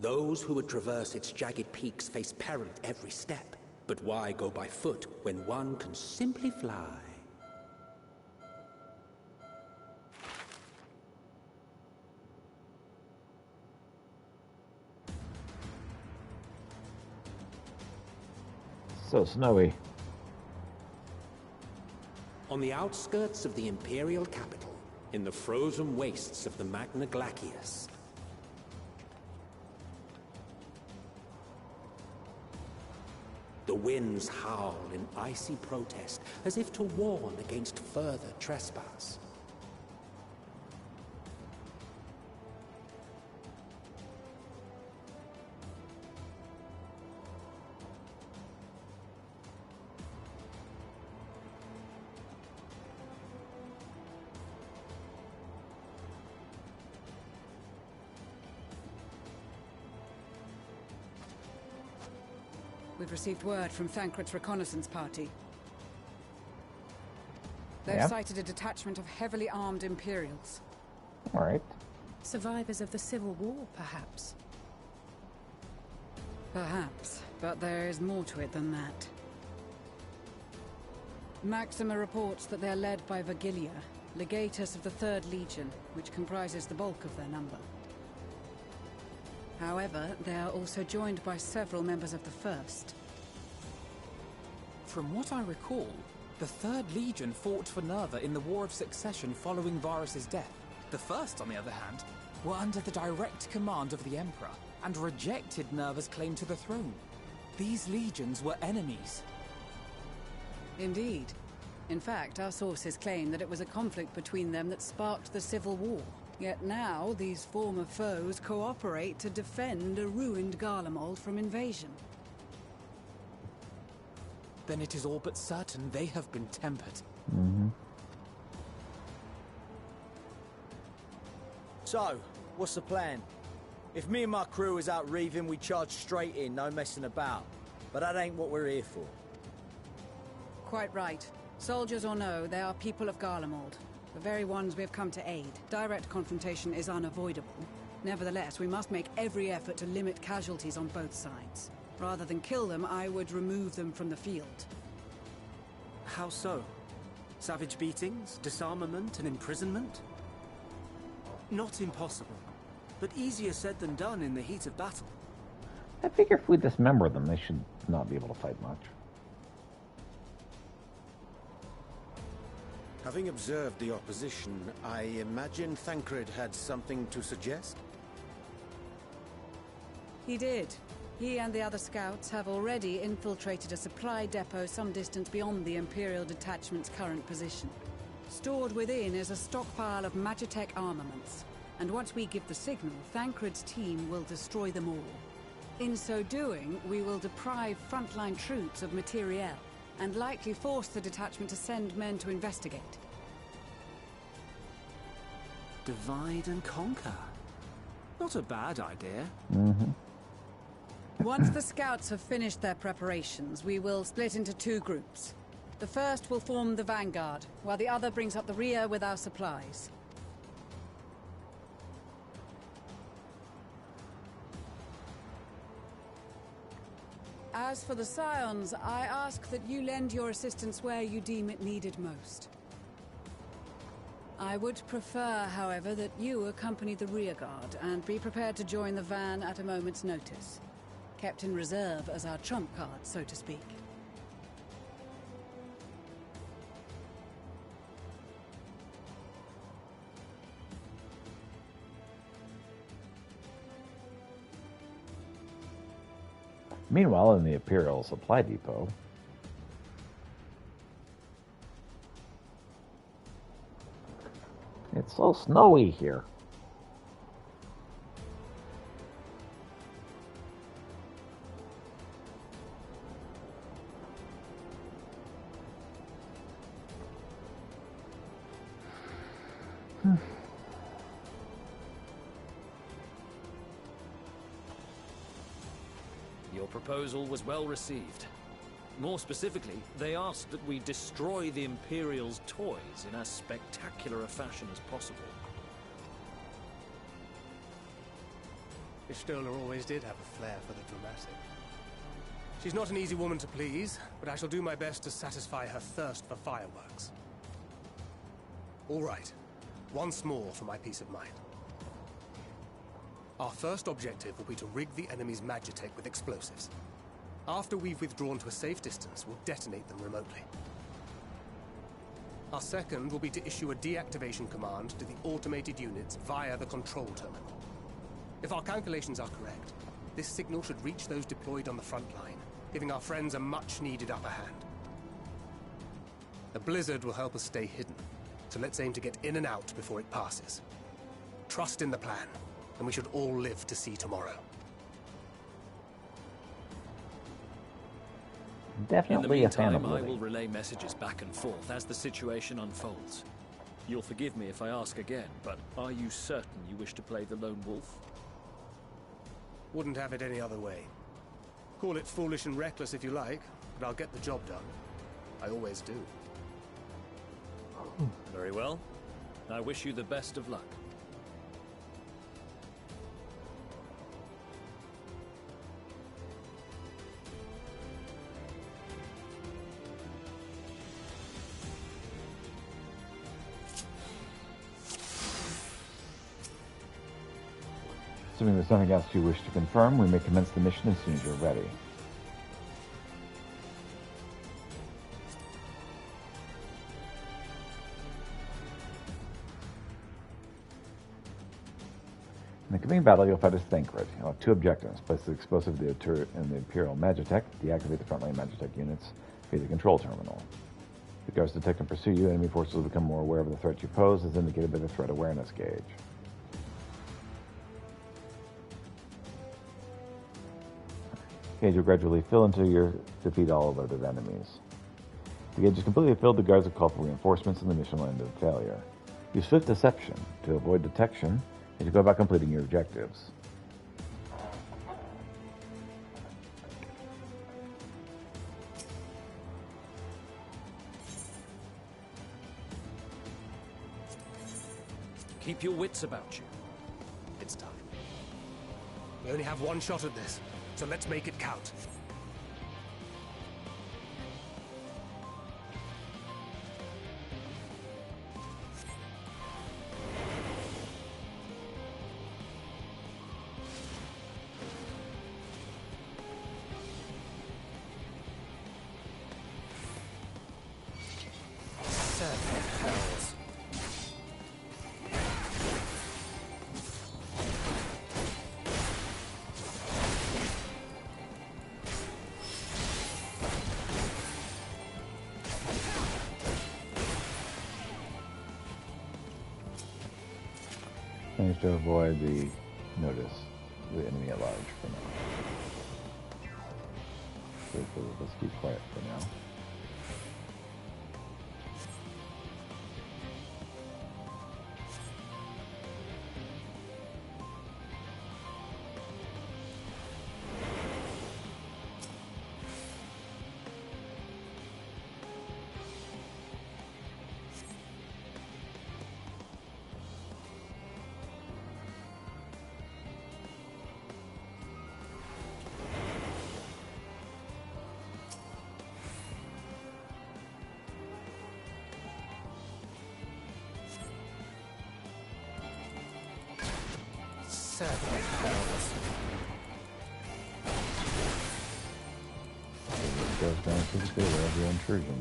Those who would traverse its jagged peaks face peril at every step. But why go by foot when one can simply fly? So snowy. On the outskirts of the Imperial capital, in the frozen wastes of the Magna Glacius, the winds howl in icy protest, as if to warn against further trespass. We've received word from Thancred's reconnaissance party. They've Yeah. sighted a detachment of heavily armed Imperials. Alright. Survivors of the Civil War, perhaps? Perhaps, but there is more to it than that. Maxima reports that they're led by Vergilia, legatus of the 3rd Legion, which comprises the bulk of their number. However, they are also joined by several members of the 1st. From what I recall, the 3rd Legion fought for Nerva in the War of Succession following Varus' death. The 1st, on the other hand, were under the direct command of the Emperor and rejected Nerva's claim to the throne. These legions were enemies. Indeed. In fact, our sources claim that it was a conflict between them that sparked the Civil War. Yet now, these former foes cooperate to defend a ruined Garlemald from invasion. Then it is all but certain they have been tempered. So, what's the plan? If me and my crew is out reaving, we charge straight in, no messing about. But that ain't what we're here for. Quite right. Soldiers or no, they are people of Garlemald. The very ones we have come to aid. Direct confrontation is unavoidable. Nevertheless, we must make every effort to limit casualties on both sides. Rather than kill them, I would remove them from the field. How so? Savage beatings, disarmament, and imprisonment? Not impossible, but easier said than done in the heat of battle. I figure if we dismember them, they should not be able to fight much. Having observed the opposition, I imagine Thancred had something to suggest? He did. He and the other scouts have already infiltrated a supply depot some distance beyond the Imperial Detachment's current position. Stored within is a stockpile of Magitech armaments, and once we give the signal, Thancred's team will destroy them all. In so doing, we will deprive frontline troops of materiel, and likely force the detachment to send men to investigate. Divide and conquer. Not a bad idea. Once the scouts have finished their preparations, we will split into 2 groups. The first will form the vanguard, while the other brings up the rear with our supplies. As for the Scions, I ask that you lend your assistance where you deem it needed most. I would prefer, however, that you accompany the rearguard and be prepared to join the van at a moment's notice. Kept in reserve as our trump card, so to speak. Meanwhile, in the Imperial Supply Depot, it's so snowy here. Your proposal was well received. More specifically, they asked that we destroy the Imperial's toys in as spectacular a fashion as possible. Ishtola always did have a flair for the dramatic. She's not an easy woman to please, but I shall do my best to satisfy her thirst for fireworks. All right, once more for my peace of mind. Our first objective will be to rig the enemy's Magitech with explosives. After we've withdrawn to a safe distance, we'll detonate them remotely. Our second will be to issue a deactivation command to the automated units via the control terminal. If our calculations are correct, this signal should reach those deployed on the front line, giving our friends a much-needed upper hand. The blizzard will help us stay hidden, so let's aim to get in and out before it passes. Trust in the plan, and we should all live to see tomorrow. Definitely In the a fan of meantime, I living. will relay messages back and forth as the situation unfolds. You'll forgive me if I ask again, but are you certain you wish to play the lone wolf? Wouldn't have it any other way. Call it foolish and reckless if you like, but I'll get the job done. I always do. Very well. I wish you the best of luck. Assuming there's nothing else you wish to confirm, we may commence the mission as soon as you're ready. In the coming battle, you'll fight as Thancred. You'll have two objectives. Place the explosive in the Imperial Magitech, deactivate the frontline Magitech units via the control terminal. If the guards detect and pursue you, enemy forces will become more aware of the threat you pose, as indicated by the threat awareness gauge. Gauge will gradually fill until you defeat all alerted enemies. If the gauge is completely filled, the guards will call for reinforcements and the mission will end in failure. Use swift deception to avoid detection as you go about completing your objectives. Keep your wits about you. It's time. We only have one shot at this, so let's make it count. Manage to avoid the notice the enemy at large for now. So let's keep quiet for now. Goes down to the theater of your intrusion.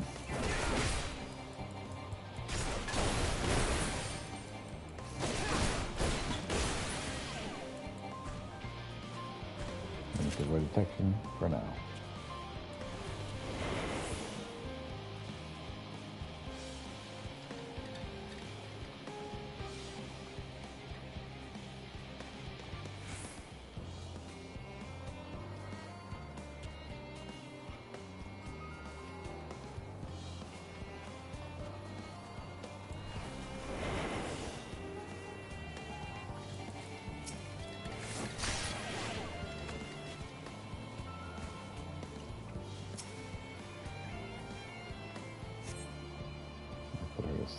And avoid detection for now.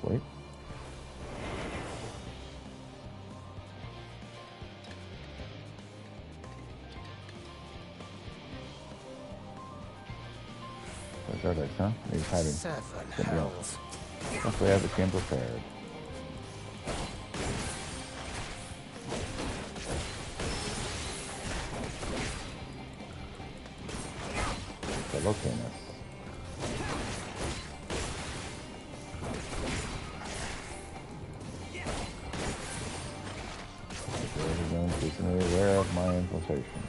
Sleep. There's Ardex, huh? He's hiding. Seven hells. Luckily, I have the camp prepared. The Locanus. Increasingly aware of my infiltration.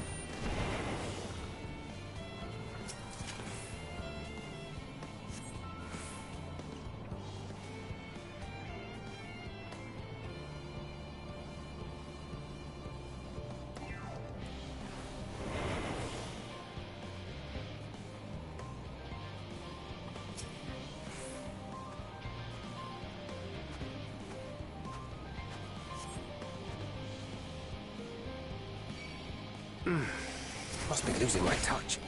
Must be losing my touch.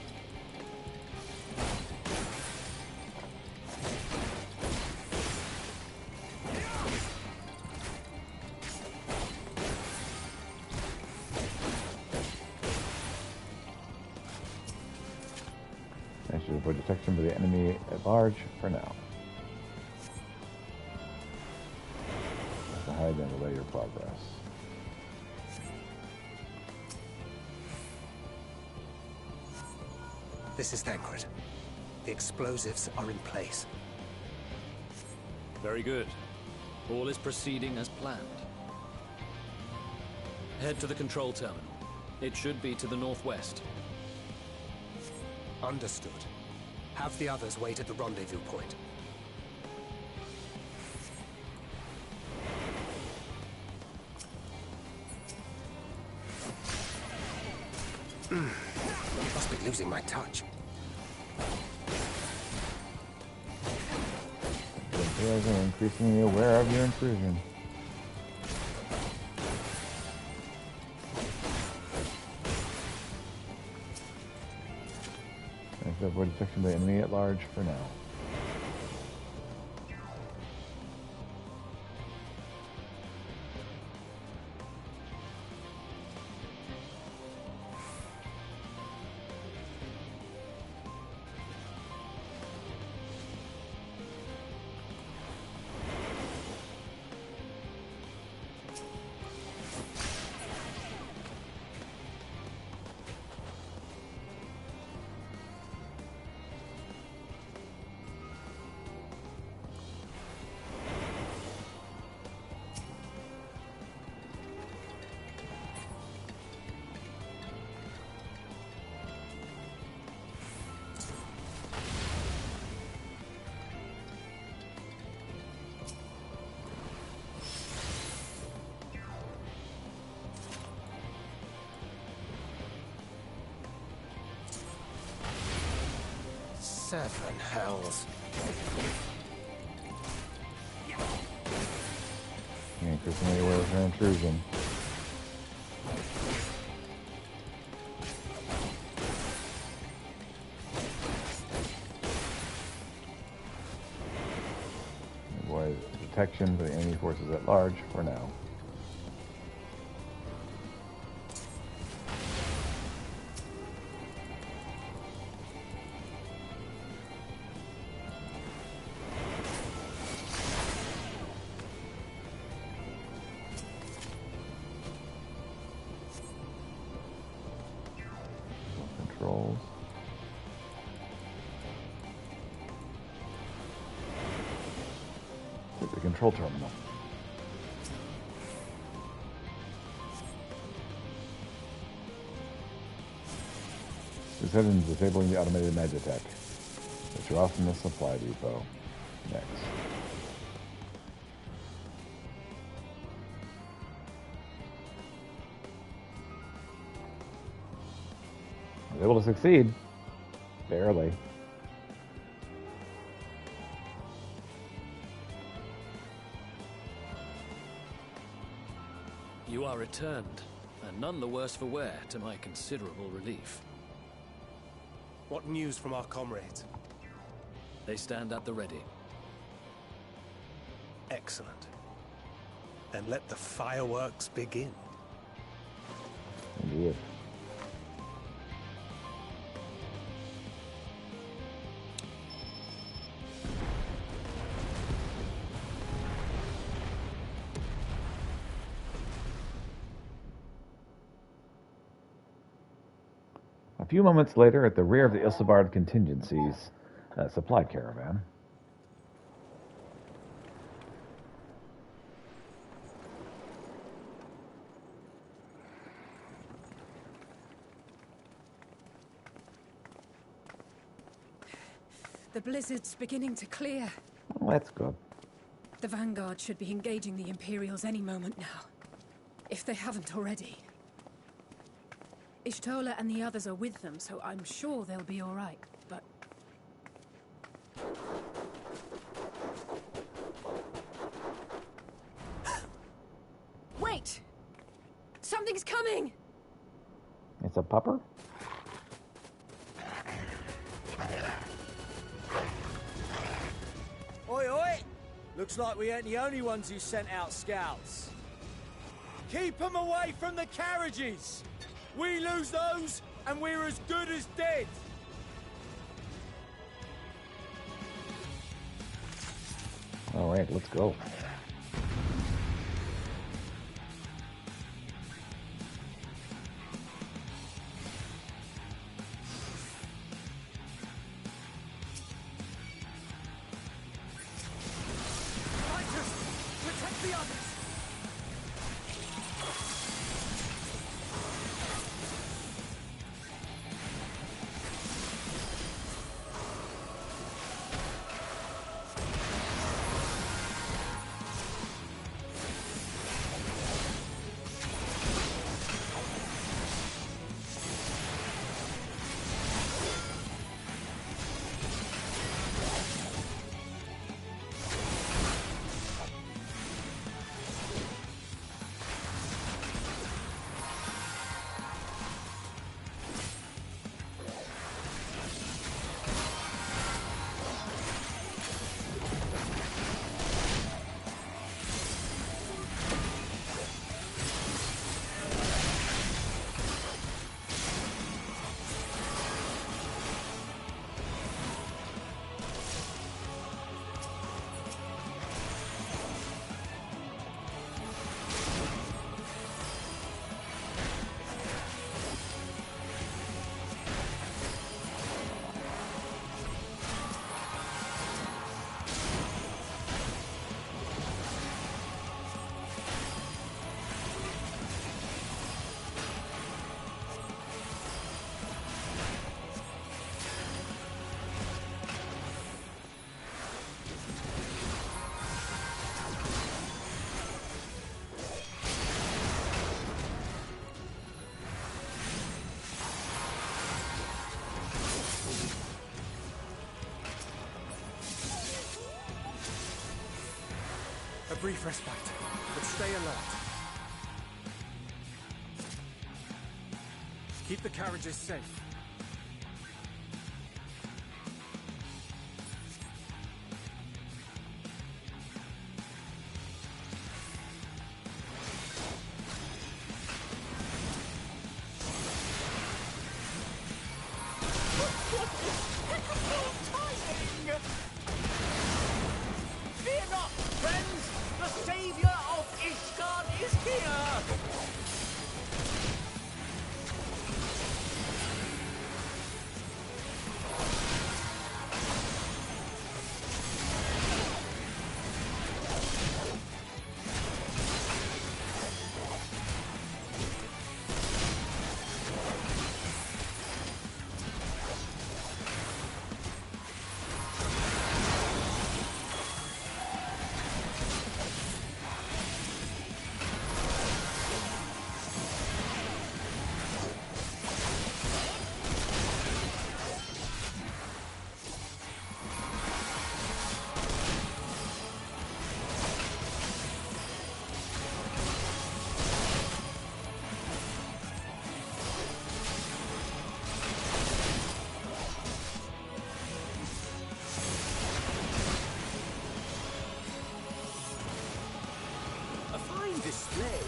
I should avoid detection by the enemy at large for now. To hide and delay your progress. This is Thancred. The explosives are in place. Very good. All is proceeding as planned. Head to the control terminal. It should be to the northwest. Understood. Have the others wait at the rendezvous point. Must be losing my touch. The players are increasingly aware of your intrusion. Thanks to avoid detection by enemy at large for now. Seven hells. You're increasingly aware of your intrusion. Avoid detection by the enemy forces at large for now. Controls. To the control terminal. This head into disabling the automated magitech. Which are off from the supply depot. Next. I was able to succeed. Barely. You are returned, and none the worse for wear, to my considerable relief. What news from our comrades? They stand at the ready. Excellent. Then let the fireworks begin. Indeed. A few moments later, at the rear of the Isambard contingency's supply caravan. The blizzard's beginning to clear. Well, that's good. The Vanguard should be engaging the Imperials any moment now. If they haven't already. Ishtola and the others are with them, so I'm sure they'll be all right, but... Wait! Something's coming! It's a pupper? Oi, oi! Looks like we ain't the only ones who sent out scouts. Keep them away from the carriages! We lose those, and we're as good as dead! All right, let's go. the others! A brief respite, but stay alert. Keep the carriages safe. Fear not, friends! The savior of Ishgard is here! Display,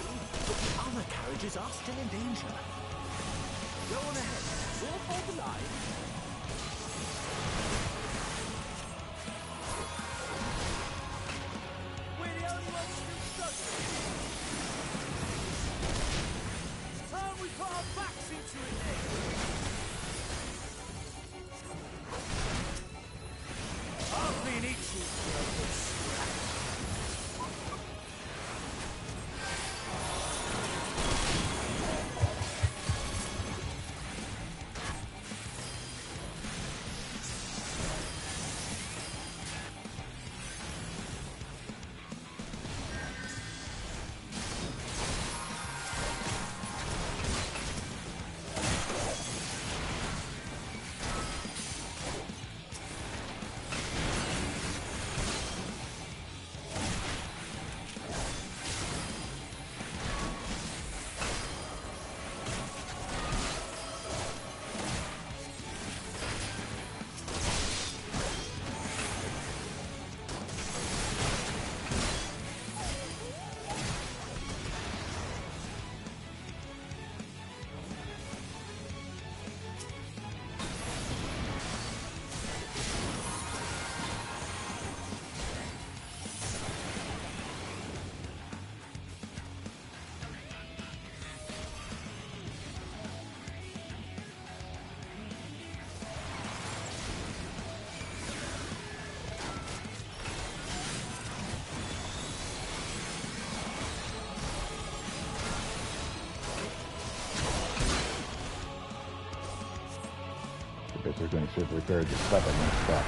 but the other carriages are still in danger. Go on ahead. We'll hold the line. We're the only ones still struggling. It's time we put our backs into it, Nick. I've been itching for a good scrap. circuits are going to serve repair this weapon next step.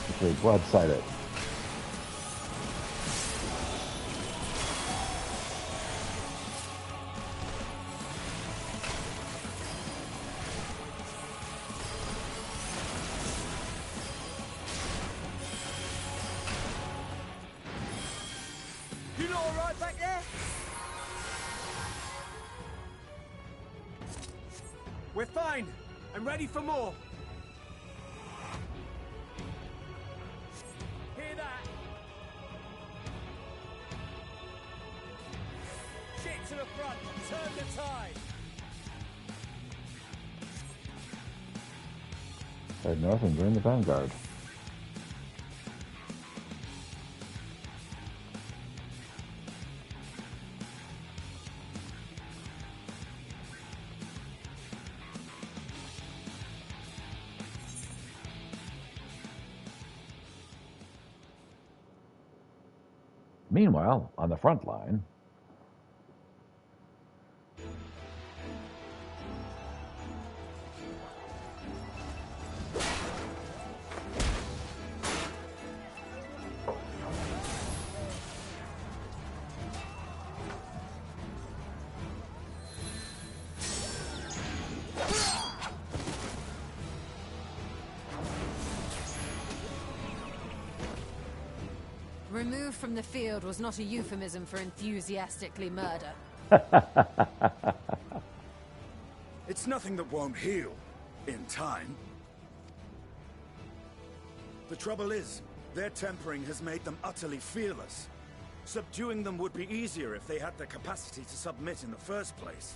Actually, broadside it. You lot all right back there? We're fine. I'm ready for more. Hear that? Shit to the front. Turn the tide. Head north and join the vanguard. Meanwhile, on the front line, Removed from the field was not a euphemism for enthusiastically murder. It's nothing that won't heal in time. The trouble is, their tempering has made them utterly fearless. Subduing them would be easier if they had the capacity to submit in the first place.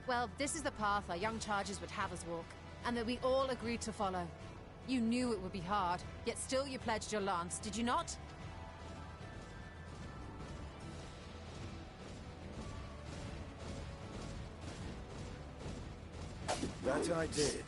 Well, this is the path our young charges would have us walk, and that we all agreed to follow. You knew it would be hard, yet still you pledged your lance, did you not? That I did.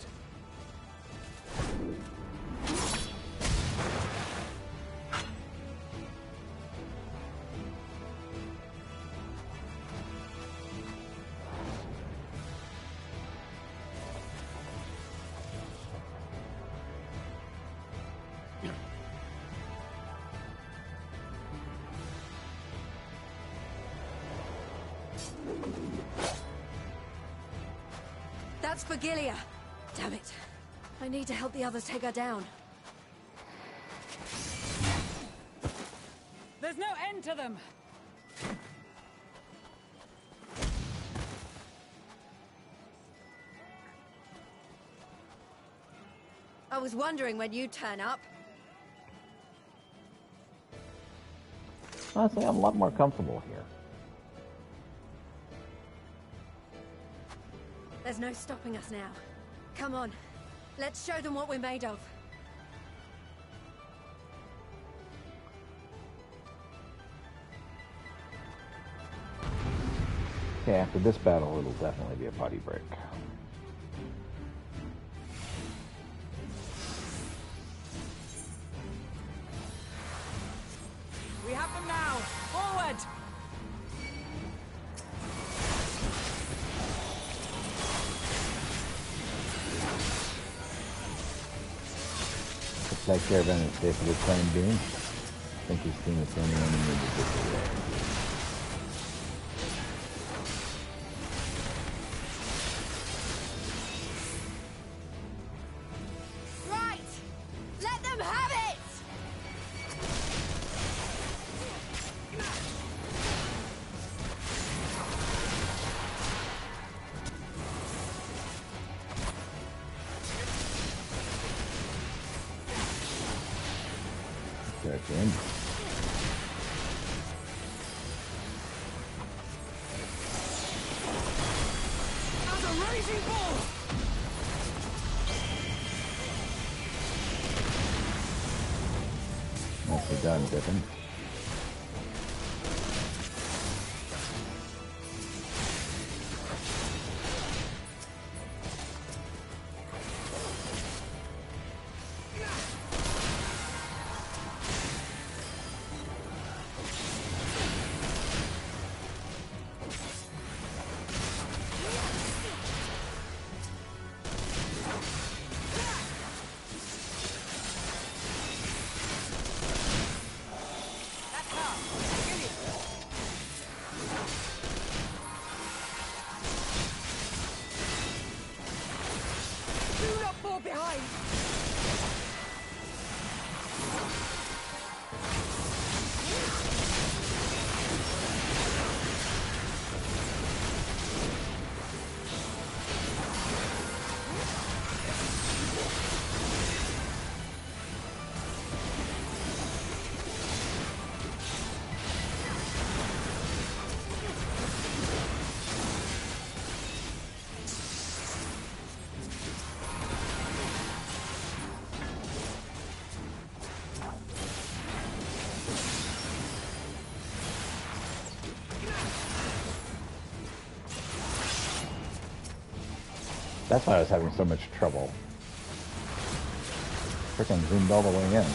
That's Vigilia. Damn it. I need to help the others take her down. There's no end to them! I was wondering when you'd turn up. Honestly, I'm a lot more comfortable here. There's no stopping us now. Come on. Let's show them what we're made of. Okay, after this battle, it'll definitely be a potty break. We have them now! Forward! That caravan is safe for the time being. I think his team is the only one who needs to get away. Right! Let them have it! That's in. As a raging bull! Nicely done, Dippin. That's why I was having so much trouble. Freaking zoomed all the way in.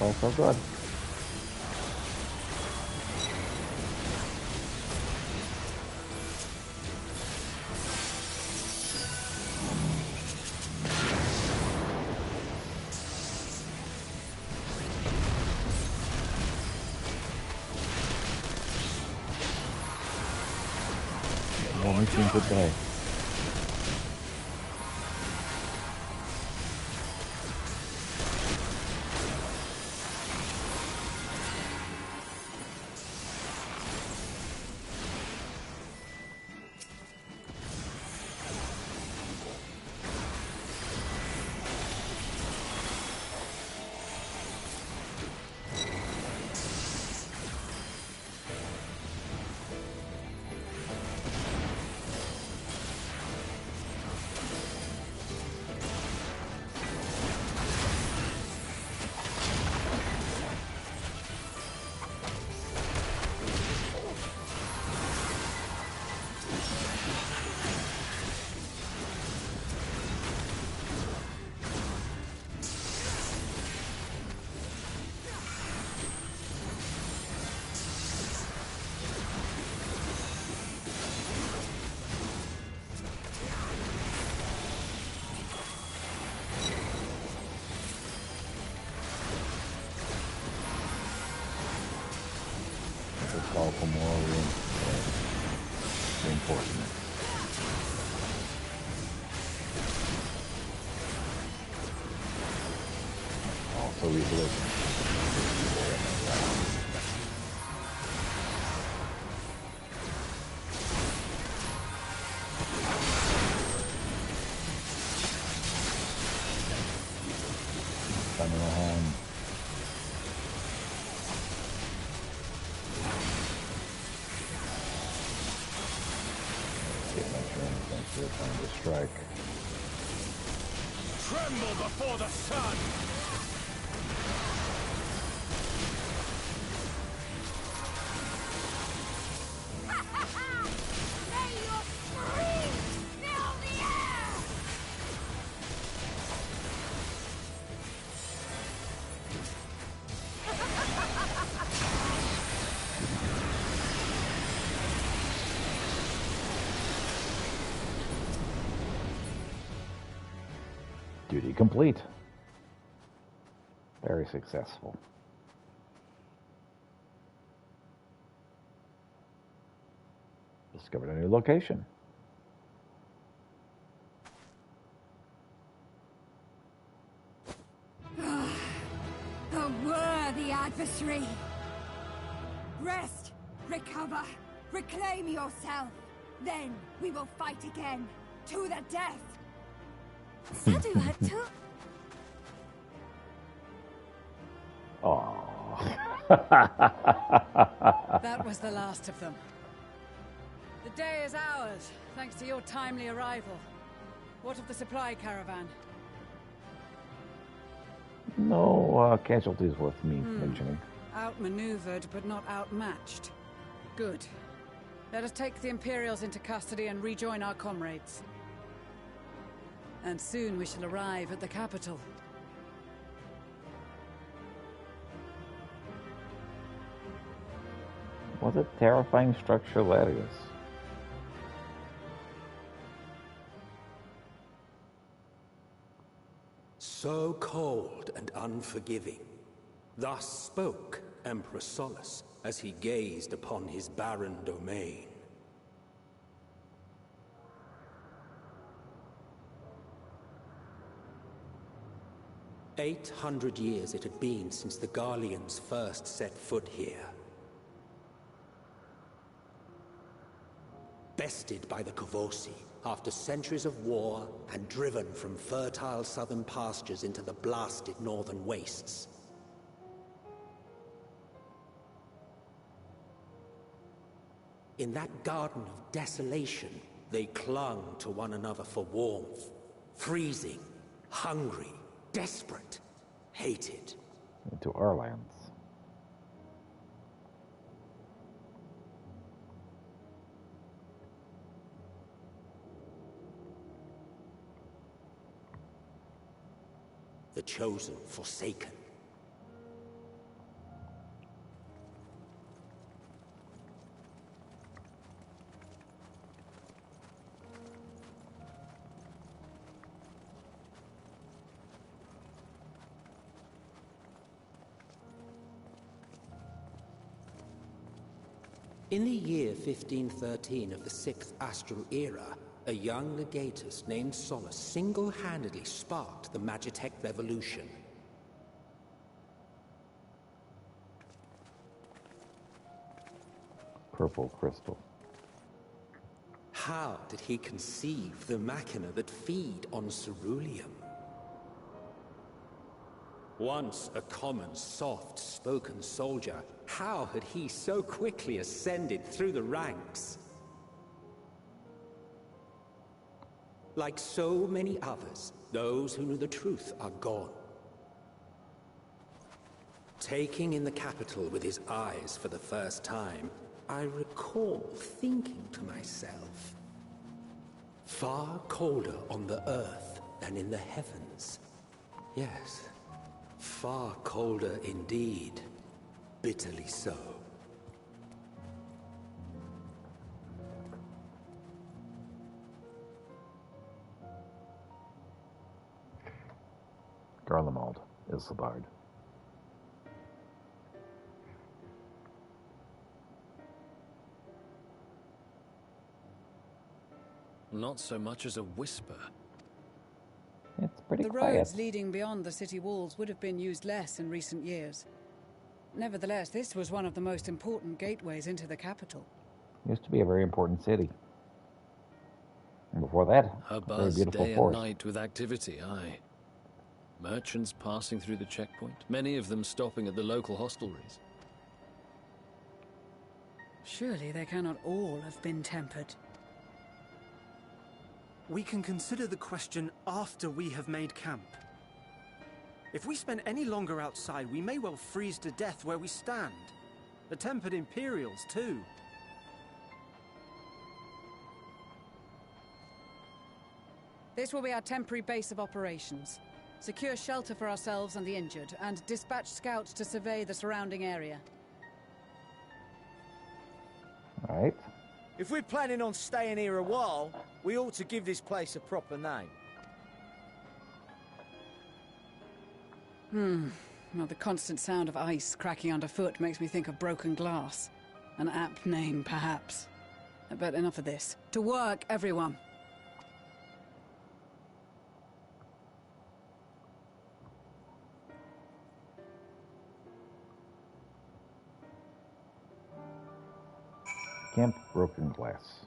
Also good. Only seems good day. Call for more reinforcement. Also resolution. Time to strike. Tremble before the sun! May your screams fill the air! Duty complete. Very successful. Discovered a new location. A worthy adversary. Rest, recover, reclaim yourself. Then we will fight again, to the death. That was the last of them. The day is ours, thanks to your timely arrival. What of the supply caravan? No casualties worth me mentioning. Outmaneuvered, but not outmatched. Good. Let us take the Imperials into custody and rejoin our comrades. And soon we shall arrive at the capital. What a terrifying structure that is. So cold and unforgiving. Thus spoke Emperor Solus as he gazed upon his barren domain. 800 years it had been since the Garleans first set foot here. Bested by the Kavosi after centuries of war and driven from fertile southern pastures into the blasted northern wastes. In that garden of desolation, they clung to one another for warmth, freezing, hungry, desperate, hated. Into our lands. The chosen forsaken. In the year 1513 of the 6th Astral Era, a young legatus named Solus single-handedly sparked the Magitech Revolution. Purple crystal. How did he conceive the machina that feed on ceruleum? Once a common, soft-spoken soldier, how had he so quickly ascended through the ranks? Like so many others, those who knew the truth are gone. Taking in the capital with his eyes for the first time, I recall thinking to myself, far colder on the earth than in the heavens. Yes, far colder indeed. Bitterly so. Garlemald, Isambard. Not so much as a whisper. It's pretty The quiet. roads leading beyond the city walls would have been used less in recent years. Nevertheless, this was one of the most important gateways into the capital. Used to be a very important city. And before that, A a very buzz beautiful day and forest. night with activity, aye. Merchants passing through the checkpoint, many of them stopping at the local hostelries. Surely they cannot all have been tempered. We can consider the question after we have made camp. If we spend any longer outside, we may well freeze to death where we stand. The tempered Imperials, too. This will be our temporary base of operations. Secure shelter for ourselves and the injured, and dispatch scouts to survey the surrounding area. All right. If we're planning on staying here a while, we ought to give this place a proper name. Well, the constant sound of ice cracking underfoot makes me think of broken glass. An apt name, perhaps. But enough of this. To work, everyone! Camp Broken Glass.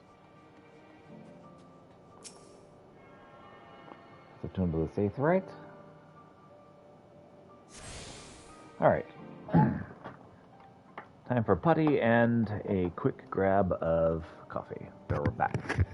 So tune to the safe, right? All right. Time for putty and a quick grab of coffee. So we're back.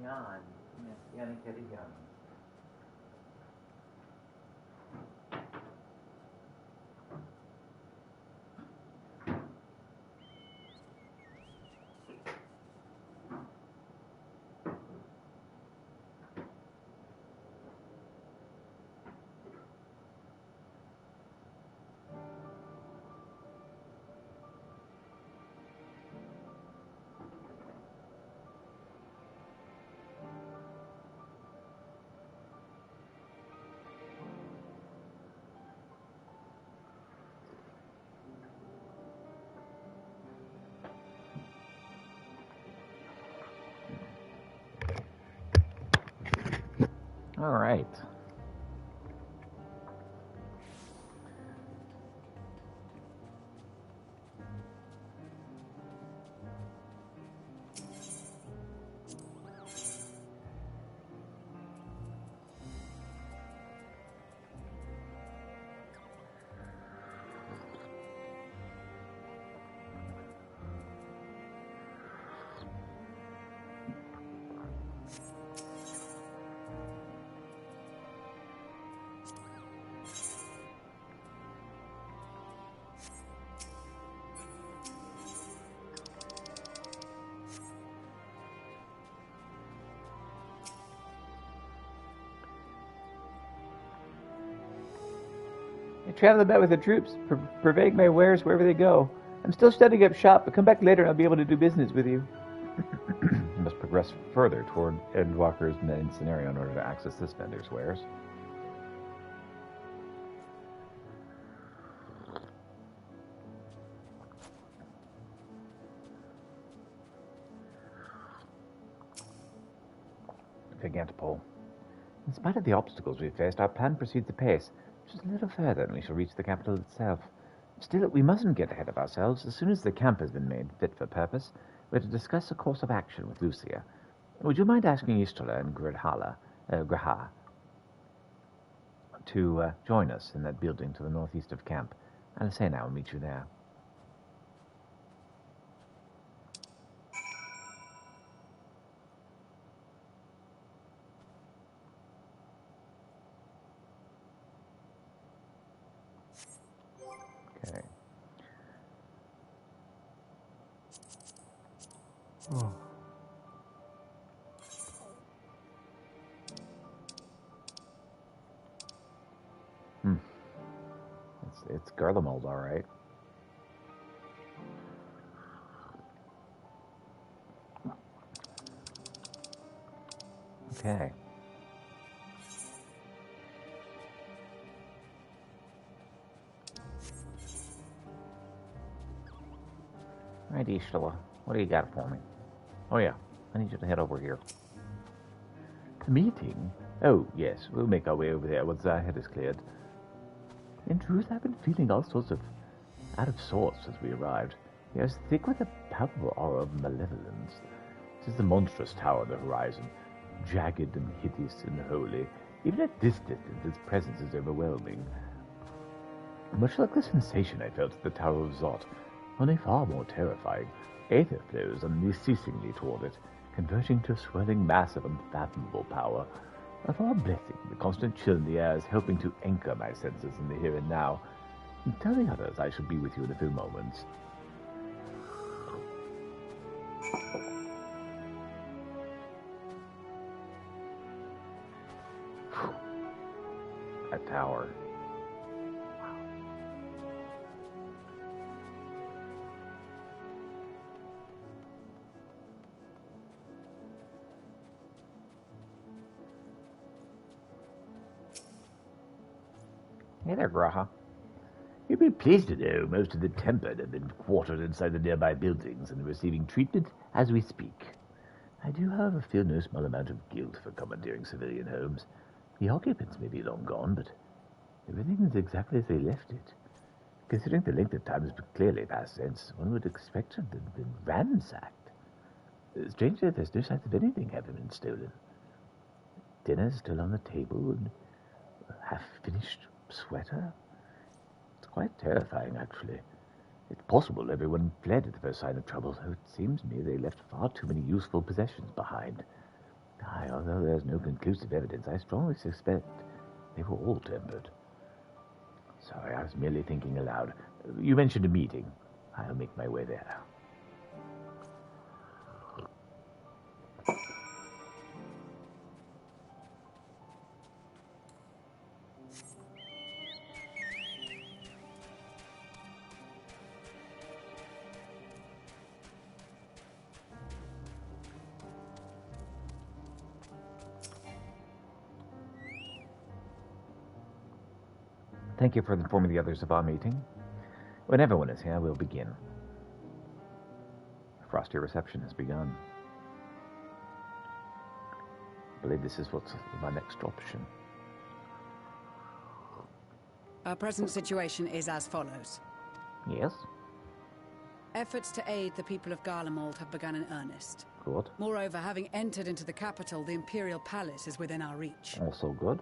on? Yanni Kerigan. All right. I travel about with the troops, purveying my wares wherever they go. I'm still setting up shop, but come back later and I'll be able to do business with you. You must progress further toward Endwalker's main scenario in order to access this vendor's wares. Gigantopole. In spite of the obstacles we faced, our plan proceeds apace. Just a little further and we shall reach the capital itself. Still, we mustn't get ahead of ourselves. As soon as the camp has been made fit for purpose, we're to discuss a course of action with Lucia. Would you mind asking Istula and Graha to join us in that building to the northeast of camp? Alicena will meet you there. Okay. Oh. It's Garlemald, all right. Okay. Right, Istula. What do you got for me? Oh, yeah. I need you to head over here. The meeting? Oh, yes. We'll make our way over there once our head is cleared. In truth, I've been feeling all sorts of out of sorts since we arrived. Yes, thick with a palpable aura of malevolence. It is the monstrous tower on the horizon, jagged and hideous and holy. Even at this distance, its presence is overwhelming. Much like the sensation I felt at the Tower of Zot, only far more terrifying. Aether flows unceasingly toward it, converging to a swirling mass of unfathomable power. A far blessing, the constant chill in the air is helping to anchor my senses in the here and now. Tell the others I shall be with you in a few moments. That tower. Hey there, Graha. You'll be pleased to know most of the Tempered have been quartered inside the nearby buildings and receiving treatment as we speak. I do, however, feel no small amount of guilt for commandeering civilian homes. The occupants may be long gone, but everything is exactly as they left it. Considering the length of time has clearly passed since, one would expect to have been ransacked. Strangely, there's no signs of anything having been stolen. Dinner's still on the table, and a half-finished sweater. It's quite terrifying, actually. It's possible everyone fled at the first sign of trouble, though it seems to me they left far too many useful possessions behind. Aye, although there's no conclusive evidence, I strongly suspect they were all tempered. Sorry, I was merely thinking aloud. You mentioned a meeting. I'll make my way there. Thank you for informing the others of our meeting. When everyone is here, we'll begin. Frosty reception has begun. I believe this is what's my next option. Our present situation is as follows. Yes? Efforts to aid the people of Garlemald have begun in earnest. Good. Moreover, having entered into the capital, the Imperial Palace is within our reach. Also good.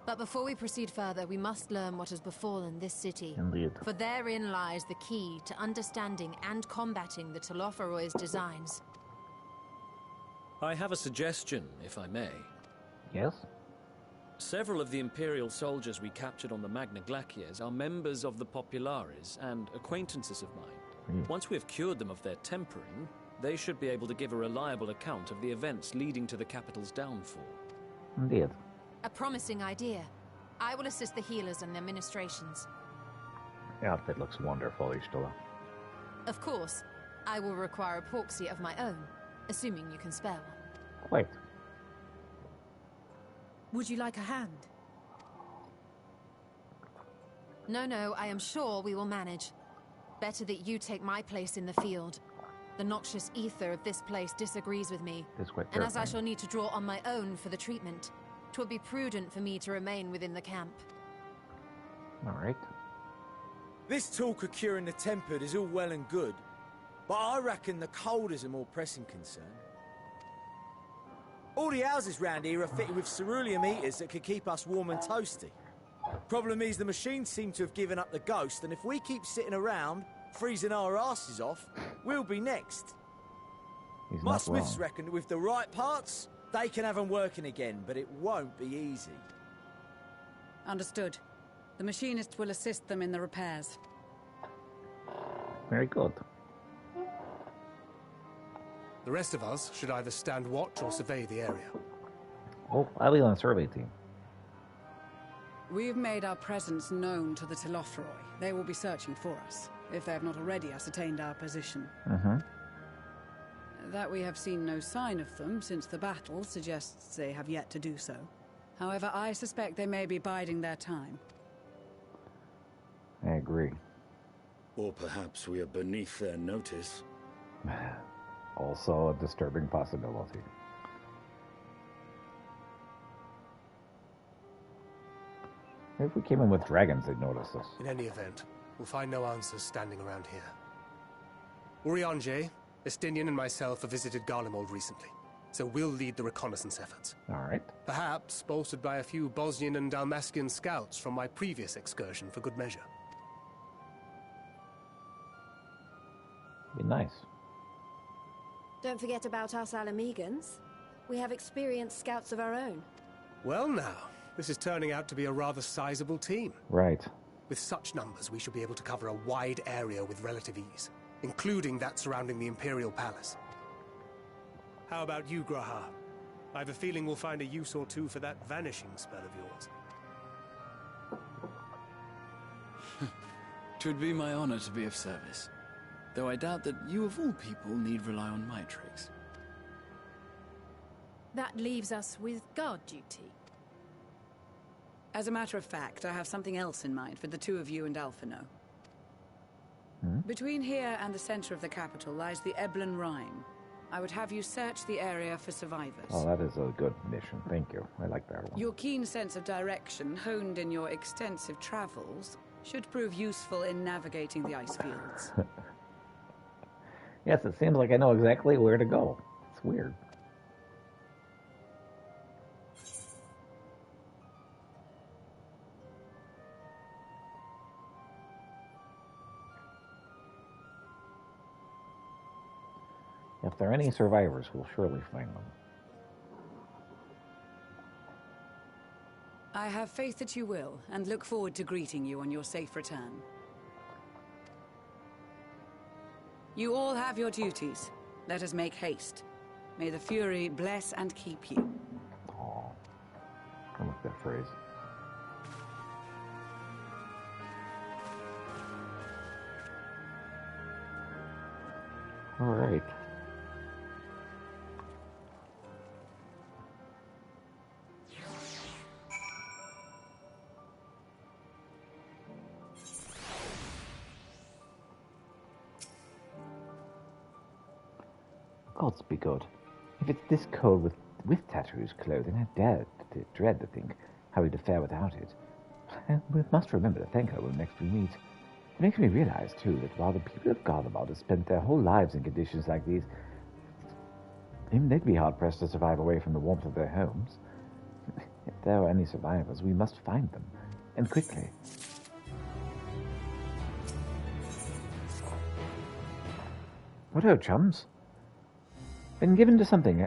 But before we proceed further, we must learn what has befallen this city. Indeed. For therein lies the key to understanding and combating the Telophoroi's designs. I have a suggestion, if I may. Yes? Several of the Imperial soldiers we captured on the Magna Glaciers are members of the Populares and acquaintances of mine. Once we have cured them of their tempering, they should be able to give a reliable account of the events leading to the capital's downfall. Indeed. A promising idea. I will assist the healers and their ministrations. The outfit looks wonderful, Ishtala. Of course, I will require a proxy of my own, assuming you can spare one. Quite. Would you like a hand? No, I am sure we will manage. Better that you take my place in the field. The noxious ether of this place disagrees with me, and as I shall need to draw on my own for the treatment, 'twould be prudent for me to remain within the camp. All right. This talk of curing the tempered is all well and good, but I reckon the cold is a more pressing concern. All the houses round here are fitted with ceruleum heaters that could keep us warm and toasty. Problem is the machines seem to have given up the ghost, and if we keep sitting around, freezing our asses off, we'll be next. My smiths reckon that with the right parts, they can have them working again, but it won't be easy. Understood. The machinists will assist them in the repairs. Very good. The rest of us should either stand watch or survey the area. Oh, I'll be on the survey team. We've made our presence known to the Telophoroi. They will be searching for us, if they have not already ascertained our position. That we have seen no sign of them since the battle suggests they have yet to do so. However, I suspect they may be biding their time. I agree. Or perhaps we are beneath their notice. Also a disturbing possibility. If we came in with dragons, they'd notice us. In any event, we'll find no answers standing around here. Urianger, Estinian and myself have visited Garlemald recently, so we'll lead the reconnaissance efforts. All right. Perhaps bolstered by a few Bosnian and Dalmatian scouts from my previous excursion for good measure. Be nice. Don't forget about us Alamegans. We have experienced scouts of our own. Well now, this is turning out to be a rather sizable team. Right. With such numbers, we should be able to cover a wide area with relative ease, including that surrounding the Imperial Palace. How about you, Graha? I have a feeling we'll find a use or two for that vanishing spell of yours. 'Twould be my honor to be of service, though I doubt that you of all people need rely on my tricks. That leaves us with guard duty. As a matter of fact, I have something else in mind for the two of you and Alphino. Between here and the center of the capital lies the Eblan Rhine. I would have you search the area for survivors. Oh, that is a good mission. Thank you. I like that one. Your keen sense of direction, honed in your extensive travels, should prove useful in navigating the ice fields. Yes, it seems like I know exactly where to go. It's weird. If there are any survivors, we'll surely find them. I have faith that you will, and look forward to greeting you on your safe return. You all have your duties. Let us make haste. May the Fury bless and keep you. Aw. I like that phrase. All right. Gods be good. If it's this cold with Tattoo's clothing, I dare to dread to think how we'd fare without it. And we must remember to thank her when next we meet. It makes me realize, too, that while the people of Garlemald have spent their whole lives in conditions like these, even they'd be hard-pressed to survive away from the warmth of their homes. If there are any survivors, we must find them, and quickly. What ho, chums? Been given to something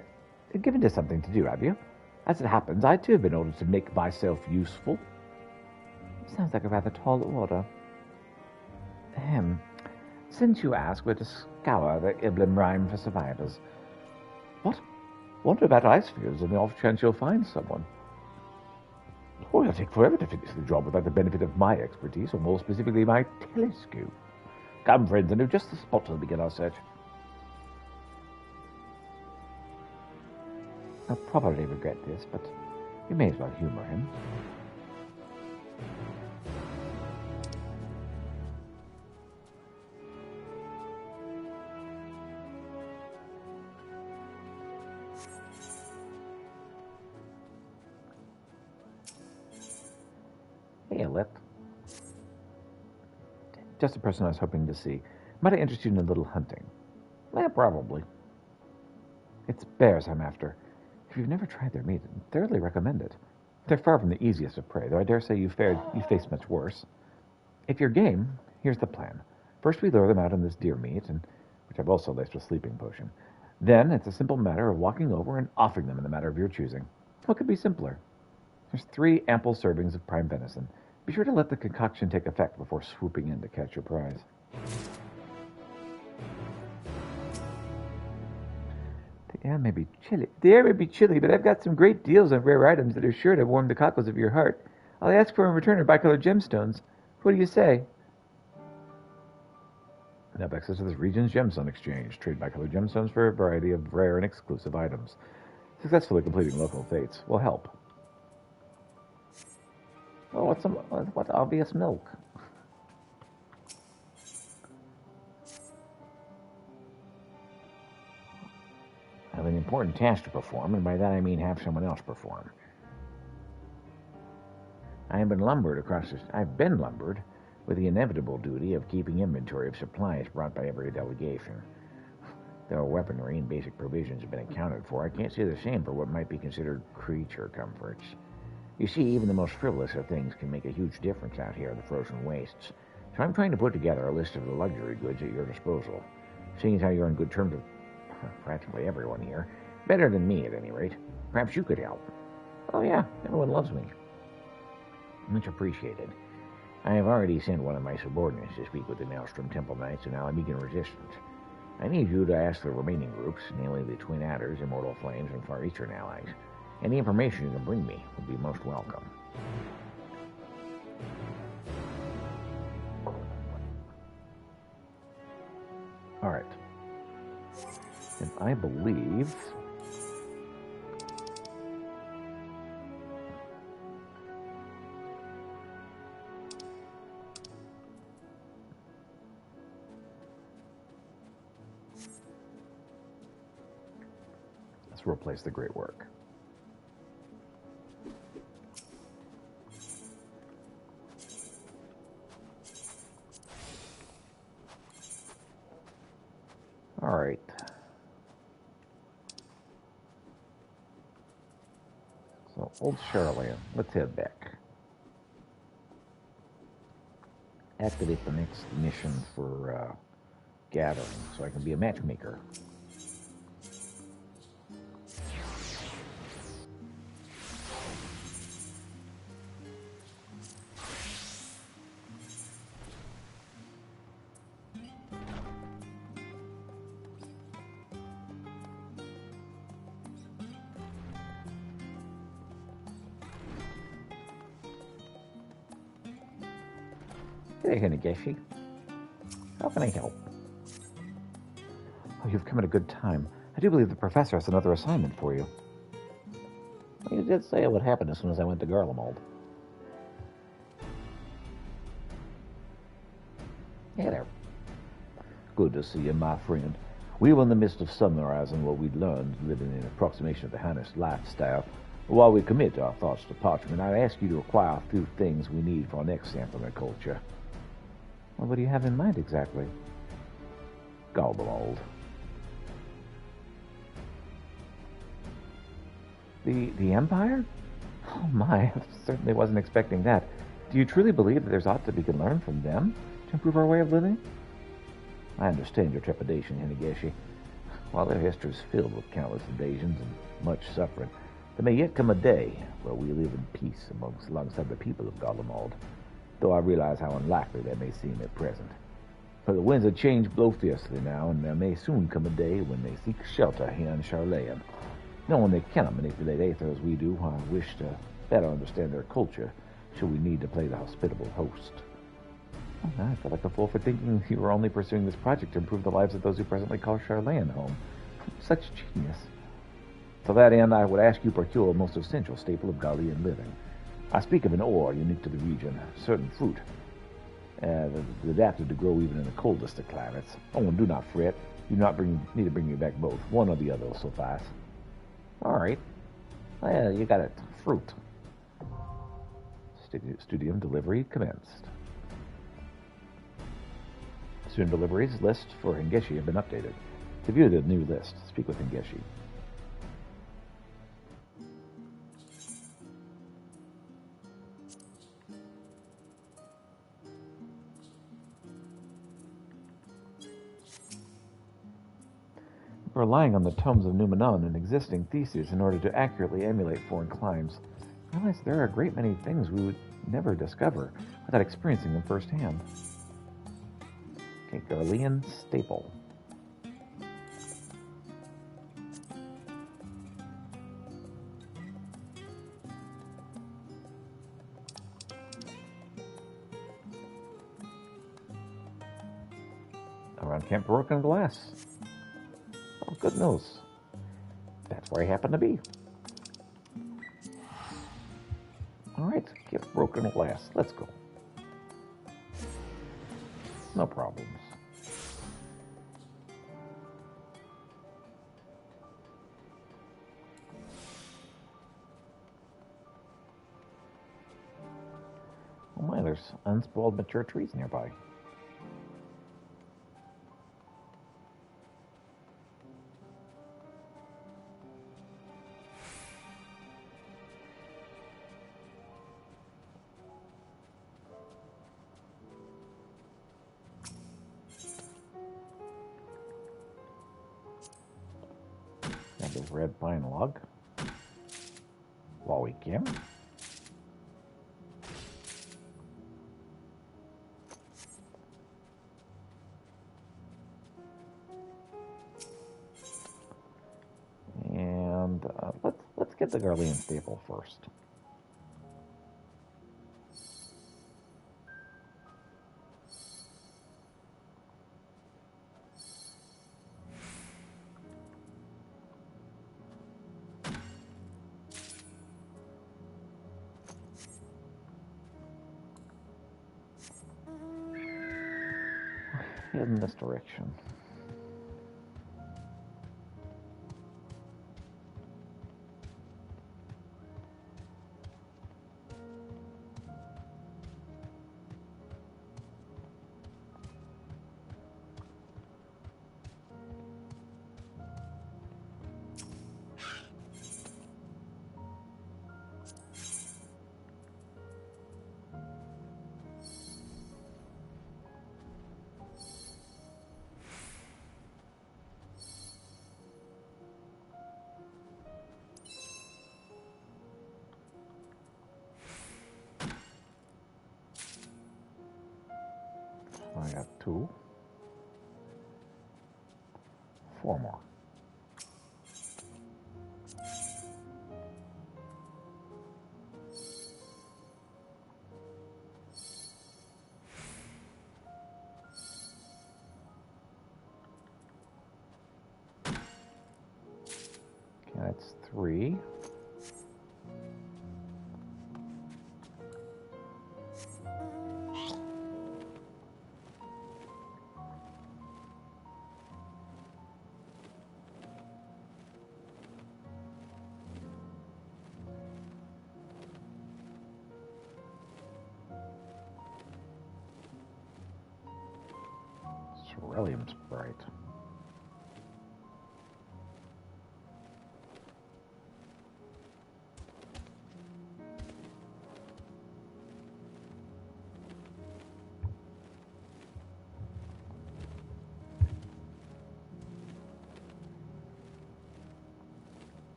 to do, have you? As it happens, I too have been ordered to make myself useful. Sounds like a rather tall order. Since you ask, we're to scour the Iblim Rime for survivors. What? Wonder about ice fields on the off chance you'll find someone. Oh, it'll take forever to finish the job without the benefit of my expertise, or more specifically, my telescope. Come, friends, and do just the spot to begin our search. I'll probably regret this, but you may as well humor him. Hey, Alec. Just the person I was hoping to see. Might I interest you in a little hunting? Probably. It's bears I'm after. If you've never tried their meat, I thoroughly recommend it. They're far from the easiest of prey, though I dare say you face much worse. If you're game, here's the plan. First we lure them out on this deer meat, which I've also laced with sleeping potion. Then it's a simple matter of walking over and offering them in the matter of your choosing. What could be simpler? There's 3 ample servings of prime venison. Be sure to let the concoction take effect before swooping in to catch your prize. The air may be chilly, but I've got some great deals on rare items that are sure to warm the cockles of your heart. I'll ask for in return of bicolored gemstones. What do you say? Now have access to this region's gemstone exchange. Trade bicolored gemstones for a variety of rare and exclusive items. Successfully completing local fates will help. Oh, what obvious milk? I have an important task to perform, and by that I mean have someone else perform. I've been lumbered with the inevitable duty of keeping inventory of supplies brought by every delegation. Though weaponry and basic provisions have been accounted for, I can't say the same for what might be considered creature comforts. You see, even the most frivolous of things can make a huge difference out here in the frozen wastes, so I'm trying to put together a list of the luxury goods at your disposal. Seeing as how you're on good terms with practically everyone here, better than me at any rate, perhaps you could help. Oh yeah, everyone loves me. Much appreciated. I have already sent one of my subordinates to speak with the Maelstrom Temple Knights and Alamegan Resistance. I need you to ask the remaining groups, namely the Twin Adders, Immortal Flames, and Far Eastern allies. Any information you can bring me would be most welcome. All right. And I believe let's replace the great work. All right. So, Old Charlotte, let's head back. Activate the next mission for gathering, so I can be a matchmaker. Hey, Hinegashi. How can I help? Oh, you've come at a good time. I do believe the professor has another assignment for you. Well, you did say it would happen as soon as I went to Garlemald. Hey there. Good to see you, my friend. We were in the midst of summarizing what we'd learned living in approximation of the Hannish lifestyle. While we commit our thoughts to parchment, I'd ask you to acquire a few things we need for our next sample of culture. Well, what do you have in mind exactly? Garlemald. The Empire? Oh my, I certainly wasn't expecting that. Do you truly believe that there's aught that we can learn from them to improve our way of living? I understand your trepidation, Hinegashi. While their history is filled with countless invasions and much suffering, there may yet come a day where we live in peace alongside the people of Garlemald, though I realize how unlikely that may seem at present. For the winds of change blow fiercely now, and there may soon come a day when they seek shelter here in Charlayan. Knowing they cannot manipulate Aether as we do, I wish to better understand their culture, should we need to play the hospitable host. Oh, I feel like a fool for thinking you were only pursuing this project to improve the lives of those who presently call Charlayan home. Such genius. To that end, I would ask you to procure a most essential staple of Gallian living. I speak of an ore unique to the region, a certain fruit, that's adapted to grow even in the coldest of climates. Oh, and do not fret. You do not need to bring me back both. One or the other will suffice. All right. Well, you got it. Fruit. Studium delivery commenced. Student deliveries list for Hinegashi have been updated. To view the new list, speak with Hinegashi. Relying on the tomes of Numenon and existing theses in order to accurately emulate foreign climes, I realize there are a great many things we would never discover without experiencing them firsthand. Okay, Garlean staple. Around Camp Broken Glass. Oh, good news. That's where I happen to be. All right, get broken glass. Let's go. No problems. Oh my, there's unspoiled mature trees nearby. Grab a red pine log while we can. And let's get the Garlean staple first. In this direction. I got 2. 4 more. 3. Ceruleum Sprite.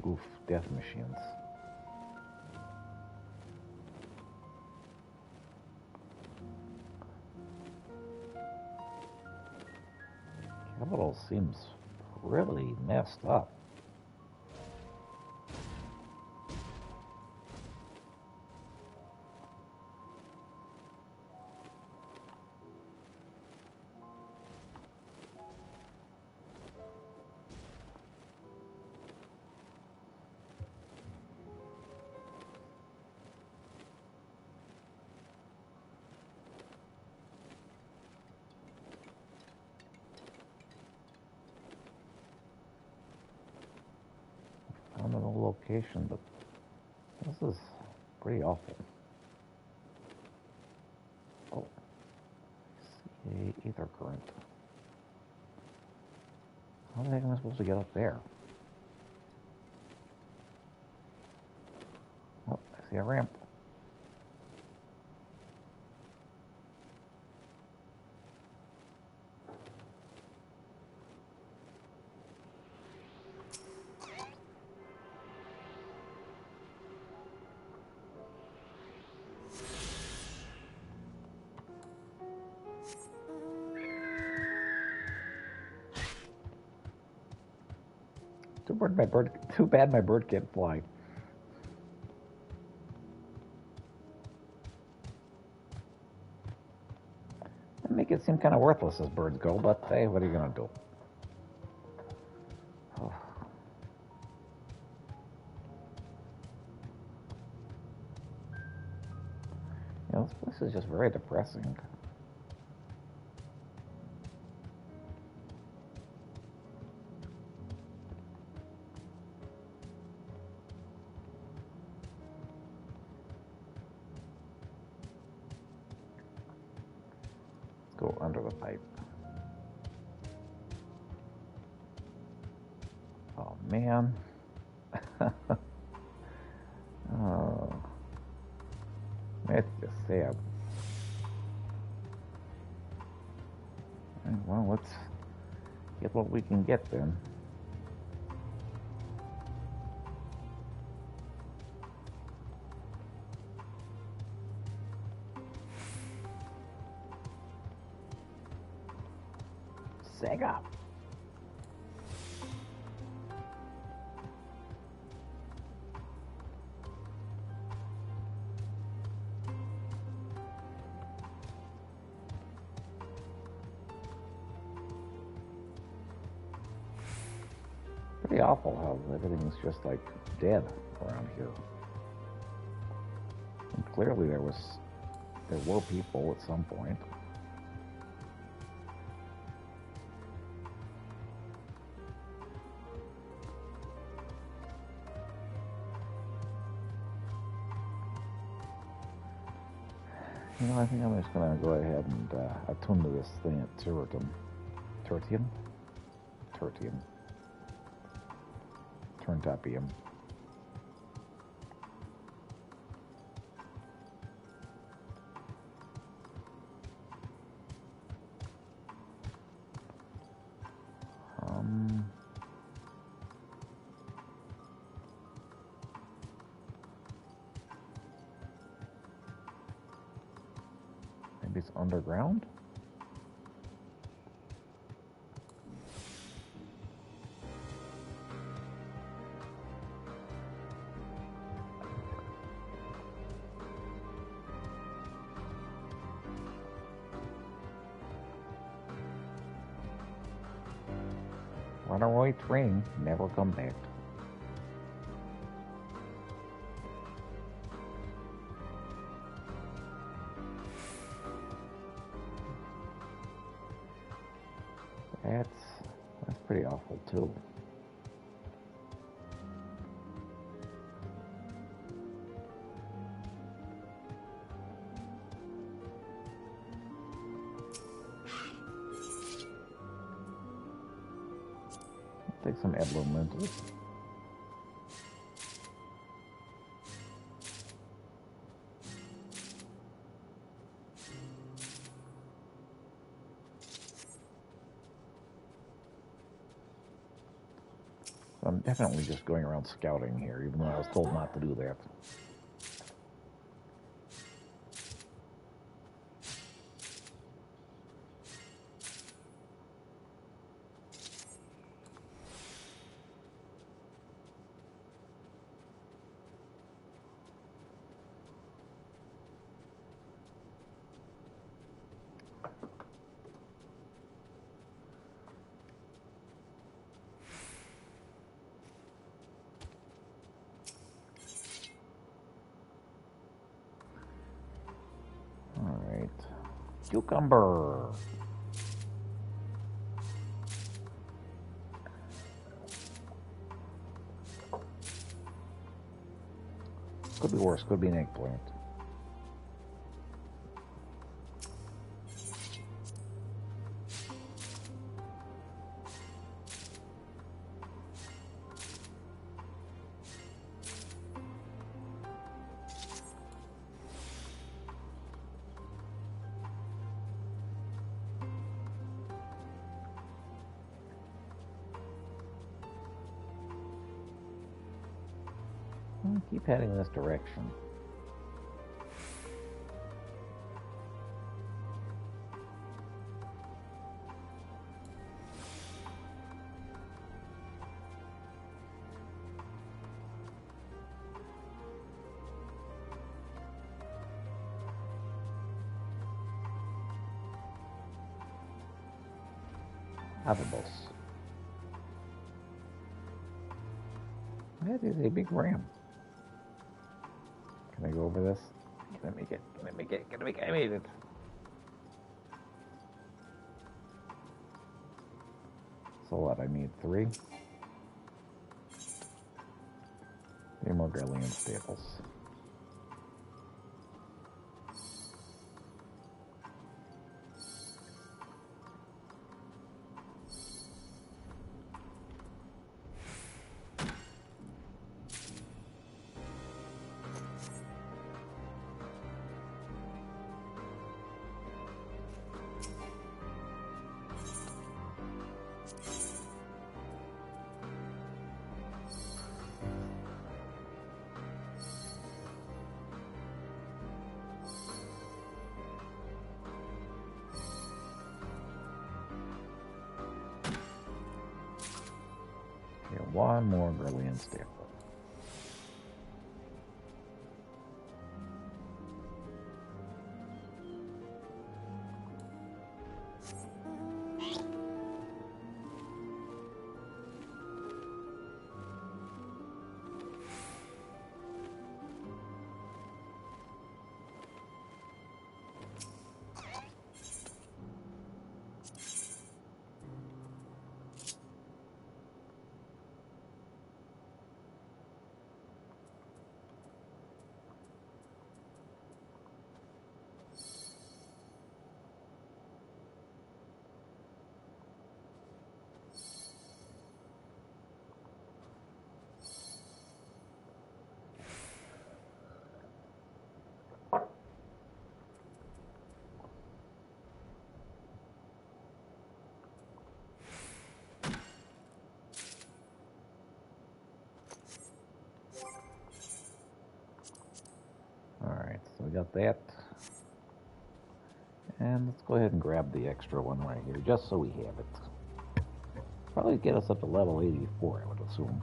Oof, death machines. Capital seems really messed up. Found an old location, but this is pretty awful. Oh, I see ether current. How the heck am I supposed to get up there? Oh, I see a ramp. Too bad my bird can't fly. They make it seem kind of worthless as birds go, but hey, what are you gonna do? Oh. You know, this place is just very depressing. Go under the pipe. Oh man. Oh, that's just sad. Well, let's get what we can get then. Sega. Pretty awful how everything's just like dead around here. And clearly there were people at some point. You know, I think I'm just going to go ahead and attune to this thing at Tertium. Turntapium. Maybe it's underground? Runaway train, never come back. That's pretty awful too. Take some elementals. I'm definitely just going around scouting here, even though I was told not to do that. Cucumber. Could be worse. Could be an eggplant. Keep heading in this direction. Avibos. That is a big ram. Can I go over this? Can I make it? Can I make it? Can I make it? I made it. So what? I need 3. 3 more Garlean staples. One more Garlean staple. Alright, so we got that. And let's go ahead and grab the extra one right here, just so we have it. Probably get us up to level 84, I would assume.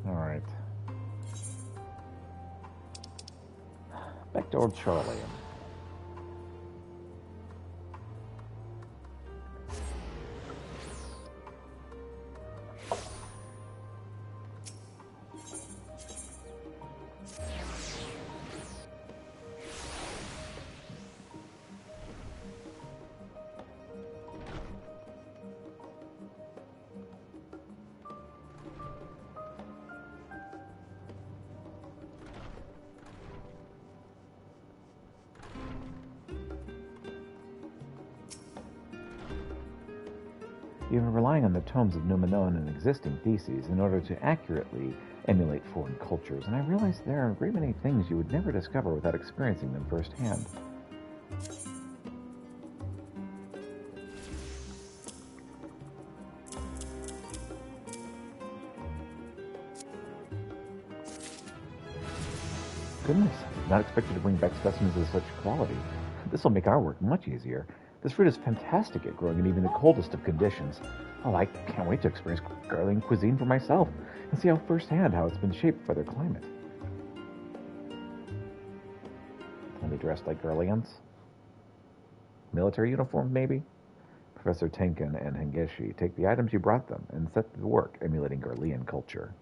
Alright. Back to old Charlie. You've been relying on the tomes of Numenor and existing theses in order to accurately emulate foreign cultures, and I realize there are a great many things you would never discover without experiencing them firsthand. Goodness, I did not expect you to bring back specimens of such quality. This will make our work much easier. This fruit is fantastic at growing in even the coldest of conditions. Oh, I can't wait to experience Garlean cuisine for myself and see firsthand how it's been shaped by their climate. Are they dressed like Garleans? Military uniform, maybe? Professor Tenkin and Hengeshi take the items you brought them and set to work emulating Garlean culture.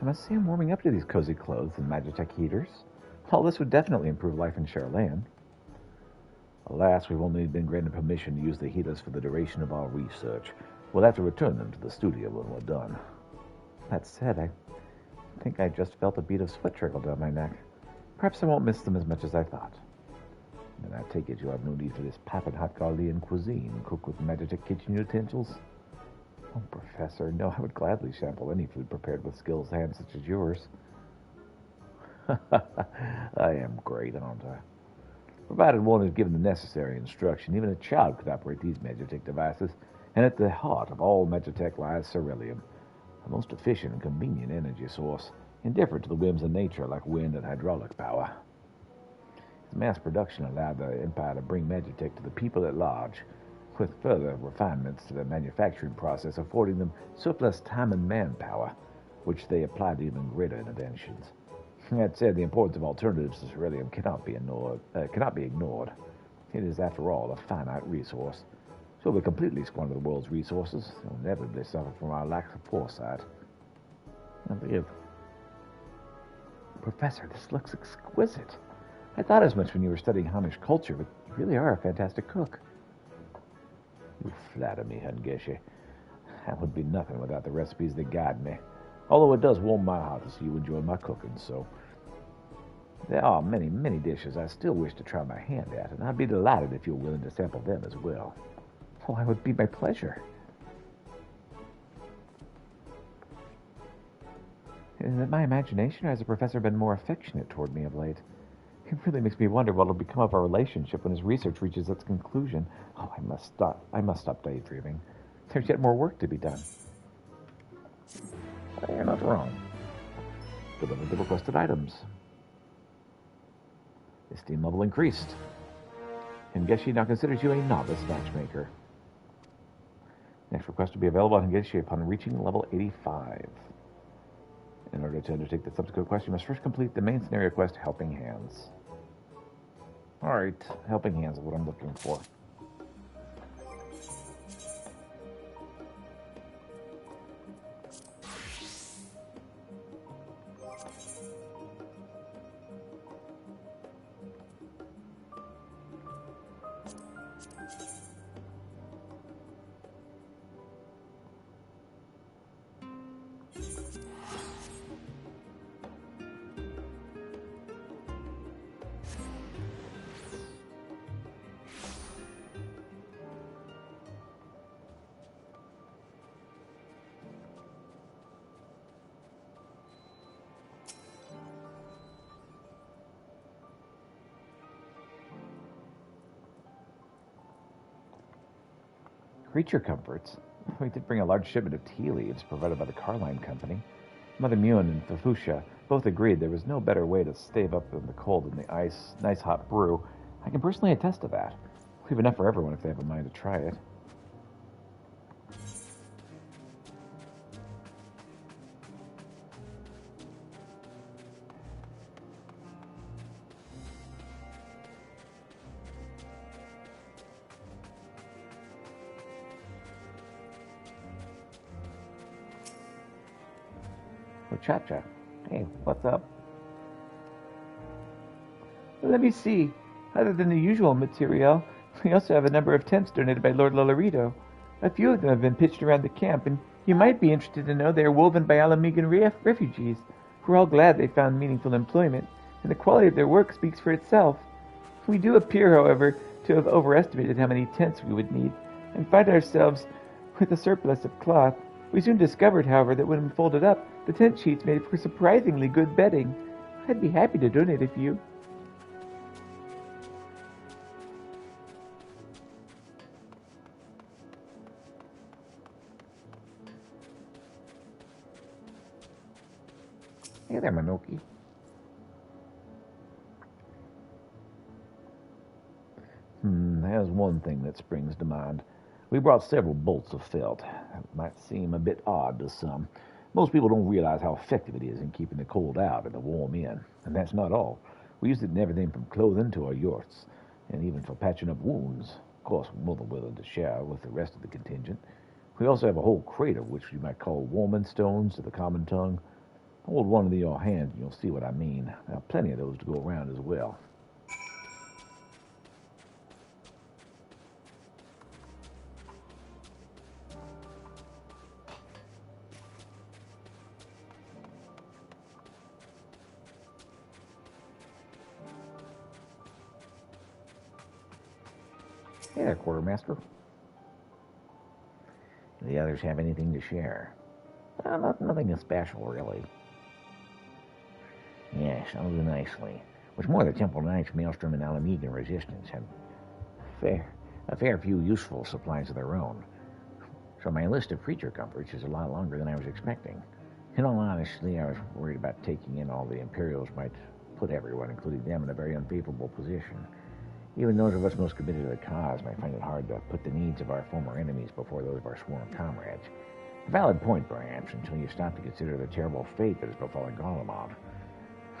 I must say I'm warming up to these cozy clothes and Magitech heaters. All this would definitely improve life in Charlayan. Alas, we've only been granted permission to use the heaters for the duration of our research. We'll have to return them to the studio when we're done. That said, I think I just felt a bead of sweat trickle down my neck. Perhaps I won't miss them as much as I thought. And I take it you have no need for this piping hot Garlean cuisine cooked with Magitech kitchen utensils? Oh, Professor, no, I would gladly sample any food prepared with skills hands such as yours. I am great, aren't I? Provided one is given the necessary instruction, even a child could operate these Magitech devices, and at the heart of all Magitech lies Ceruleum, a most efficient and convenient energy source, indifferent to the whims of nature like wind and hydraulic power. Its mass production allowed the Empire to bring Magitech to the people at large, with further refinements to the manufacturing process affording them surplus time and manpower, which they applied to even greater inventions. That said, the importance of alternatives to Ceruleum cannot be ignored. It is, after all, a finite resource. So we completely squander the world's resources, and inevitably suffer from our lack of foresight. Professor, this looks exquisite. I thought as much when you were studying Hamish culture, but you really are a fantastic cook. You flatter me, Hengeshi. That would be nothing without the recipes that guide me. Although it does warm my heart to see you enjoy my cooking, so... There are many, many dishes I still wish to try my hand at, and I'd be delighted if you're willing to sample them as well. Oh, it would be my pleasure. Is it my imagination, or has the professor been more affectionate toward me of late? It really makes me wonder what will become of our relationship when his research reaches its conclusion. Oh, I must stop daydreaming. There's yet more work to be done. You're not wrong. Deliver the requested items. Esteem level increased. Hengeshi now considers you a novice matchmaker. Next request will be available on Hengeshi upon reaching level 85. In order to undertake the subsequent quest, you must first complete the main scenario quest, Helping Hands. Alright, Helping Hands is what I'm looking for. Creature comforts. We did bring a large shipment of tea leaves provided by the Carline Company. Mother Mune and Fafusha both agreed there was no better way to stave up in the cold than the nice hot brew. I can personally attest to that. We have enough for everyone if they have a mind to try it. Cha-cha. Hey, what's up? Let me see. Other than the usual material, we also have a number of tents donated by Lord Lolorito. A few of them have been pitched around the camp, and you might be interested to know they are woven by Alamegan refugees, who are all glad they found meaningful employment, and the quality of their work speaks for itself. We do appear, however, to have overestimated how many tents we would need, and find ourselves with a surplus of cloth. We soon discovered, however, that when folded up, the tent sheets made for surprisingly good bedding. I'd be happy to donate a few. Hey there, Minoki. There's one thing that springs to mind. We brought several bolts of felt. It might seem a bit odd to some. Most people don't realize how effective it is in keeping the cold out and the warm in. And that's not all. We used it in everything from clothing to our yurts, and even for patching up wounds. Of course, we're more than willing to share with the rest of the contingent. We also have a whole crate of which you might call warming stones to the common tongue. Hold one in your hand and you'll see what I mean. There are plenty of those to go around as well. Hey there, Quartermaster. Do the others have anything to share? Nothing special, really. Yes, I'll do nicely. What's more, the Temple Knights, Maelstrom, and Alamegan Resistance have a fair few useful supplies of their own. So my list of creature comforts is a lot longer than I was expecting. In all honesty, I was worried about taking in all the Imperials might put everyone, including them, in a very unfavorable position. Even those of us most committed to the cause might find it hard to put the needs of our former enemies before those of our sworn comrades. A valid point, perhaps, until you stop to consider the terrible fate that has befallen Garlemald.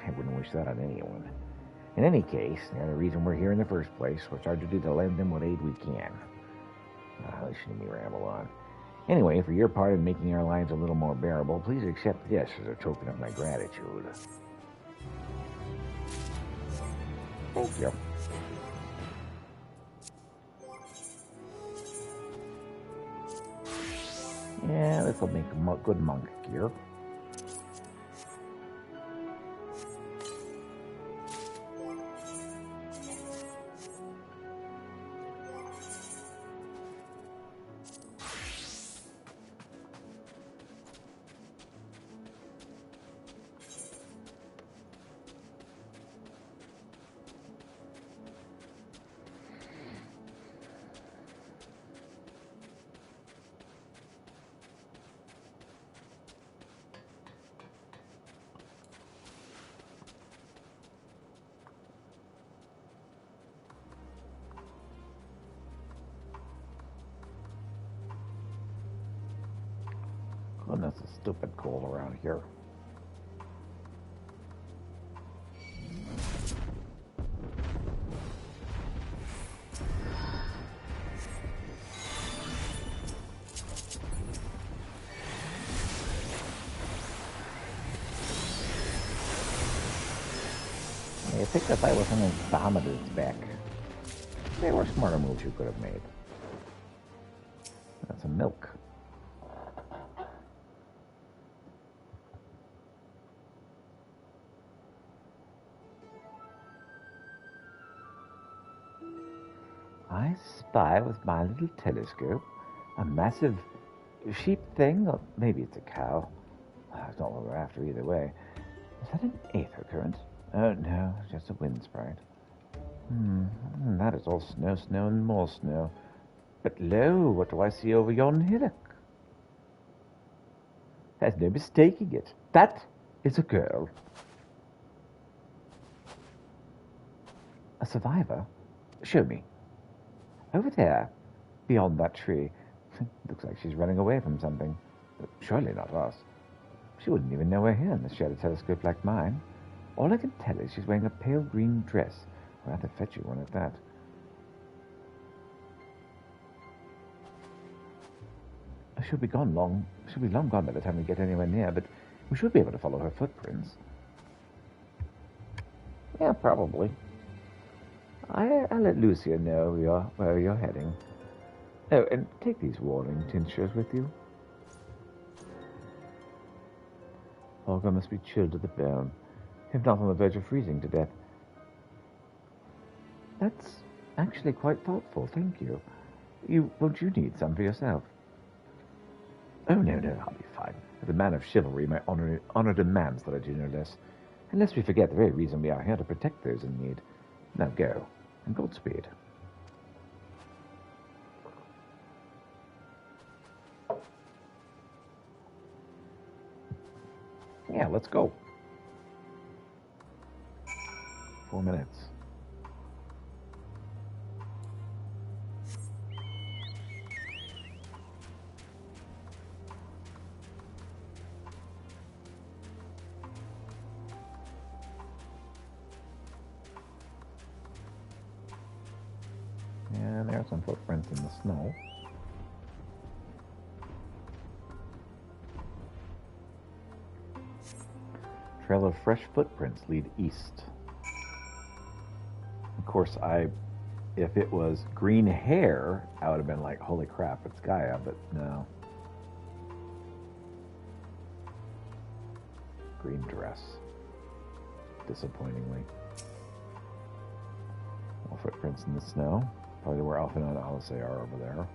I wouldn't wish that on anyone. In any case, they're the reason we're here in the first place. What's our duty to lend them what aid we can. Listen to me ramble on. Anyway, for your part in making our lives a little more bearable, please accept this as a token of my gratitude. Thank you. Yeah, this will make good monk gear. Goodness, it's stupid cold around here. I think if I was on Bahamut's back, there were smarter moves you could have made. That's some milk. I spy with my little telescope a massive sheep thing, or maybe it's a cow. I don't know what we're after either way. Is that an aether current? Oh no, it's just a wind sprite. That is all snow, snow, and more snow. But lo, what do I see over yon hillock? There's no mistaking it. That is a girl. A survivor? Show me. Over there, beyond that tree. Looks like she's running away from something. But surely not us. She wouldn't even know we're here unless she had a telescope like mine. All I can tell is she's wearing a pale green dress. A rather fetchy one at that. She'll be long gone by the time we get anywhere near, but we should be able to follow her footprints. Yeah, probably. I'll let Lucia know where you're heading. Oh, and take these warning tinctures with you. Olga must be chilled to the bone, if not on the verge of freezing to death. That's actually quite thoughtful, thank you. Won't you need some for yourself? Oh, no, I'll be fine. As a man of chivalry, my honor demands that I do no less. And lest we forget the very reason we are here, to protect those in need. Now go, and Godspeed. Yeah, let's go. 4 minutes. And there's some footprints in the snow. Trail of fresh footprints lead east. Of course, if it was green hair, I would have been like, holy crap, it's Gaia, but no. Green dress. Disappointingly. More footprints in the snow. Probably where Alpha and Alice are over there.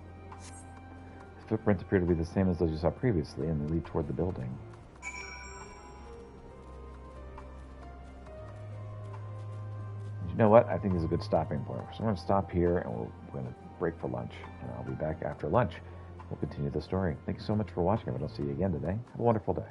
The footprints appear to be the same as those you saw previously, and they lead toward the building. You know what? I think this is a good stopping point. So I'm going to stop here, and we're going to break for lunch. And I'll be back after lunch. We'll continue the story. Thank you so much for watching. If I don't see you again today, have a wonderful day.